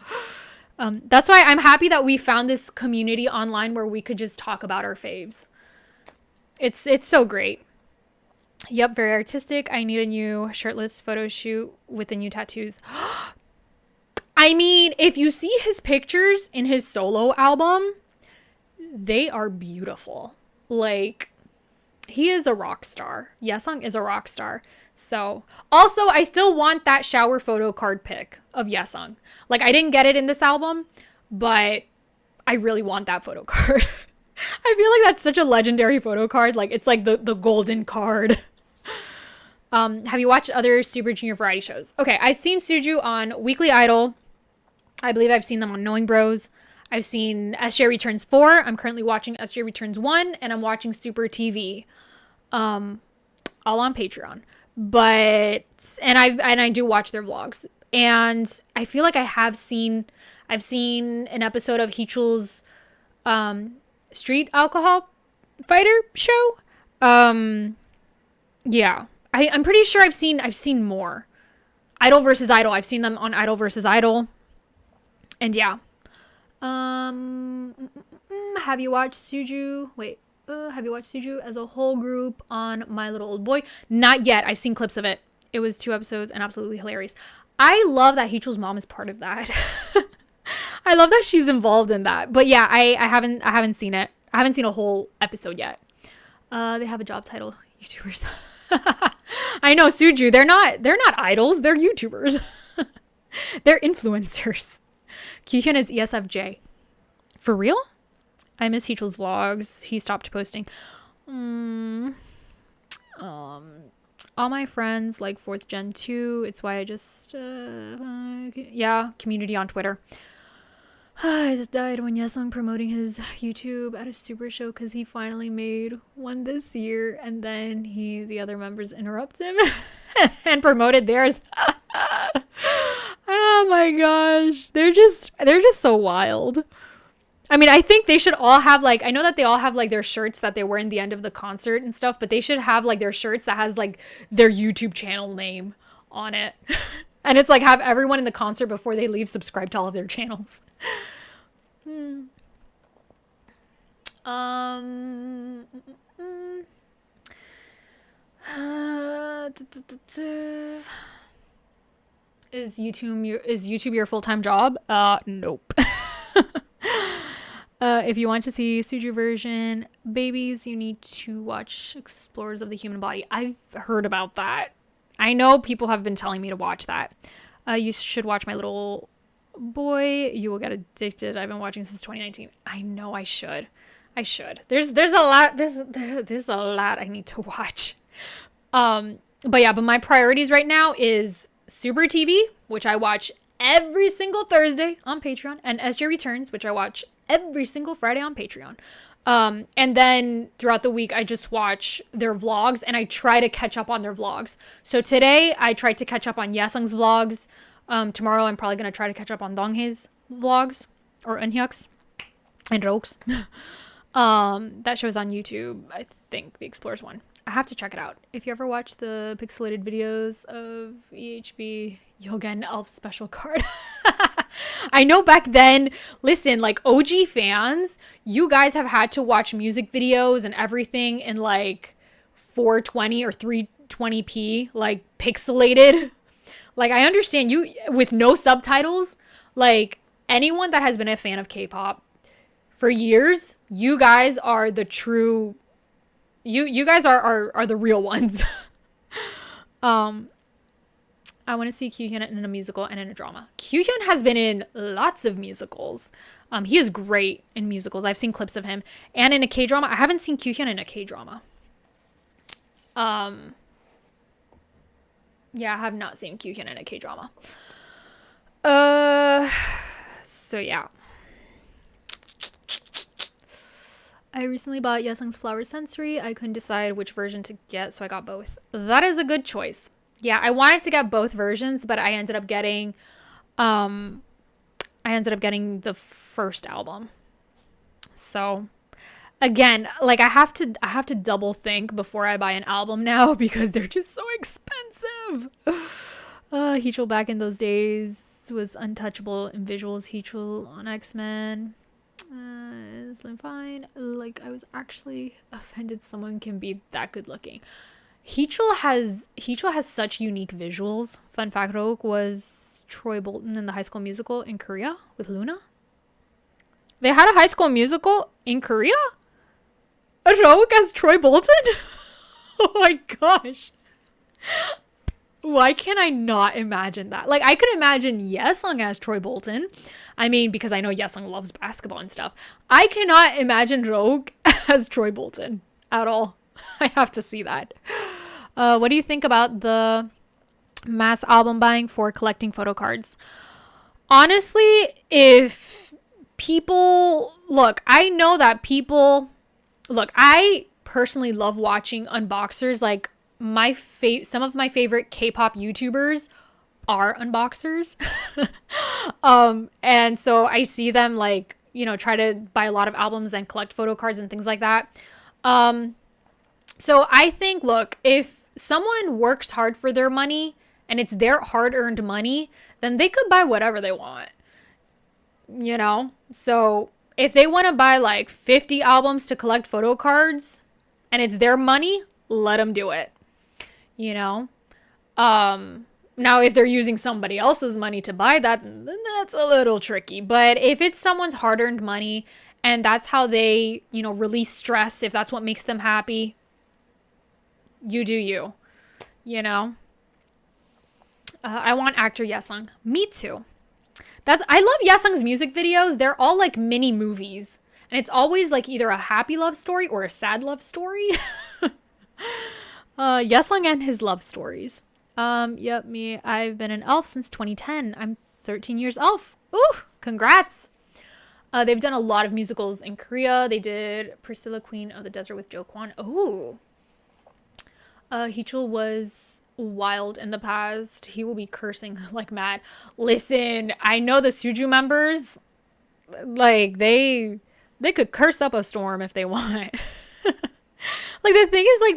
That's why I'm happy that we found this community online where we could just talk about our faves. It's so great. Yep, very artistic. I need a new shirtless photo shoot with the new tattoos. I mean, if you see his pictures in his solo album, they are beautiful. Like, he is a rock star. Yesung is a rock star. So, also, I still want that shower photo card pic of Yesung. Like, I didn't get it in this album, but I really want that photo card. I feel like that's such a legendary photo card. Like, it's like the golden card. Have you watched other Super Junior variety shows? Okay, I've seen Suju on Weekly Idol. I believe I've seen them on Knowing Bros. I've seen SJ Returns 4. I'm currently watching SJ Returns 1, and I'm watching Super TV. All on Patreon. But I do watch their vlogs. And I feel like I've seen an episode of Heechul's street alcohol fighter show. Yeah. I'm pretty sure I've seen more. Idol versus Idol. I've seen them on Idol versus Idol. And yeah. Have you watched Suju? Wait. Have you watched Suju as a whole group on My Little Old Boy? Not yet. I've seen clips of it. It was 2 episodes and absolutely hilarious. I love that Heechul's mom is part of that. I love that she's involved in that. But yeah, I haven't seen it. I haven't seen a whole episode yet. They have a job title, YouTubers. I know, Suju, they're not idols, they're YouTubers. They're influencers. Kyuhyun is ESFJ. For real? I miss Heechul's vlogs. He stopped posting. All my friends like 4th gen too. It's why I just yeah, community on Twitter. I just died when Yesung promoting his YouTube at a super show because he finally made one this year, and then the other members interrupt him and promoted theirs. Oh my gosh, they're just so wild. I mean, I think they should all have like, I know that they all have like their shirts that they wear in the end of the concert and stuff, but they should have like their shirts that has like their YouTube channel name on it. And it's like, have everyone in the concert before they leave subscribe to all of their channels. Is YouTube your full-time job? Nope. If you want to see Suju version babies, you need to watch Explorers of the Human Body. I've heard about that. I know people have been telling me to watch that. You should watch My Little Boy. You will get addicted. I've been watching since 2019. I know I should. There's a lot. There's a lot I need to watch. But yeah, but my priorities right now is Super TV, which I watch every single Thursday on Patreon, and SJ Returns, which I watch every single Friday on Patreon. And then throughout the week, I just watch their vlogs and I try to catch up on their vlogs. So today I tried to catch up on Yesung's vlogs. Tomorrow I'm probably gonna try to catch up on Donghae's vlogs or Eunhyuk's and Ryeowook's. That show's on YouTube. I think the Explorers one. I have to check it out. If you ever watch the pixelated videos of EHB, you'll get an elf special card. I know back then, listen, like OG fans, you guys have had to watch music videos and everything in like 420 or 320p, like pixelated. Like I understand you with no subtitles, like anyone that has been a fan of K-pop for years, you guys are the true, you guys are the real ones. I want to see Kyuhyun in a musical and in a drama. Kyuhyun has been in lots of musicals. He is great in musicals. I've seen clips of him. And in a K-drama. I haven't seen Kyuhyun in a K-drama. Yeah, I have not seen Kyuhyun in a K-drama. So yeah. I recently bought Yesung's Flower Sensory. I couldn't decide which version to get, so I got both. That is a good choice. Yeah, I wanted to get both versions, but I ended up getting the first album. So again, like I have to double think before I buy an album now because they're just so expensive. Heechul back in those days was untouchable in visuals. Heechul on X-Men. Slim fine. Like I was actually offended someone can be that good looking. Heechul has such unique visuals. Fun fact, Ryeowook was Troy Bolton in the High School Musical in Korea with Luna. They had a High School Musical in Korea? Ryeowook as Troy Bolton? Oh my gosh. Why can't I not imagine that? Like, I could imagine Yesung as Troy Bolton. I mean, because I know Yesung loves basketball and stuff. I cannot imagine Ryeowook as Troy Bolton at all. I have to see that. What do you think about the mass album buying for collecting photo cards? Honestly, if people... Look, I know that people... Look, I personally love watching unboxers. Like, some of my favorite K-pop YouTubers are unboxers. And so I see them, like, you know, try to buy a lot of albums and collect photo cards and things like that. So I think, look, if someone works hard for their money and it's their hard-earned money, then they could buy whatever they want, you know? So if they want to buy like 50 albums to collect photo cards and it's their money, let them do it, you know? Now, if they're using somebody else's money to buy that, then that's a little tricky. But if it's someone's hard-earned money and that's how they, you know, release stress, if that's what makes them happy, you do you, you know? I want actor Yesung. Me too. I love Yesung's music videos. They're all like mini movies. And it's always like either a happy love story or a sad love story. Yesung and his love stories. Yep, me. I've been an elf since 2010. I'm 13 years elf. Ooh, congrats. They've done a lot of musicals in Korea. They did Priscilla, Queen of the Desert with Jo Kwon. Oh. Heechul was wild in the past. He will be cursing like mad. Listen, I know the Suju members, like they could curse up a storm if they want. Like the thing is, like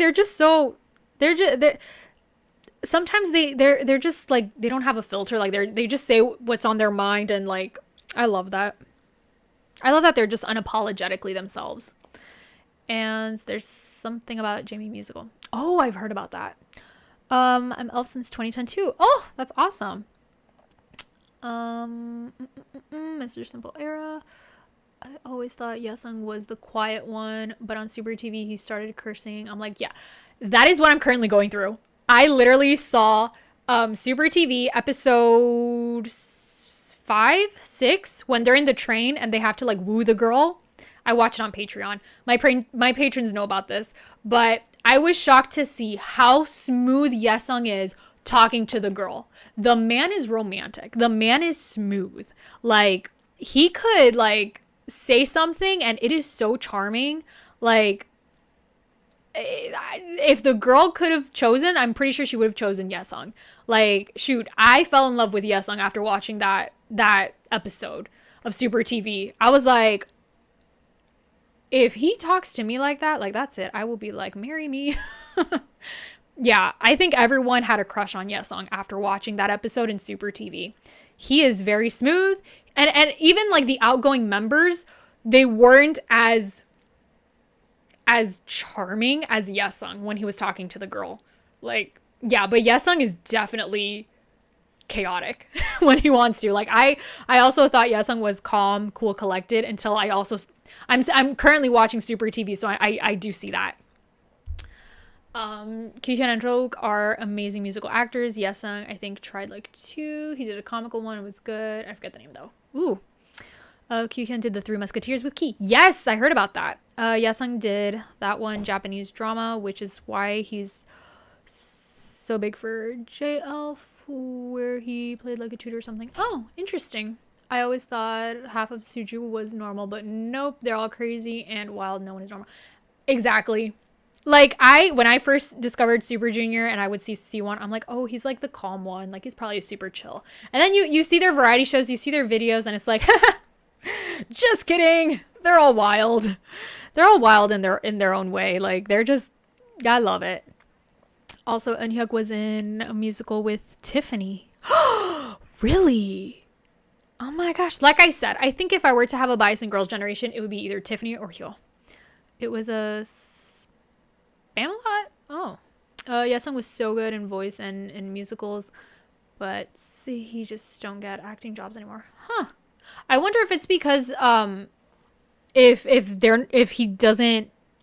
sometimes they're just like they don't have a filter. Like they just say what's on their mind, and like I love that. I love that they're just unapologetically themselves. And there's something about Jamie musical. Oh, I've heard about that. I'm elf since 2010 too. Oh, that's awesome. Mr. Simple era. I always thought Yesung was the quiet one, but on Super TV he started cursing. I'm like, yeah, that is what I'm currently going through. I literally saw Super TV episode 5, 6 when they're in the train and they have to like woo the girl. I watch it on Patreon. My patrons know about this, but I was shocked to see how smooth Yesung is talking to the girl. The man is romantic. The man is smooth. Like, he could like say something and it is so charming. Like, if the girl could have chosen, I'm pretty sure she would have chosen Yesung. Like, shoot, I fell in love with Yesung after watching that episode of Super TV. I was like, if he talks to me like that, like, that's it. I will be like, marry me. Yeah, I think everyone had a crush on Yesung after watching that episode in Super TV. He is very smooth. And even like the outgoing members, they weren't as charming as Yesung when he was talking to the girl. Like, yeah, but Yesung is definitely chaotic when he wants to. Like, I also thought Yesung was calm, cool, collected until I'm currently watching Super TV, so I do see that. Kyuhyun and Ryeowook are amazing musical actors. Yesung, I think, tried like 2. He did a comical one. It was good. I forget the name though. Ooh. Kyuhyun did the Three Musketeers with Ki. Yes, I heard about that. Yesung did that one, Japanese drama, which is why he's so big for JL, where he played like a tutor or something. Oh, interesting. I always thought half of Suju was normal, but nope, they're all crazy and wild. No one is normal. Exactly. Like, when I first discovered Super Junior and I would see Siwon, I'm like, oh, he's like the calm one. Like, he's probably super chill. And then you see their variety shows, you see their videos, and it's like, just kidding. They're all wild. They're all wild in their own way. Like, they're just, I love it. Also, Eunhyuk was in a musical with Tiffany. Really? Oh my gosh. Like I said, I think if I were to have a bias in Girls' Generation, it would be either Tiffany or Hyo. It was a Spamalot? Oh. Yesung was so good in voice and in musicals, but see, he just don't get acting jobs anymore. Huh. I wonder if it's because if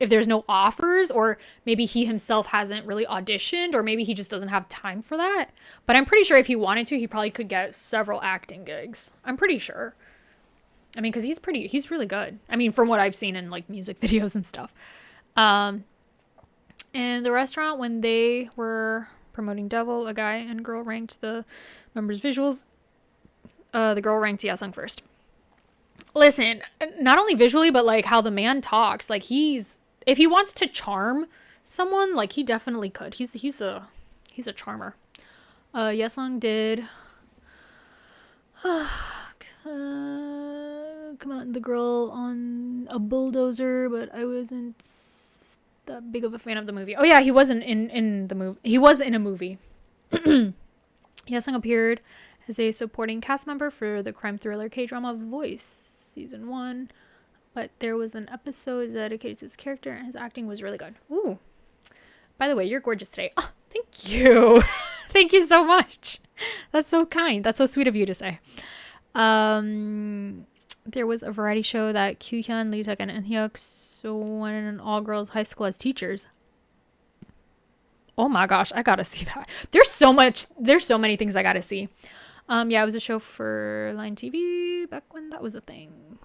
there's no offers, or maybe he himself hasn't really auditioned, or maybe he just doesn't have time for that. But I'm pretty sure if he wanted to, he probably could get several acting gigs. I'm pretty sure. I mean, because he's really good. I mean, from what I've seen in like music videos and stuff. In the restaurant, when they were promoting Devil, a guy and girl ranked the members' visuals. The girl ranked Yesung first. Listen, not only visually, but like how the man talks. Like, if he wants to charm someone, like, he definitely could. He's a charmer. Yesung did come out the girl on a bulldozer, but I wasn't that big of a fan of the movie. Oh yeah, he wasn't in the movie. He was in a movie. Yesung appeared as a supporting cast member for the crime thriller K-drama Voice season 1, but there was an episode dedicated to his character, and his acting was really good. Ooh. By the way, you're gorgeous today. Oh, thank you. Thank you so much. That's so kind. That's so sweet of you to say. There was a variety show that Kyuhyun, Leeteuk, and Eunhyuk went in an all-girls high school as teachers. Oh my gosh, I gotta see that. There's so many things I gotta see. Yeah, it was a show for Line TV back when that was a thing.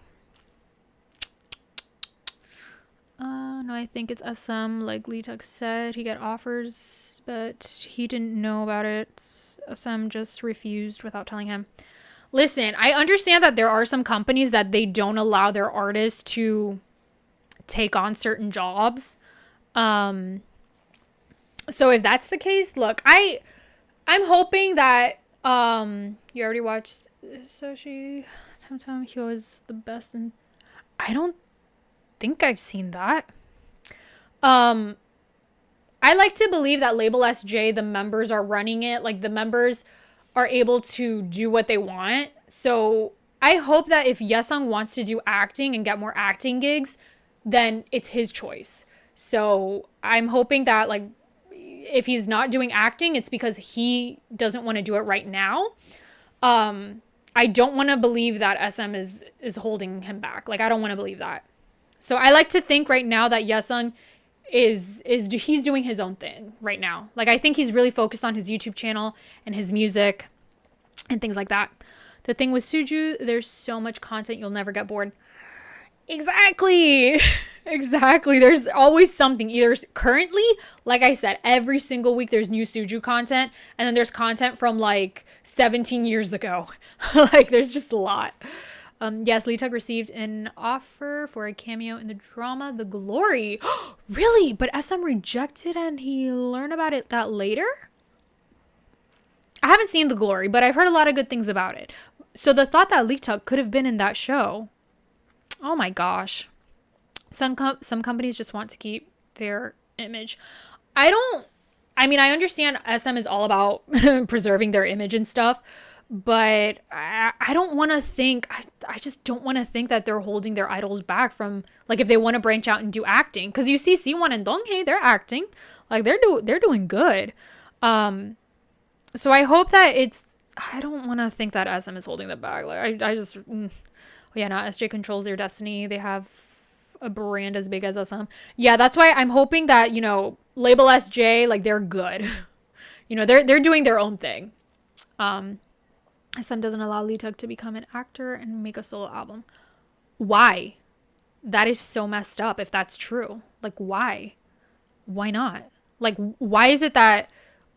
No, I think it's SM. Like Leeteuk said, he got offers, but he didn't know about it. SM just refused without telling him. Listen, I understand that there are some companies that they don't allow their artists to take on certain jobs. So if that's the case, look, I'm hoping that you already watched Soshi Tom he was the best, and I don't think I've seen that. I like to believe that Label SJ, the members are running it, like the members are able to do what they want. So I hope that if Yesung wants to do acting and get more acting gigs, then it's his choice. So I'm hoping that, like, if he's not doing acting, it's because he doesn't want to do it right now. I don't want to believe that SM is holding him back. Like, I don't want to believe that. So I like to think right now that Yesung he's doing his own thing right now. Like, I think he's really focused on his YouTube channel and his music and things like that. The thing with Suju, there's so much content, you'll never get bored. Exactly. Exactly. There's always something. Either currently, like I said, every single week there's new Suju content, and then there's content from like 17 years ago. Like, there's just a lot. Yes, Leeteuk received an offer for a cameo in the drama The Glory. Really? But SM rejected and he learned about it that later? I haven't seen The Glory, but I've heard a lot of good things about it. So the thought that Leeteuk could have been in that show. Oh my gosh. Some companies just want to keep their image. I understand SM is all about preserving their image and stuff, but I don't want to think, I just don't want to think that they're holding their idols back from, like, if they want to branch out and do acting. Because you see Siwon and Donghae, they're acting. Like, they're doing good. So I hope that I don't want to think that SM is holding them back. Like, SJ controls their destiny. They have a brand as big as SM. Yeah, that's why I'm hoping that, label SJ, like, they're good. They're doing their own thing. SM doesn't allow Leeteuk to become an actor and make a solo album. Why? That is so messed up if that's true. Like, why? Why not? Like, why is it that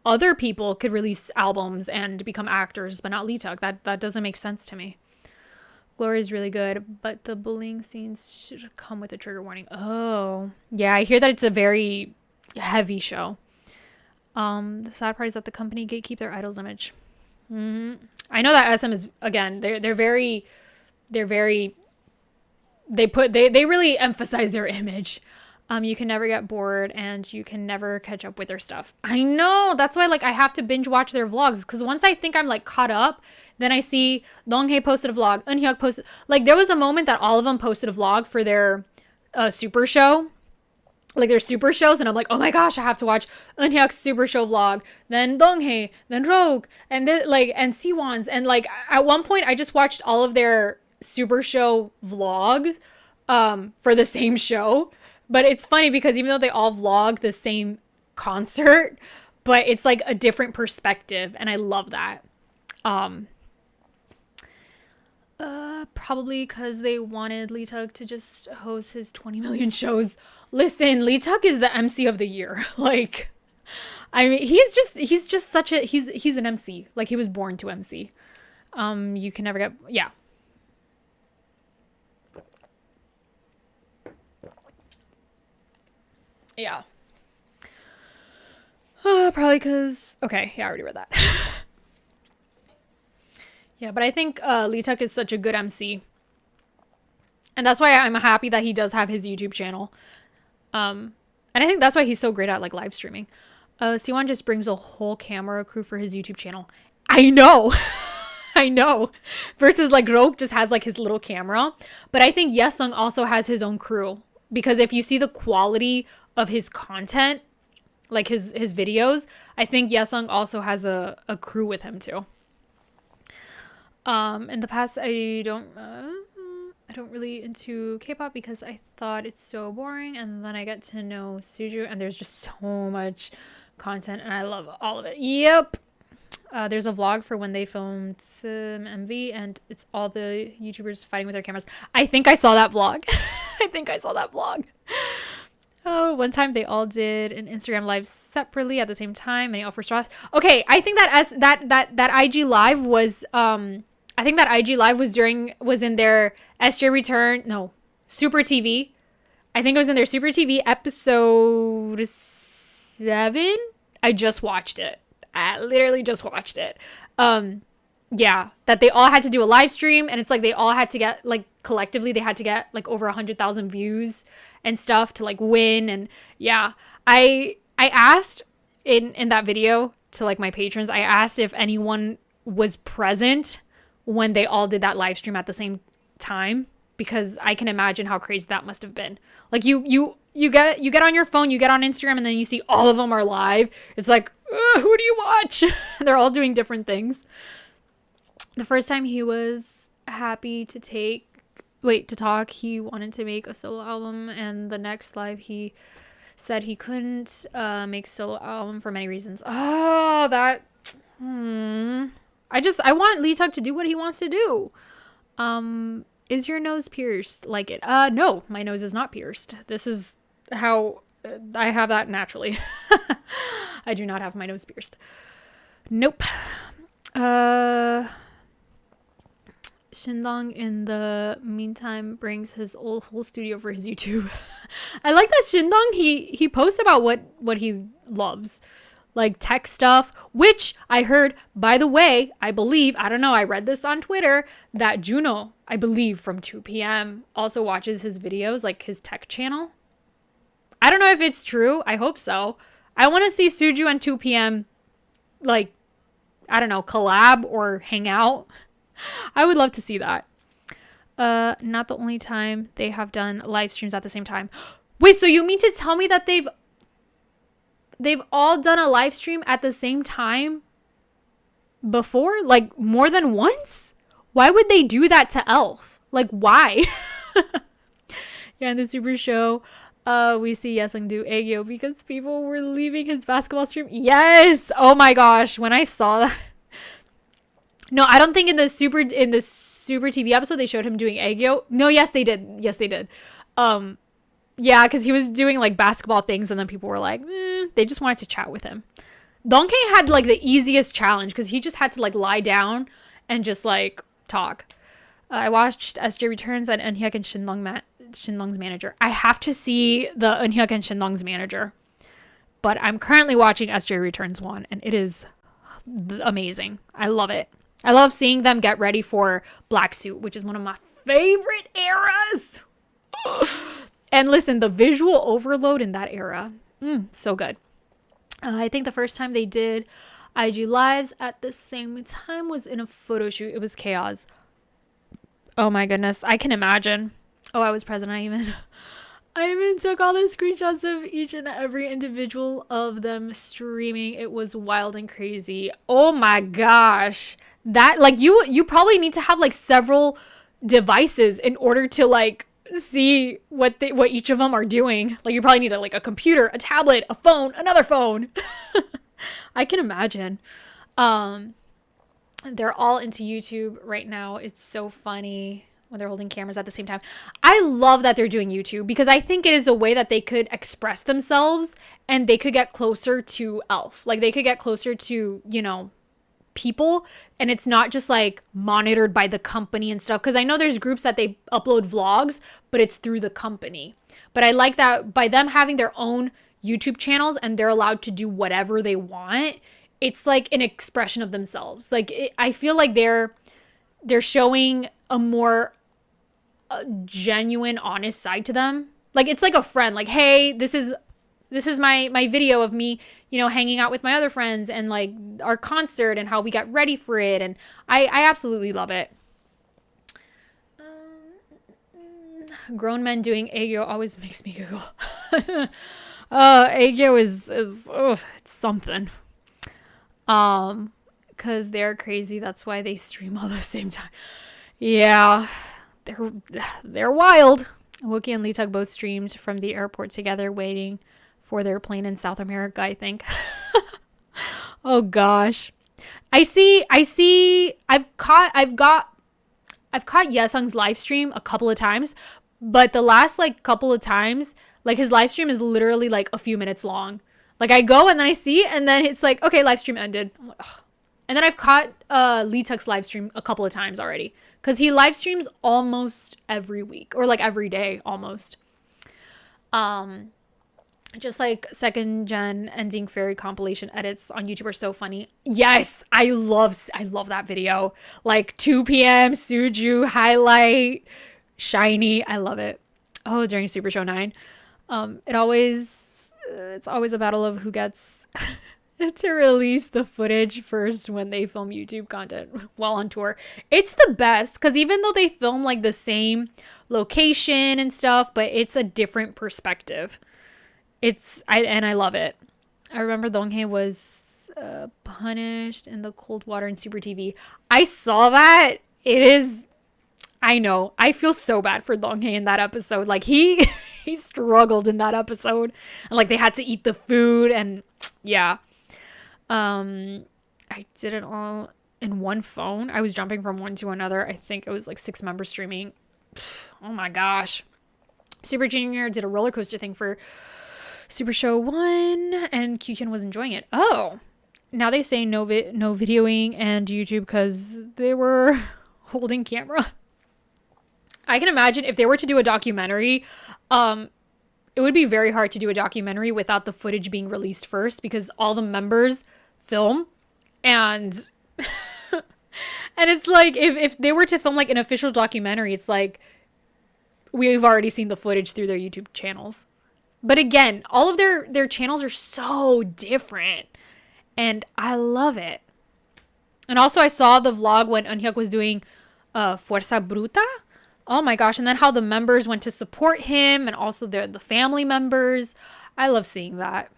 other people could release albums and become actors, but not Leeteuk? That doesn't make sense to me. Glory is really good, but the bullying scenes should come with a trigger warning. Oh, yeah, I hear that it's a very heavy show. The sad part is that the company gatekeep their idol's image. I know that SM is, again, they really emphasize their image. You can never get bored and you can never catch up with their stuff. I know, that's why, like, I have to binge watch their vlogs, because once I think I'm, like, caught up, then I see Donghae posted a vlog, Eunhyuk posted, like, there was a moment that all of them posted a vlog for their super show, like, their super shows, and I'm like, oh my gosh, I have to watch Eunhyuk's super show vlog, then Donghae, then Ryeowook, and then, like, and Siwon's, and, like, at one point I just watched all of their super show vlogs for the same show. But it's funny because even though they all vlog the same concert, but it's like a different perspective, and I love that. Probably because they wanted Leeteuk to just host his 20 million shows. Listen, Leeteuk is the MC of the year. Like, I mean, he's just such a, he's an MC. Like, he was born to MC. You can never get, yeah. Yeah. Probably because, okay, yeah, I already read that. Yeah, but I think Leeteuk is such a good MC. And that's why I'm happy that he does have his YouTube channel. And I think that's why he's so great at, like, live streaming. Siwon just brings a whole camera crew for his YouTube channel. I know. I know. Versus, like, Ryeowook just has, like, his little camera. But I think Yesung also has his own crew. Because if you see the quality of his content, like his videos, I think Yesung also has a crew with him too. In the past, I don't really into K-pop because I thought it's so boring, and then I get to know Suju, and there's just so much content, and I love all of it. Yep. There's a vlog for when they filmed some MV, and it's all the YouTubers fighting with their cameras. I think I saw that vlog. Oh, one time they all did an Instagram live separately at the same time, and they all for straws. Okay, I think that IG live was was in their SJ Return, no, Super TV. I think it was in their Super TV episode 7. I just watched it. I literally just watched it. Yeah, that they all had to do a live stream, and it's like they all had to get, like, collectively they had to get like over 100,000 views and stuff to, like, win. And yeah, I asked in that video to, like, my patrons, I asked if anyone was present when they all did that live stream at the same time, because I can imagine how crazy that must have been. Like, you get on your phone, you get on Instagram, and then you see all of them are live. It's like, who do you watch? They're all doing different things. The first time he was happy to talk, he wanted to make a solo album, and the next live he said he couldn't make solo album for many reasons. Oh, that I want Leeteuk to do what he wants to do. Is your nose pierced? Like it? No, my nose is not pierced. This is how I have that naturally. I do not have my nose pierced. Nope. Shindong in the meantime brings his whole studio for his YouTube. I like that Shindong, he posts about what he loves, like tech stuff, which I heard, by the way, I believe, I don't know, I read this on Twitter, that Juno, I believe from 2 p.m. also watches his videos, like his tech channel. I don't know if it's true. I hope so. I want to see Suju and 2 p.m. like, I don't know, collab or hang out. I would love to see that. Not the only time they have done live streams at the same time. Wait, so you mean to tell me that they've all done a live stream at the same time before? Like more than once? Why would they do that to Elf? Like why? Yeah, in the Super Show, we see Yesung do Aegyo because people were leaving his basketball stream. Yes! Oh my gosh, when I saw that. No, I don't think in the Super TV episode they showed him doing Aegyo. No, yes they did. Yes they did. Yeah, because he was doing like basketball things and then people were like, they just wanted to chat with him. Donghae had like the easiest challenge because he just had to like lie down and just like talk. I watched SJ Returns and Eunhyuk and Shindong's manager. I have to see the Eunhyuk and Shindong's manager. But I'm currently watching SJ Returns 1 and it is amazing. I love it. I love seeing them get ready for Black Suit, which is one of my favorite eras. And listen, the visual overload in that era, so good. I think the first time they did IG lives at the same time was in a photo shoot. It was chaos. Oh my goodness, I can imagine. Oh, I was present. I even took all the screenshots of each and every individual of them streaming. It was wild and crazy. Oh my gosh. That like you probably need to have like several devices in order to like see what each of them are doing. Like you probably need a computer, a tablet, a phone, another phone. I can imagine. They're all into YouTube right now. It's so funny when they're holding cameras at the same time. I love that they're doing YouTube because I think it is a way that they could express themselves and they could get closer to Elf. Like they could get closer to, you know, people, and it's not just like monitored by the company and stuff, because I know there's groups that they upload vlogs but it's through the company. But I like that by them having their own YouTube channels and they're allowed to do whatever they want, it's like an expression of themselves. Like I feel like they're showing a more genuine, honest side to them. Like it's like a friend, like, hey, this is my video of me, you know, hanging out with my other friends and like our concert and how we got ready for it. And I absolutely love it. Grown men doing Aegyo always makes me giggle. Aegyo is it's something. Cause they're crazy. That's why they stream all the same time. Yeah, they're wild. Wookie and Leeteuk both streamed from the airport together, waiting for their plane in South America, I think. Oh gosh. I've caught Yesung's live stream a couple of times, but the last like couple of times, like his live stream is literally like a few minutes long. Like I go and then I see and then it's like, okay, live stream ended. I'm like, ugh. And then I've caught Leeteuk's live stream a couple of times already, because he live streams almost every week or like every day almost. Just like second gen ending fairy compilation edits on YouTube are so funny. Yes, I love that video. Like 2 p.m. Suju highlight shiny. I love it. Oh, during Super Show 9. It's always a battle of who gets to release the footage first when they film YouTube content while on tour. It's the best because even though they film like the same location and stuff, but it's a different perspective. I love it. I remember Donghae was punished in the cold water in Super TV. I saw that. I know. I feel so bad for Donghae in that episode. Like he struggled in that episode, and like they had to eat the food, and yeah. I did it all in one phone. I was jumping from one to another. I think it was like 6 members streaming. Oh my gosh. Super Junior did a roller coaster thing for Super Show 1 and Kyuhyun was enjoying it. Oh, now they say no videoing and YouTube because they were holding camera. I can imagine if they were to do a documentary, it would be very hard to do a documentary without the footage being released first, because all the members film, and and it's like if they were to film like an official documentary, it's like we've already seen the footage through their YouTube channels. But again, all of their channels are so different, and I love it. And also I saw the vlog when Eunhyuk was doing Fuerza Bruta. Oh my gosh. And then how the members went to support him, and also the family members. I love seeing that.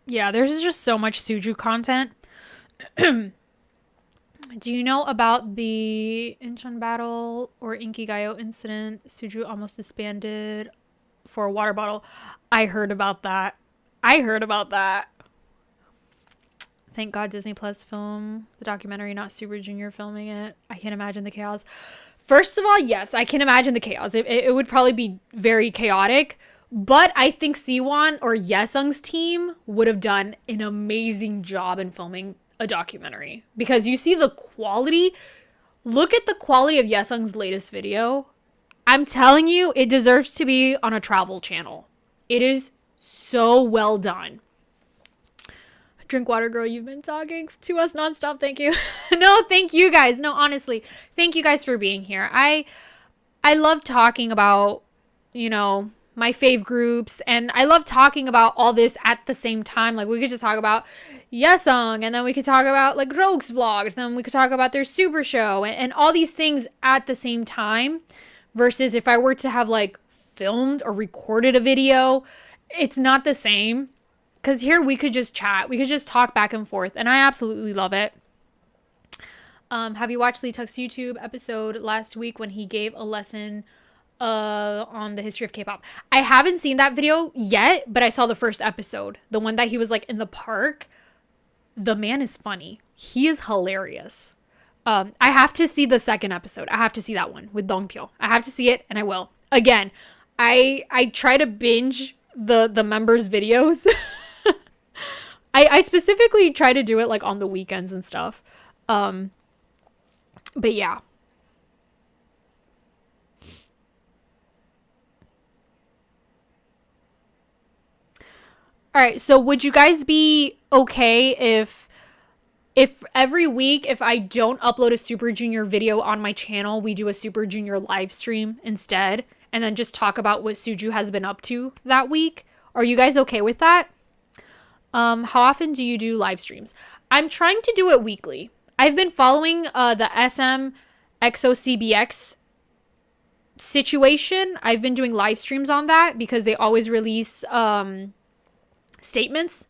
Yeah, there's just so much Suju content. Do you know about the Incheon battle or Inkigayo incident? Suju almost disbanded for a water bottle. I heard about that. Thank God Disney Plus film the documentary, not Super Junior filming it. I can't imagine the chaos. First of all, yes, I can imagine the chaos. It would probably be very chaotic. But I think Siwon or Yesung's team would have done an amazing job in filming a documentary. Because you see the quality. Look at the quality of Yesung's latest video. I'm telling you, it deserves to be on a travel channel. It is so well done. Drink water, girl. You've been talking to us nonstop. Thank you. No, thank you guys. No, honestly, thank you guys for being here. I love talking about, my fave groups, and I love talking about all this at the same time. Like, we could just talk about Yesung, and then we could talk about like Rogue's vlogs, then we could talk about their super show, and all these things at the same time, versus if I were to have like filmed or recorded a video, it's not the same, because here we could just chat, we could just talk back and forth, and I absolutely love it. Have you watched Leeteuk's YouTube episode last week when he gave a lesson on the history of K-pop? I haven't seen that video yet, but I saw the first episode, the one that he was like in the park. The man is funny. He is hilarious. I have to see the second episode. I have to see that one with Dongpyo. I have to see it, and I will. Again, I try to binge the members' videos. I specifically try to do it like on the weekends and stuff. But yeah. All right, so would you guys be okay if every week, if I don't upload a Super Junior video on my channel, we do a Super Junior live stream instead, and then just talk about what Suju has been up to that week? Are you guys okay with that? How often do you do live streams? I'm trying to do it weekly. I've been following the SM XOCBX situation. I've been doing live streams on that because they always release statements.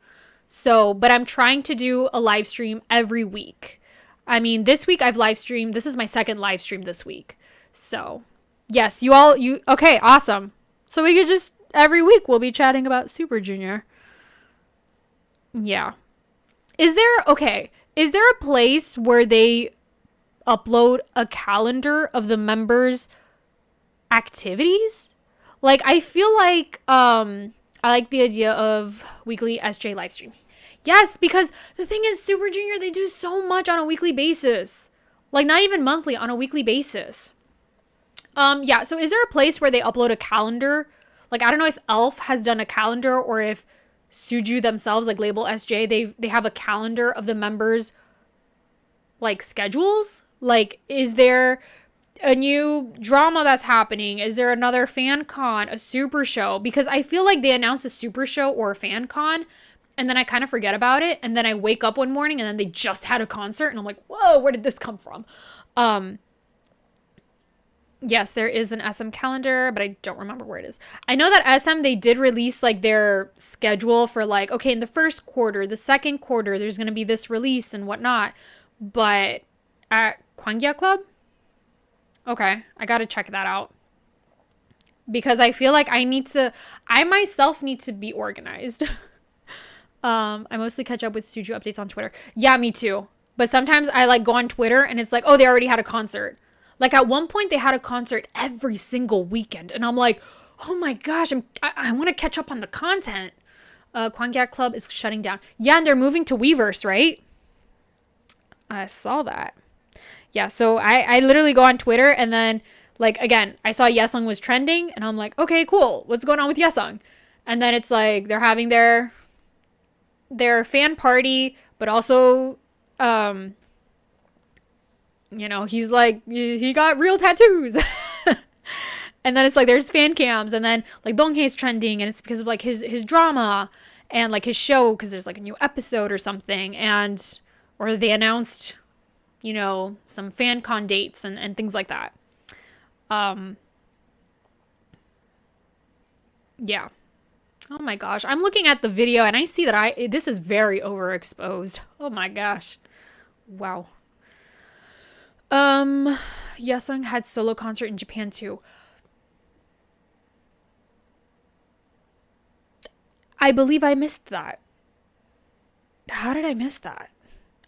So, but I'm trying to do a live stream every week. I mean, this week I've live streamed. This is my second live stream this week. So, yes, okay, awesome. So we could just, every week we'll be chatting about Super Junior. Yeah. Is there a place where they upload a calendar of the members' activities? Like, I feel like, I like the idea of weekly SJ live stream. Yes, because the thing is, Super Junior, they do so much on a weekly basis. Like, not even monthly, on a weekly basis. Yeah, so is there a place where they upload a calendar? Like, I don't know if Elf has done a calendar, or if Suju themselves, like Label SJ, they have a calendar of the members, like, schedules? Like, is there a new drama that's happening? Is there another fan con, a super show? Because I feel like they announce a super show or a fan con, and then I kind of forget about it, and then I wake up one morning and then they just had a concert, and I'm like, whoa, where did this come from? Yes, there is an SM calendar, but I don't remember where it is. I know that SM, they did release like their schedule for like, okay, in the first quarter, the second quarter, there's going to be this release and whatnot. But at Kwangya Club, Okay, I gotta check that out. Because I feel like I myself need to be organized. I mostly catch up with Suju updates on Twitter. Yeah, me too. But sometimes I like go on Twitter and it's like, oh, they already had a concert. Like at one point they had a concert every single weekend. And I'm like, oh my gosh, I want to catch up on the content. Kwangyak Club is shutting down. Yeah, and they're moving to Weverse, right? I saw that. Yeah, so I literally go on Twitter and then, like, again, I saw Yesung was trending and I'm like, okay, cool. What's going on with Yesung? And then it's like they're having their fan party, but also, he's like, he got real tattoos. And then it's like there's fan cams, and then like Donghae's trending, and it's because of like his drama and like his show, because there's like a new episode or something, or they announced, some fancon dates and things like that. Yeah. Oh my gosh, I'm looking at the video and I see that this is very overexposed. Oh my gosh. Wow. Yesung had solo concert in Japan too. I believe I missed that. How did I miss that?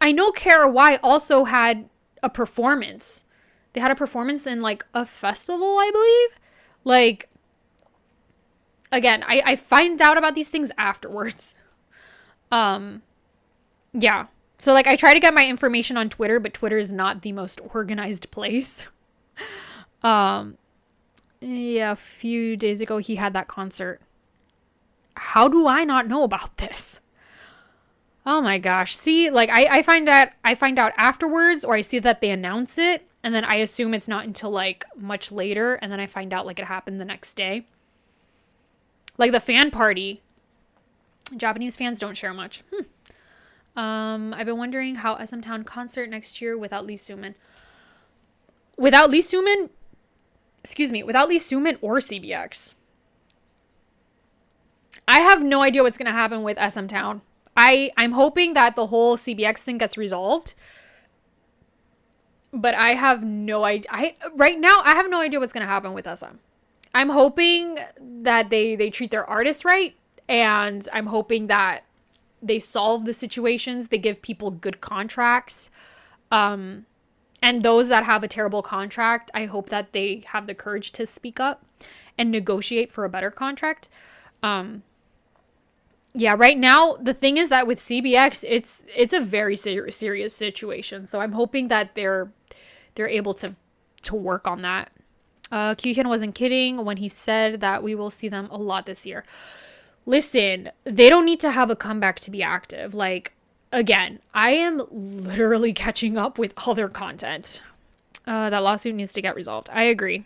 I know Kara Y also had a performance. They had a performance in like a festival, I believe. Like, again, I find out about these things afterwards. Yeah. So like I try to get my information on Twitter, but Twitter is not the most organized place. Yeah, a few days ago he had that concert. How do I not know about this? Oh my gosh. See, like I find out afterwards, or I see that they announce it, and then I assume it's not until like much later, and then I find out like it happened the next day. Like the fan party. Japanese fans don't share much. I've been wondering how SM Town concert next year without Lee Soo-min. Without Lee Soo-min or CBX. I have no idea what's going to happen with SM Town. I'm hoping that the whole CBX thing gets resolved. But I have no idea. Right now, I have no idea what's going to happen with SM. I'm hoping that they treat their artists right. And I'm hoping that they solve the situations. They give people good contracts. And those that have a terrible contract, I hope that they have the courage to speak up and negotiate for a better contract. Yeah, right now, the thing is that with CBX, it's a very serious situation. So I'm hoping that they're able to work on that. Kyuhyun wasn't kidding when he said that we will see them a lot this year. Listen, they don't need to have a comeback to be active. Like, again, I am literally catching up with all their content. That lawsuit needs to get resolved. I agree.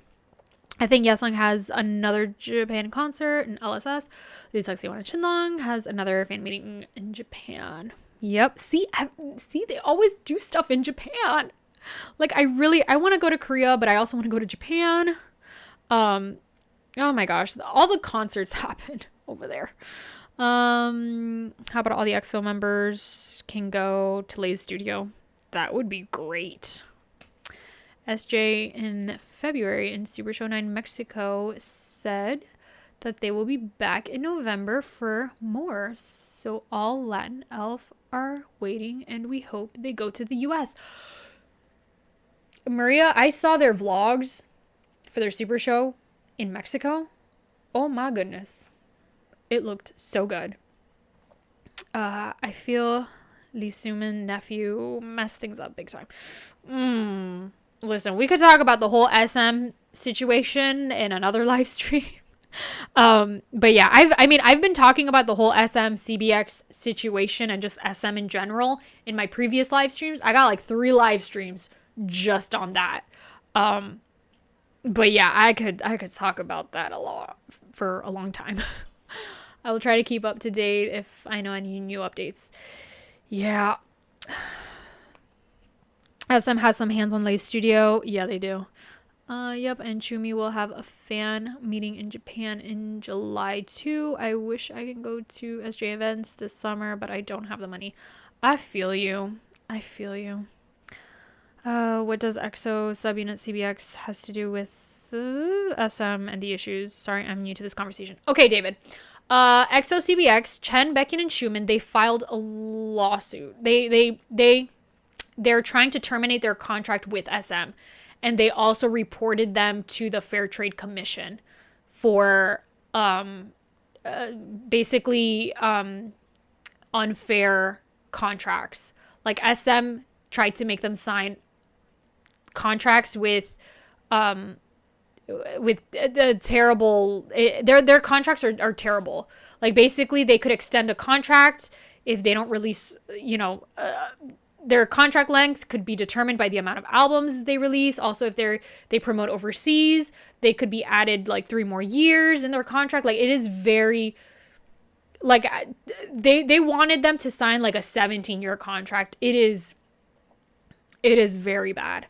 I think Yesung has another Japan concert in LSS. Leeteuk, Siwon, and Shindong has another fan meeting in Japan. Yep. See, they always do stuff in Japan. Like, I want to go to Korea, but I also want to go to Japan. Oh my gosh, all the concerts happen over there. How about all the EXO members can go to Lay's studio? That would be great. SJ in February in Super Show 9 Mexico said that they will be back in November for more. So all Latin elf are waiting, and we hope they go to the US. Maria, I saw their vlogs for their Super Show in Mexico. Oh my goodness. It looked so good. I feel Lee Soo-min nephew messed things up big time. Listen, we could talk about the whole SM situation in another live stream. But yeah, I've been talking about the whole SM CBX situation and just SM in general in my previous live streams. I got like 3 live streams just on that. But yeah, I could talk about that a lot for a long time. I will try to keep up to date if I know any new updates. Yeah. SM has some hands on Lay's studio. Yeah, they do. Yep, and Chumi will have a fan meeting in Japan in July too. I wish I could go to SJ events this summer, but I don't have the money. I feel you. What does EXO subunit CBX has to do with SM and the issues? Sorry, I'm new to this conversation. Okay, David. EXO CBX, Chen, Baekhyun, and Xiumin, they filed a lawsuit. They're trying to terminate their contract with SM, and they also reported them to the Fair Trade Commission for basically unfair contracts. Like SM tried to make them sign contracts with the terrible, their contracts are terrible. Like basically they could extend a contract if they don't release, their contract length could be determined by the amount of albums they release. Also, if they promote overseas, they could be added like 3 more years in their contract. Like it is very, like they wanted them to sign like a 17-year contract. It is very bad.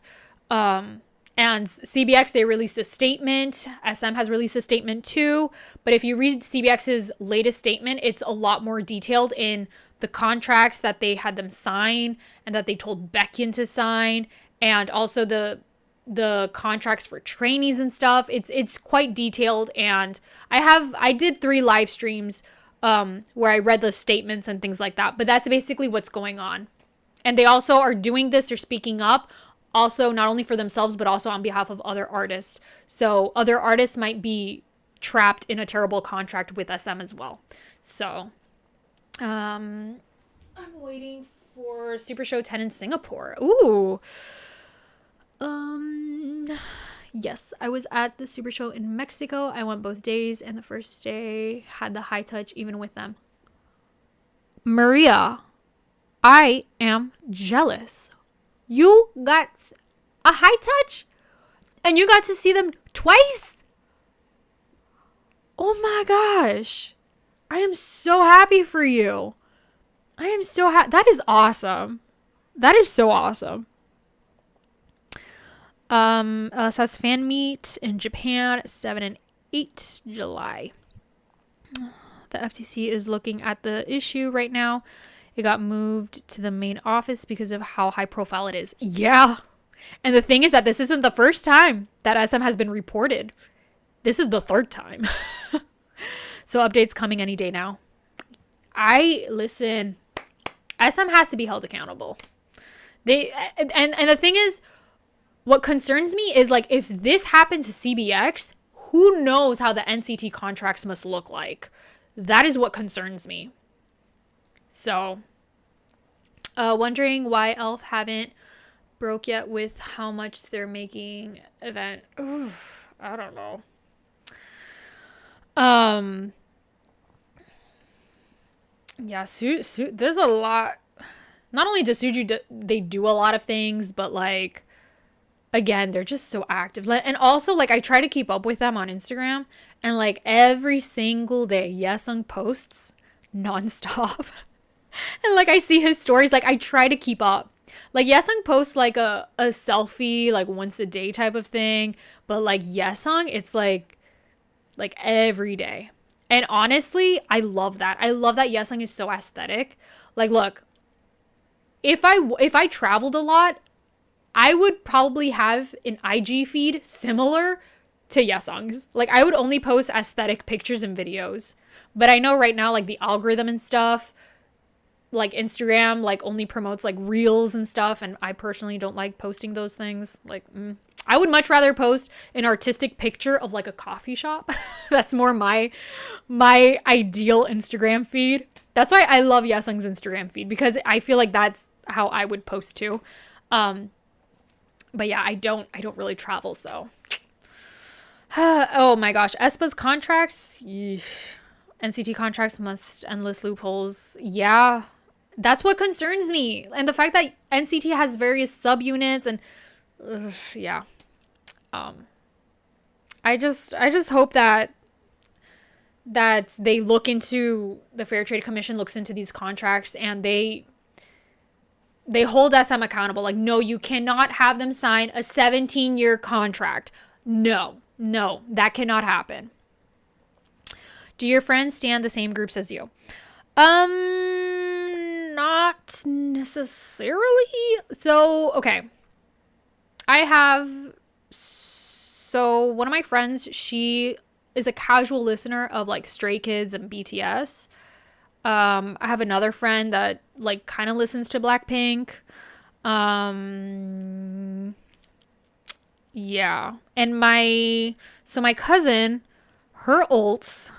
And CBX, they released a statement. SM has released a statement too. But if you read CBX's latest statement, it's a lot more detailed in the contracts that they had them sign and that they told Baekhyun to sign, and also the contracts for trainees and stuff. It's quite detailed, and I did 3 live streams where I read the statements and things like that. But that's basically what's going on. And they also are doing this, they're speaking up, also not only for themselves, but also on behalf of other artists. So other artists might be trapped in a terrible contract with SM as well. So I'm waiting for Super Show 10 in Singapore. Ooh. Yes, I was at the Super Show in Mexico. I went both days, and the first day had the high touch even with them. Maria, I am jealous. You got a high touch and you got to see them twice? Oh my gosh. I am so happy for you. I am so happy. That is awesome. That is so awesome. Says fan meet in Japan, 7 and 8 July. The FTC is looking at the issue right now. It got moved to the main office because of how high profile it is. Yeah. And the thing is that this isn't the first time that SM has been reported. This is the 3rd time. So updates coming any day now. Listen, SM has to be held accountable. And the thing is, what concerns me is like, if this happened to CBX, who knows how the NCT contracts must look like? That is what concerns me. So, wondering why ELF haven't broke yet with how much they're making event. Oof, I don't know. Yeah, there's a lot. Not only does Suju, they do a lot of things, but like, again, they're just so active. And also, like, I try to keep up with them on Instagram, and like every single day, Yesung posts nonstop. And like I see his stories, like I try to keep up. Like Yesung posts like a selfie like once a day type of thing, but like Yesung, it's like every day. And honestly, I love that. I love that Yesung is so aesthetic. Like, look, if I traveled a lot, I would probably have an IG feed similar to Yesung's. Like I would only post aesthetic pictures and videos. But I know right now, like the algorithm and stuff, like Instagram like only promotes like reels and stuff, and I personally don't like posting those things. Like I would much rather post an artistic picture of like a coffee shop. That's more my ideal Instagram feed. That's why I love Yesung's Instagram feed, because I feel like that's how I would post too. But yeah, I don't really travel, so oh my gosh, aespa's contracts, NCT contracts must endless loopholes. Yeah, that's what concerns me. And the fact that NCT has various subunits and yeah. I just hope that they look into, the Fair Trade Commission looks into these contracts and they hold SM accountable. Like, no, you cannot have them sign a 17-year contract. No, that cannot happen. Do your friends stand the same groups as you? Not necessarily. So, okay. I have, so one of my friends, she is a casual listener of like Stray Kids and BTS. I have another friend that like kind of listens to Blackpink. Yeah. And my cousin, her alts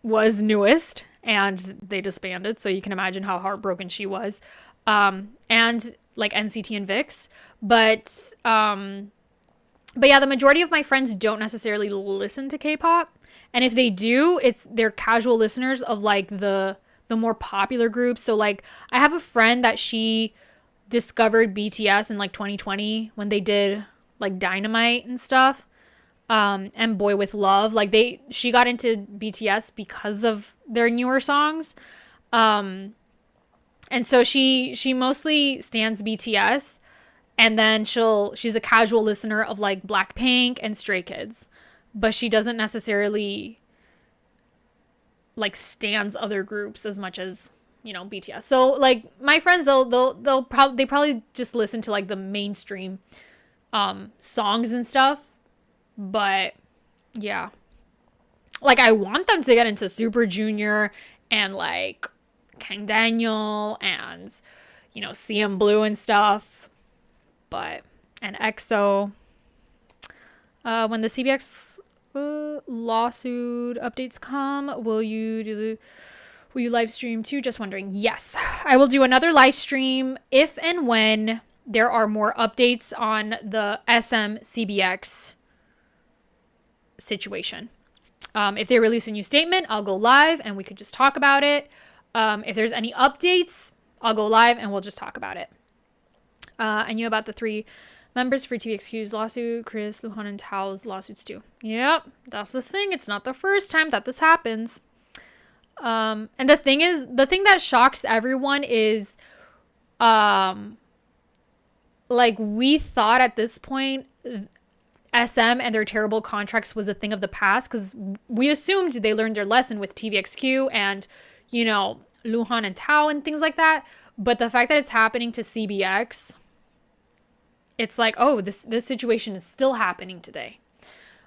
was newest and they disbanded. So you can imagine how heartbroken she was. And like NCT and VIX. But yeah, the majority of my friends don't necessarily listen to K-pop. And if they do, they're casual listeners of like the more popular groups. So like I have a friend that she discovered BTS in like 2020 when they did like Dynamite and stuff. And Boy With Love. Like she got into BTS because of their newer songs. And so she mostly stands BTS. And then she's a casual listener of like Blackpink and Stray Kids. But she doesn't necessarily like stands other groups as much as, you know, BTS. So like my friends, they probably just listen to like the mainstream songs and stuff. But yeah, like I want them to get into Super Junior and like Kang Daniel and, you know, CM Blue and stuff. But and EXO. When the CBX lawsuit updates come, will you live stream too? Just wondering. Yes, I will do another live stream if and when there are more updates on the SM CBX situation. If they release a new statement, I'll go live and we could just talk about it. If there's any updates, I'll go live and we'll just talk about it. I knew about the 3 members for TVXQ's lawsuit, Chris, Luhan, and Tao's lawsuits too. Yep, that's the thing. It's not the first time that this happens. And the thing that shocks everyone is, like we thought at this point, SM and their terrible contracts was a thing of the past because we assumed they learned their lesson with TVXQ and, you know, Luhan and Tao and things like that. But the fact that it's happening to CBX, it's like, oh, this situation is still happening today.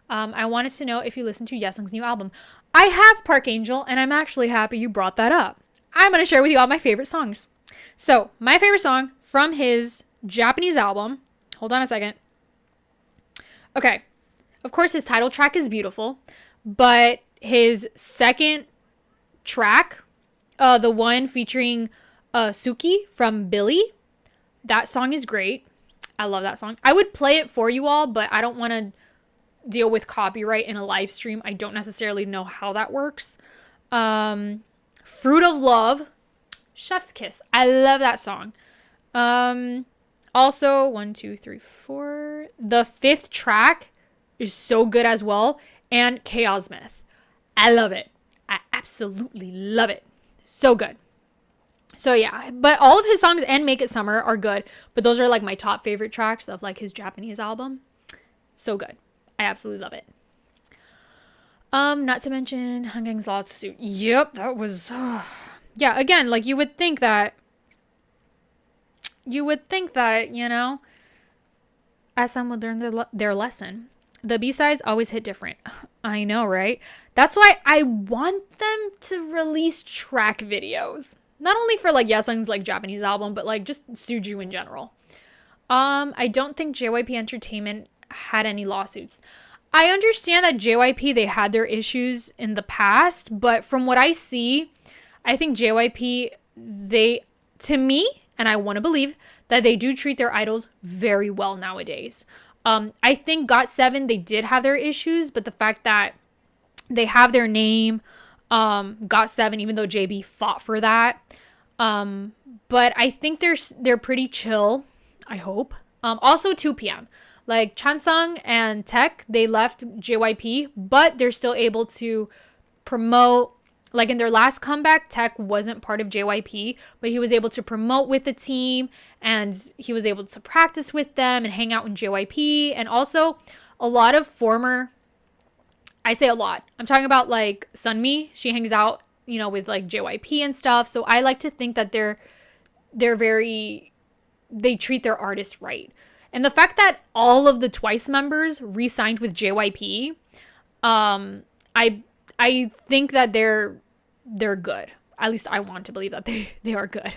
I wanted to know if you listened to Yesung's new album. I have, Park Angel, and I'm actually happy you brought that up. I'm going to share with you all my favorite songs. So, my favorite song from his Japanese album. Hold on a second. Okay. Of course, his title track is beautiful, but his second track, the one featuring Suki from Billy, that song is great. I love that song. I would play it for you all, but I don't want to deal with copyright in a live stream. I don't necessarily know how that works. Fruit of Love, Chef's Kiss. I love that song. Also, 1, 2, 3, 4. The 5th track is so good as well. And Chaos Myth. I love it. I absolutely love it. So good. So yeah, but all of his songs and Make It Summer are good, but those are like my top favorite tracks of like his Japanese album. So good. I absolutely love it. Not to mention Hangang's lawsuit. Yep, that was yeah, again, like you would think that, you know, SM would learn their lesson. The B-sides always hit different. I know, right? That's why I want them to release track videos. Not only for like Yesung's like Japanese album, but like just Suju in general. I don't think JYP Entertainment had any lawsuits. I understand that JYP, they had their issues in the past, but from what I see, I think JYP, to me, and I want to believe that they do treat their idols very well nowadays. I think GOT7, they did have their issues, but the fact that they have their name, GOT7, even though JB fought for that. But I think they're pretty chill, I hope. Also 2PM. Like Chansung and Tech, they left JYP, but they're still able to promote. Like in their last comeback, Tech wasn't part of JYP, but he was able to promote with the team and he was able to practice with them and hang out in JYP. And also a lot of former, I say a lot, I'm talking about like Sunmi, she hangs out, you know, with like JYP and stuff. So I like to think that they treat their artists right. And the fact that all of the Twice members re-signed with JYP, I think that they're good. At least I want to believe that they are good.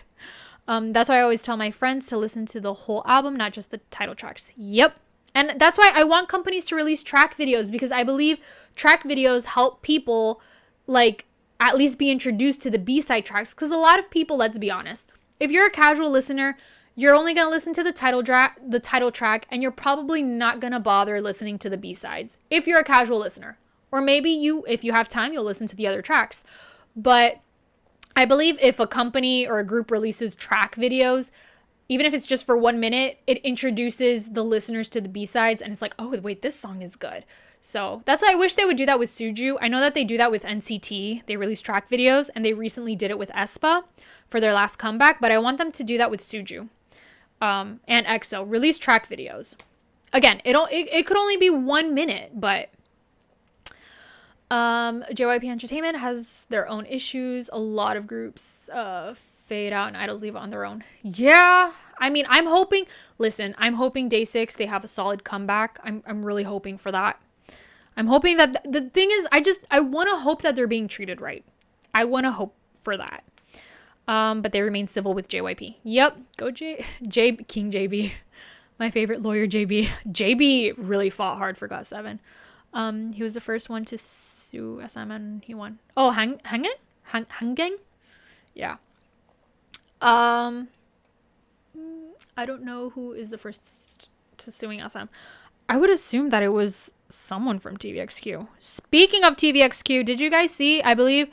That's why I always tell my friends to listen to the whole album, not just the title tracks. Yep. And that's why I want companies to release track videos, because I believe track videos help people like at least be introduced to the B-side tracks. Because a lot of people, let's be honest, if you're a casual listener, you're only going to listen to the title track, and you're probably not going to bother listening to the B-sides if you're a casual listener. Or maybe if you have time, you'll listen to the other tracks. But I believe if a company or a group releases track videos, even if it's just for 1 minute, it introduces the listeners to the B-sides, and it's like, oh, wait, this song is good. So that's why I wish they would do that with Suju. I know that they do that with NCT. They release track videos, and they recently did it with aespa for their last comeback, but I want them to do that with Suju and EXO. Release track videos. Again, it could only be 1 minute, but JYP Entertainment has their own issues. A lot of groups fade out and idols leave on their own. Yeah, I mean, I'm hoping Day 6 they have a solid comeback. I'm really hoping for that. I'm hoping that the thing is, I want to hope that they're being treated right. I want to hope for that. But they remain civil with JYP. Yep, go King JB. My favorite lawyer, JB. JB really fought hard for GOT7. He was the first one to sue SM and he won. Oh, Hanggang? Yeah. I don't know who is the first to suing SM. I would assume that it was someone from TVXQ. Speaking of TVXQ, did you guys see? I believe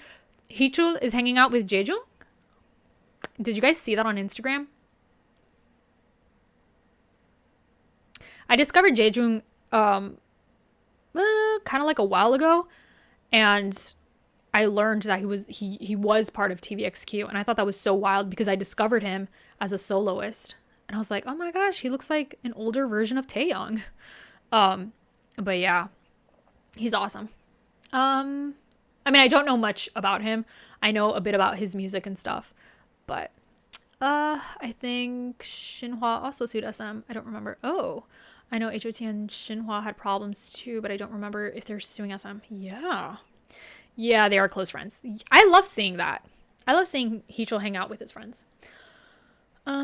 Heechul is hanging out with Jejung. Did you guys see that on Instagram? I discovered Jejung kind of like a while ago, and I learned that he was part of TVXQ, and I thought that was so wild because I discovered him as a soloist, and I was like, oh my gosh, he looks like an older version of Taeyong. But yeah, he's awesome. I mean, I don't know much about him. I know a bit about his music and stuff, but I think Shinhwa also sued SM. I don't remember. Oh, I know HOT and Shinhwa had problems too, but I don't remember if they're suing SM. Yeah, they are close friends. I love seeing that. I love seeing Heechul hang out with his friends.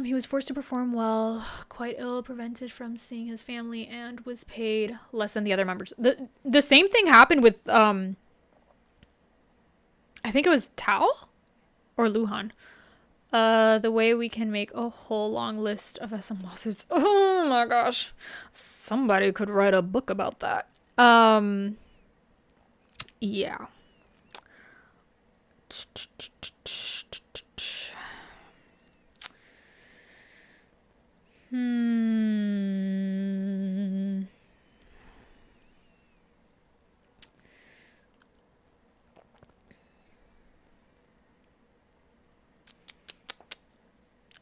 He was forced to perform while quite ill, prevented from seeing his family, and was paid less than the other members. The same thing happened with I think it was Tao or Luhan. The way we can make a whole long list of SM lawsuits. Oh my gosh. Somebody could write a book about that. Yeah.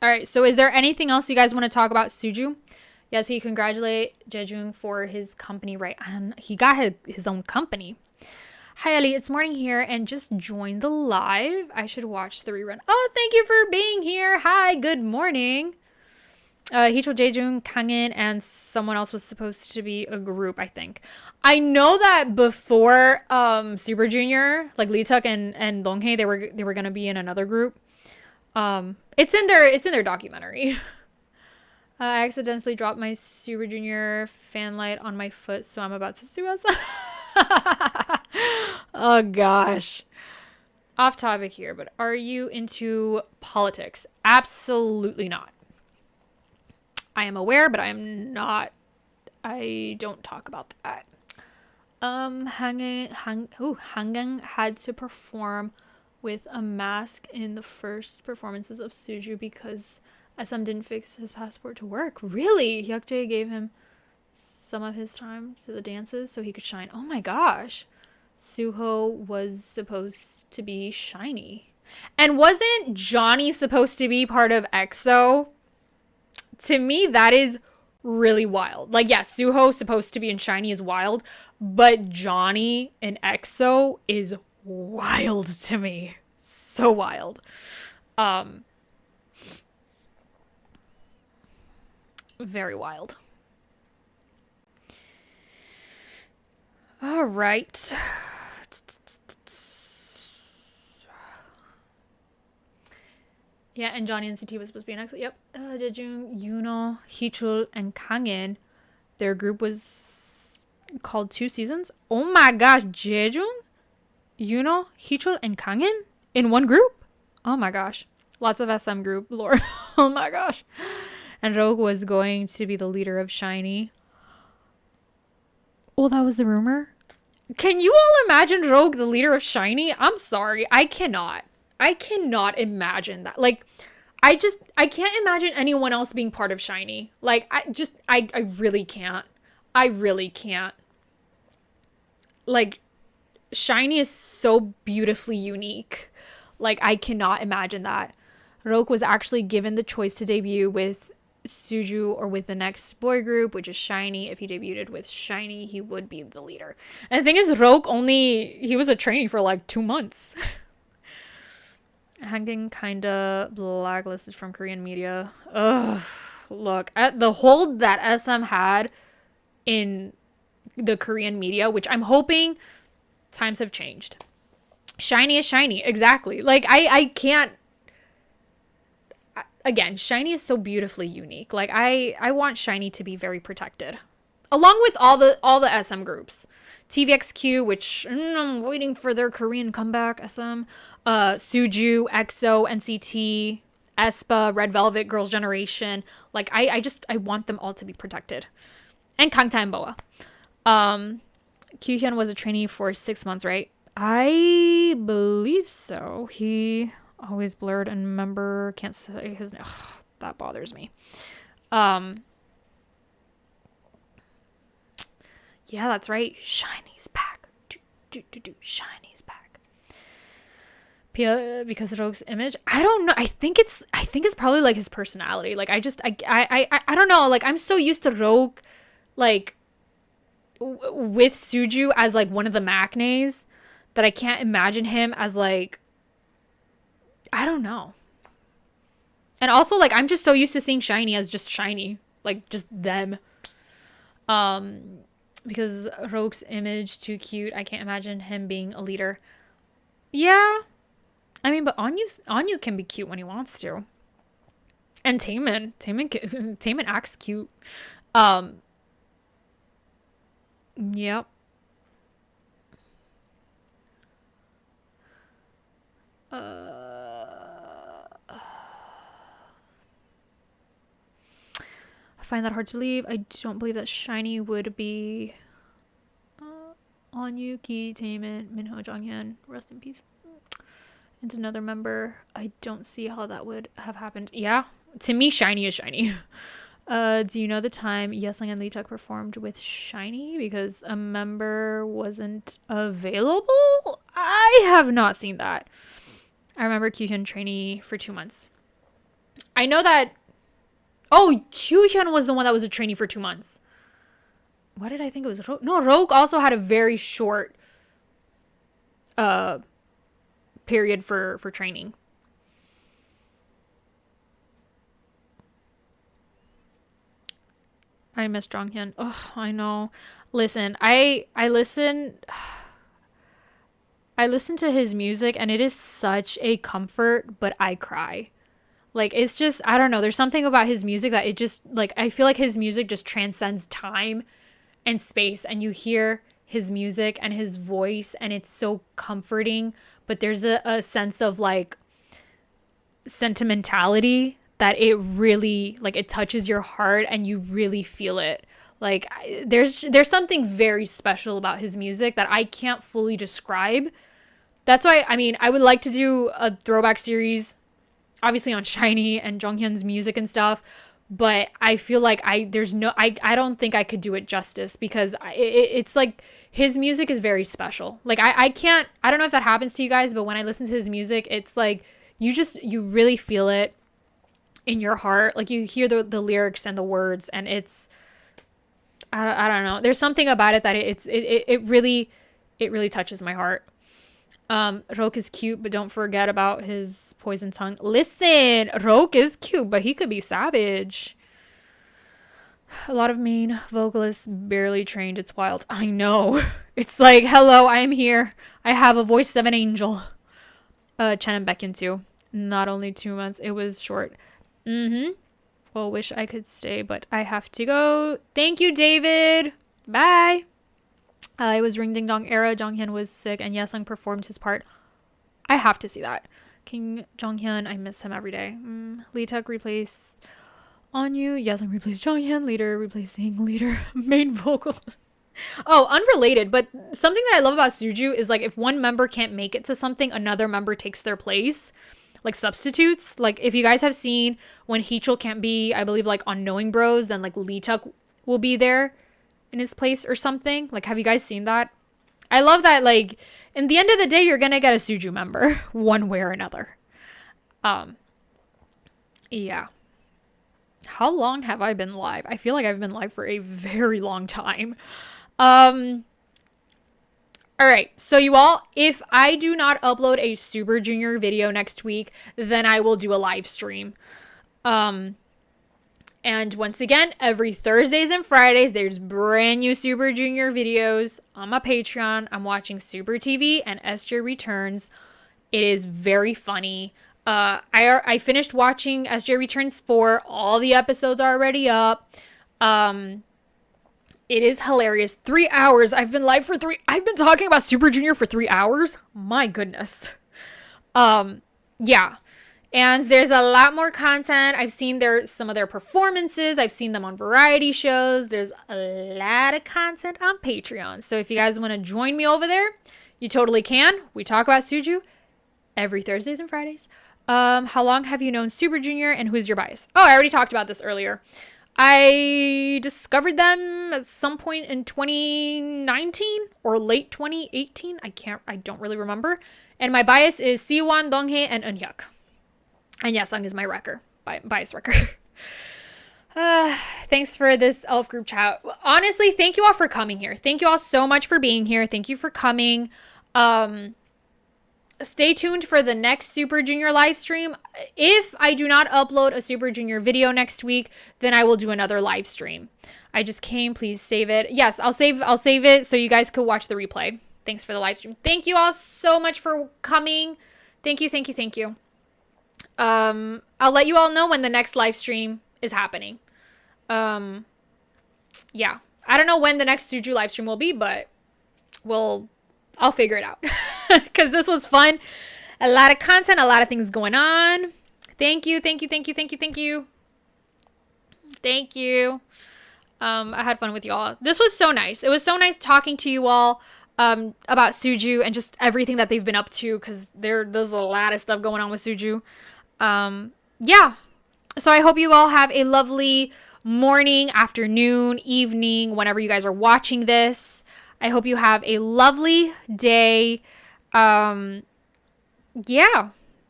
All right, so is there anything else you guys want to talk about Suju? Yes, he congratulated Jejung for his company, right? And he got his own company. Hi, Ellie. It's morning here and just joined the live. I should watch the rerun. Oh, thank you for being here. Hi, good morning. Heechul, Jejung, Kangin, and someone else was supposed to be a group, I think. I know that before Super Junior, like Leeteuk and Donghae, they were gonna be in another group. It's in their documentary. I accidentally dropped my Super Junior fan light on my foot, so I'm about to sue us. Oh gosh. Off topic here, but are you into politics? Absolutely not. I am aware, but I am not. I don't talk about that. Hanggang had to perform with a mask in the first performances of Suju because SM didn't fix his passport to work. Really? Hyukjae gave him some of his time to the dances so he could shine. Oh my gosh. Suho was supposed to be shiny. And wasn't Johnny supposed to be part of EXO? To me, that is really wild. Like, yes, Suho supposed to be in shiny is wild, but Johnny in EXO is wild to me. So wild. Very wild. All right. Yeah, and Johnny NCT was supposed to be next. Yep. Jejung, Yuno, Heechul, and Kangin. Their group was called 2 seasons. Oh my gosh, Jejung, Yuno, Heechul, and Kangin in one group? Oh my gosh. Lots of SM group lore. Oh my gosh. And Ryeowook was going to be the leader of SHINee. Oh, that was the rumor? Can you all imagine Ryeowook the leader of SHINee? I'm sorry. I cannot imagine that. Like, I can't imagine anyone else being part of SHINee. Like, I really can't. I really can't. Like, SHINee is so beautifully unique. Like, I cannot imagine that. Ryeowook was actually given the choice to debut with Suju or with the next boy group, which is SHINee. If he debuted with SHINee, he would be the leader. And the thing is, Ryeowook he was a trainee for like 2 months. Hanging kinda blacklisted from Korean media. Ugh. Look, at the hold that SM had in the Korean media, which I'm hoping times have changed. SHINee is SHINee. Exactly. Like, I can't. Again, SHINee is so beautifully unique. Like, I want SHINee to be very protected, along with all the SM groups. TVXQ, which I'm waiting for their Korean comeback. SM, Suju, EXO, NCT, aespa, Red Velvet, Girls' Generation. Like, I want them all to be protected. And Kangta and Boa. Kyuhyun was a trainee for 6 months, right? I believe so. He always blurred and remember can't say his name. That bothers me. Yeah, that's right. SHINee's back. SHINee's back. Because of Ryeowook's image, I don't know. I think it's probably like his personality. Like, I don't know. Like, I'm so used to Ryeowook, like, with Suju as like one of the maknaes, that I can't imagine him as like, I don't know. And also, like, I'm just so used to seeing SHINee as just SHINee, like, just them. Because Ryeowook's image too cute. I can't imagine him being a leader. Yeah, I mean, but Eunhyuk can be cute when he wants to. And Taemin acts cute. Yep. I find that hard to believe. I don't believe that SHINee would be Eunhyuk, Taemin, Minho, Jonghyun. Rest in peace. And another member. I don't see how that would have happened. Yeah, to me, SHINee is SHINee. Do you know the time Yesung and Leeteuk performed with SHINee because a member wasn't available? I have not seen that. I remember Kyuhyun trainee for 2 months. I know that. Oh, Kyuhyun was the one that was a trainee for 2 months. Why did I think it was Ryeowook? No, Ryeowook also had a very short period for training. I miss Jonghyun. Oh, I know. Listen, I listen to his music and it is such a comfort, but I cry. Like, it's just, I don't know. There's something about his music that it just, like, I feel like his music just transcends time and space. And you hear his music and his voice and it's so comforting. But there's a sense of, like, sentimentality that it really, like, it touches your heart and you really feel it. Like, there's something very special about his music that I can't fully describe. That's why, I mean, I would like to do a throwback series, obviously on SHINee and Jonghyun's music and stuff, but I feel like I don't think I could do it justice because it's like his music is very special. Like, I don't know if that happens to you guys, but when I listen to his music, it's like you really feel it in your heart. Like, you hear the lyrics and the words and it's, I don't know. There's something about it that it really touches my heart. Ryeowook is cute, but don't forget about his poison tongue. Listen, Ryeowook is cute, but he could be savage. A lot of main vocalists barely trained. It's wild. I know. It's like, hello, I am here. I have a voice of an angel. Chen and Baekhyun too. Not only 2 months, it was short. Well, wish I could stay, but I have to go. Thank you, David. Bye. It was Ring Ding Dong era. Jonghyun was sick, and Yesung performed his part. I have to see that. King Jonghyun, I miss him every day. Leeteuk replaced Eunhyuk. Yesung replaced Jonghyun. Leader replacing leader. Main vocal. Oh, unrelated, but something that I love about Suju is like if one member can't make it to something, another member takes their place. Like substitutes. Like if you guys have seen when Heechul can't be, I believe, like on Knowing Bros, then like Leeteuk will be there in his place or something. Like, have you guys seen that? I love that. Like, in the end of the day, you're gonna get a Suju member one way or another. Yeah. How long have I been live? I feel like I've been live for a very long time. All right, so you all, if I do not upload a Super Junior video next week, then I will do a live stream. And once again, every Thursdays and Fridays, there's brand new Super Junior videos on my Patreon. I'm watching Super TV and SJ Returns. It is very funny. I finished watching SJ Returns 4. All the episodes are already up. It is hilarious. 3 hours. I've been live for 3. I've been talking about Super Junior for 3 hours. My goodness. Yeah. And there's a lot more content. I've seen some of their performances. I've seen them on variety shows. There's a lot of content on Patreon. So if you guys want to join me over there, you totally can. We talk about Suju every Thursdays and Fridays. How long have you known Super Junior and who's your bias? Oh, I already talked about this earlier. I discovered them at some point in 2019 or late 2018. I don't really remember. And my bias is Siwon, Donghae, and Eunhyuk. And Yesung is my wrecker, bias wrecker. Thanks for this elf group chat. Honestly, thank you all for coming here. Thank you all so much for being here. Thank you for coming. Stay tuned for the next Super Junior live stream. If I do not upload a Super Junior video next week, then I will do another live stream. I just came. Please save it. Yes, I'll save it so you guys could watch the replay. Thanks for the live stream. Thank you all so much for coming. Thank you, thank you, thank you. I'll let you all know when the next live stream is happening. Yeah. I don't know when the next Suju live stream will be, but I'll figure it out. Because this was fun. A lot of content, a lot of things going on. Thank you, thank you, thank you, thank you, thank you. Thank you. I had fun with y'all. This was so nice. It was so nice talking to you all about Suju and just everything that they've been up to, because there's a lot of stuff going on with Suju. Yeah. So I hope you all have a lovely morning, afternoon, evening, whenever you guys are watching this. I hope you have a lovely day. Yeah.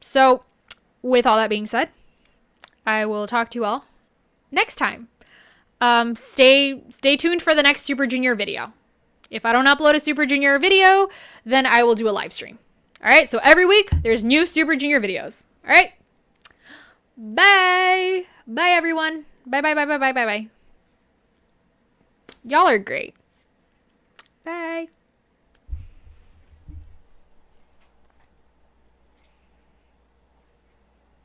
So with all that being said, I will talk to you all next time. Stay tuned for the next Super Junior video. If I don't upload a Super Junior video, then I will do a live stream. All right. So every week there's new Super Junior videos. All right. Bye. Bye, everyone. Bye, bye, bye, bye, bye, bye, bye. Y'all are great.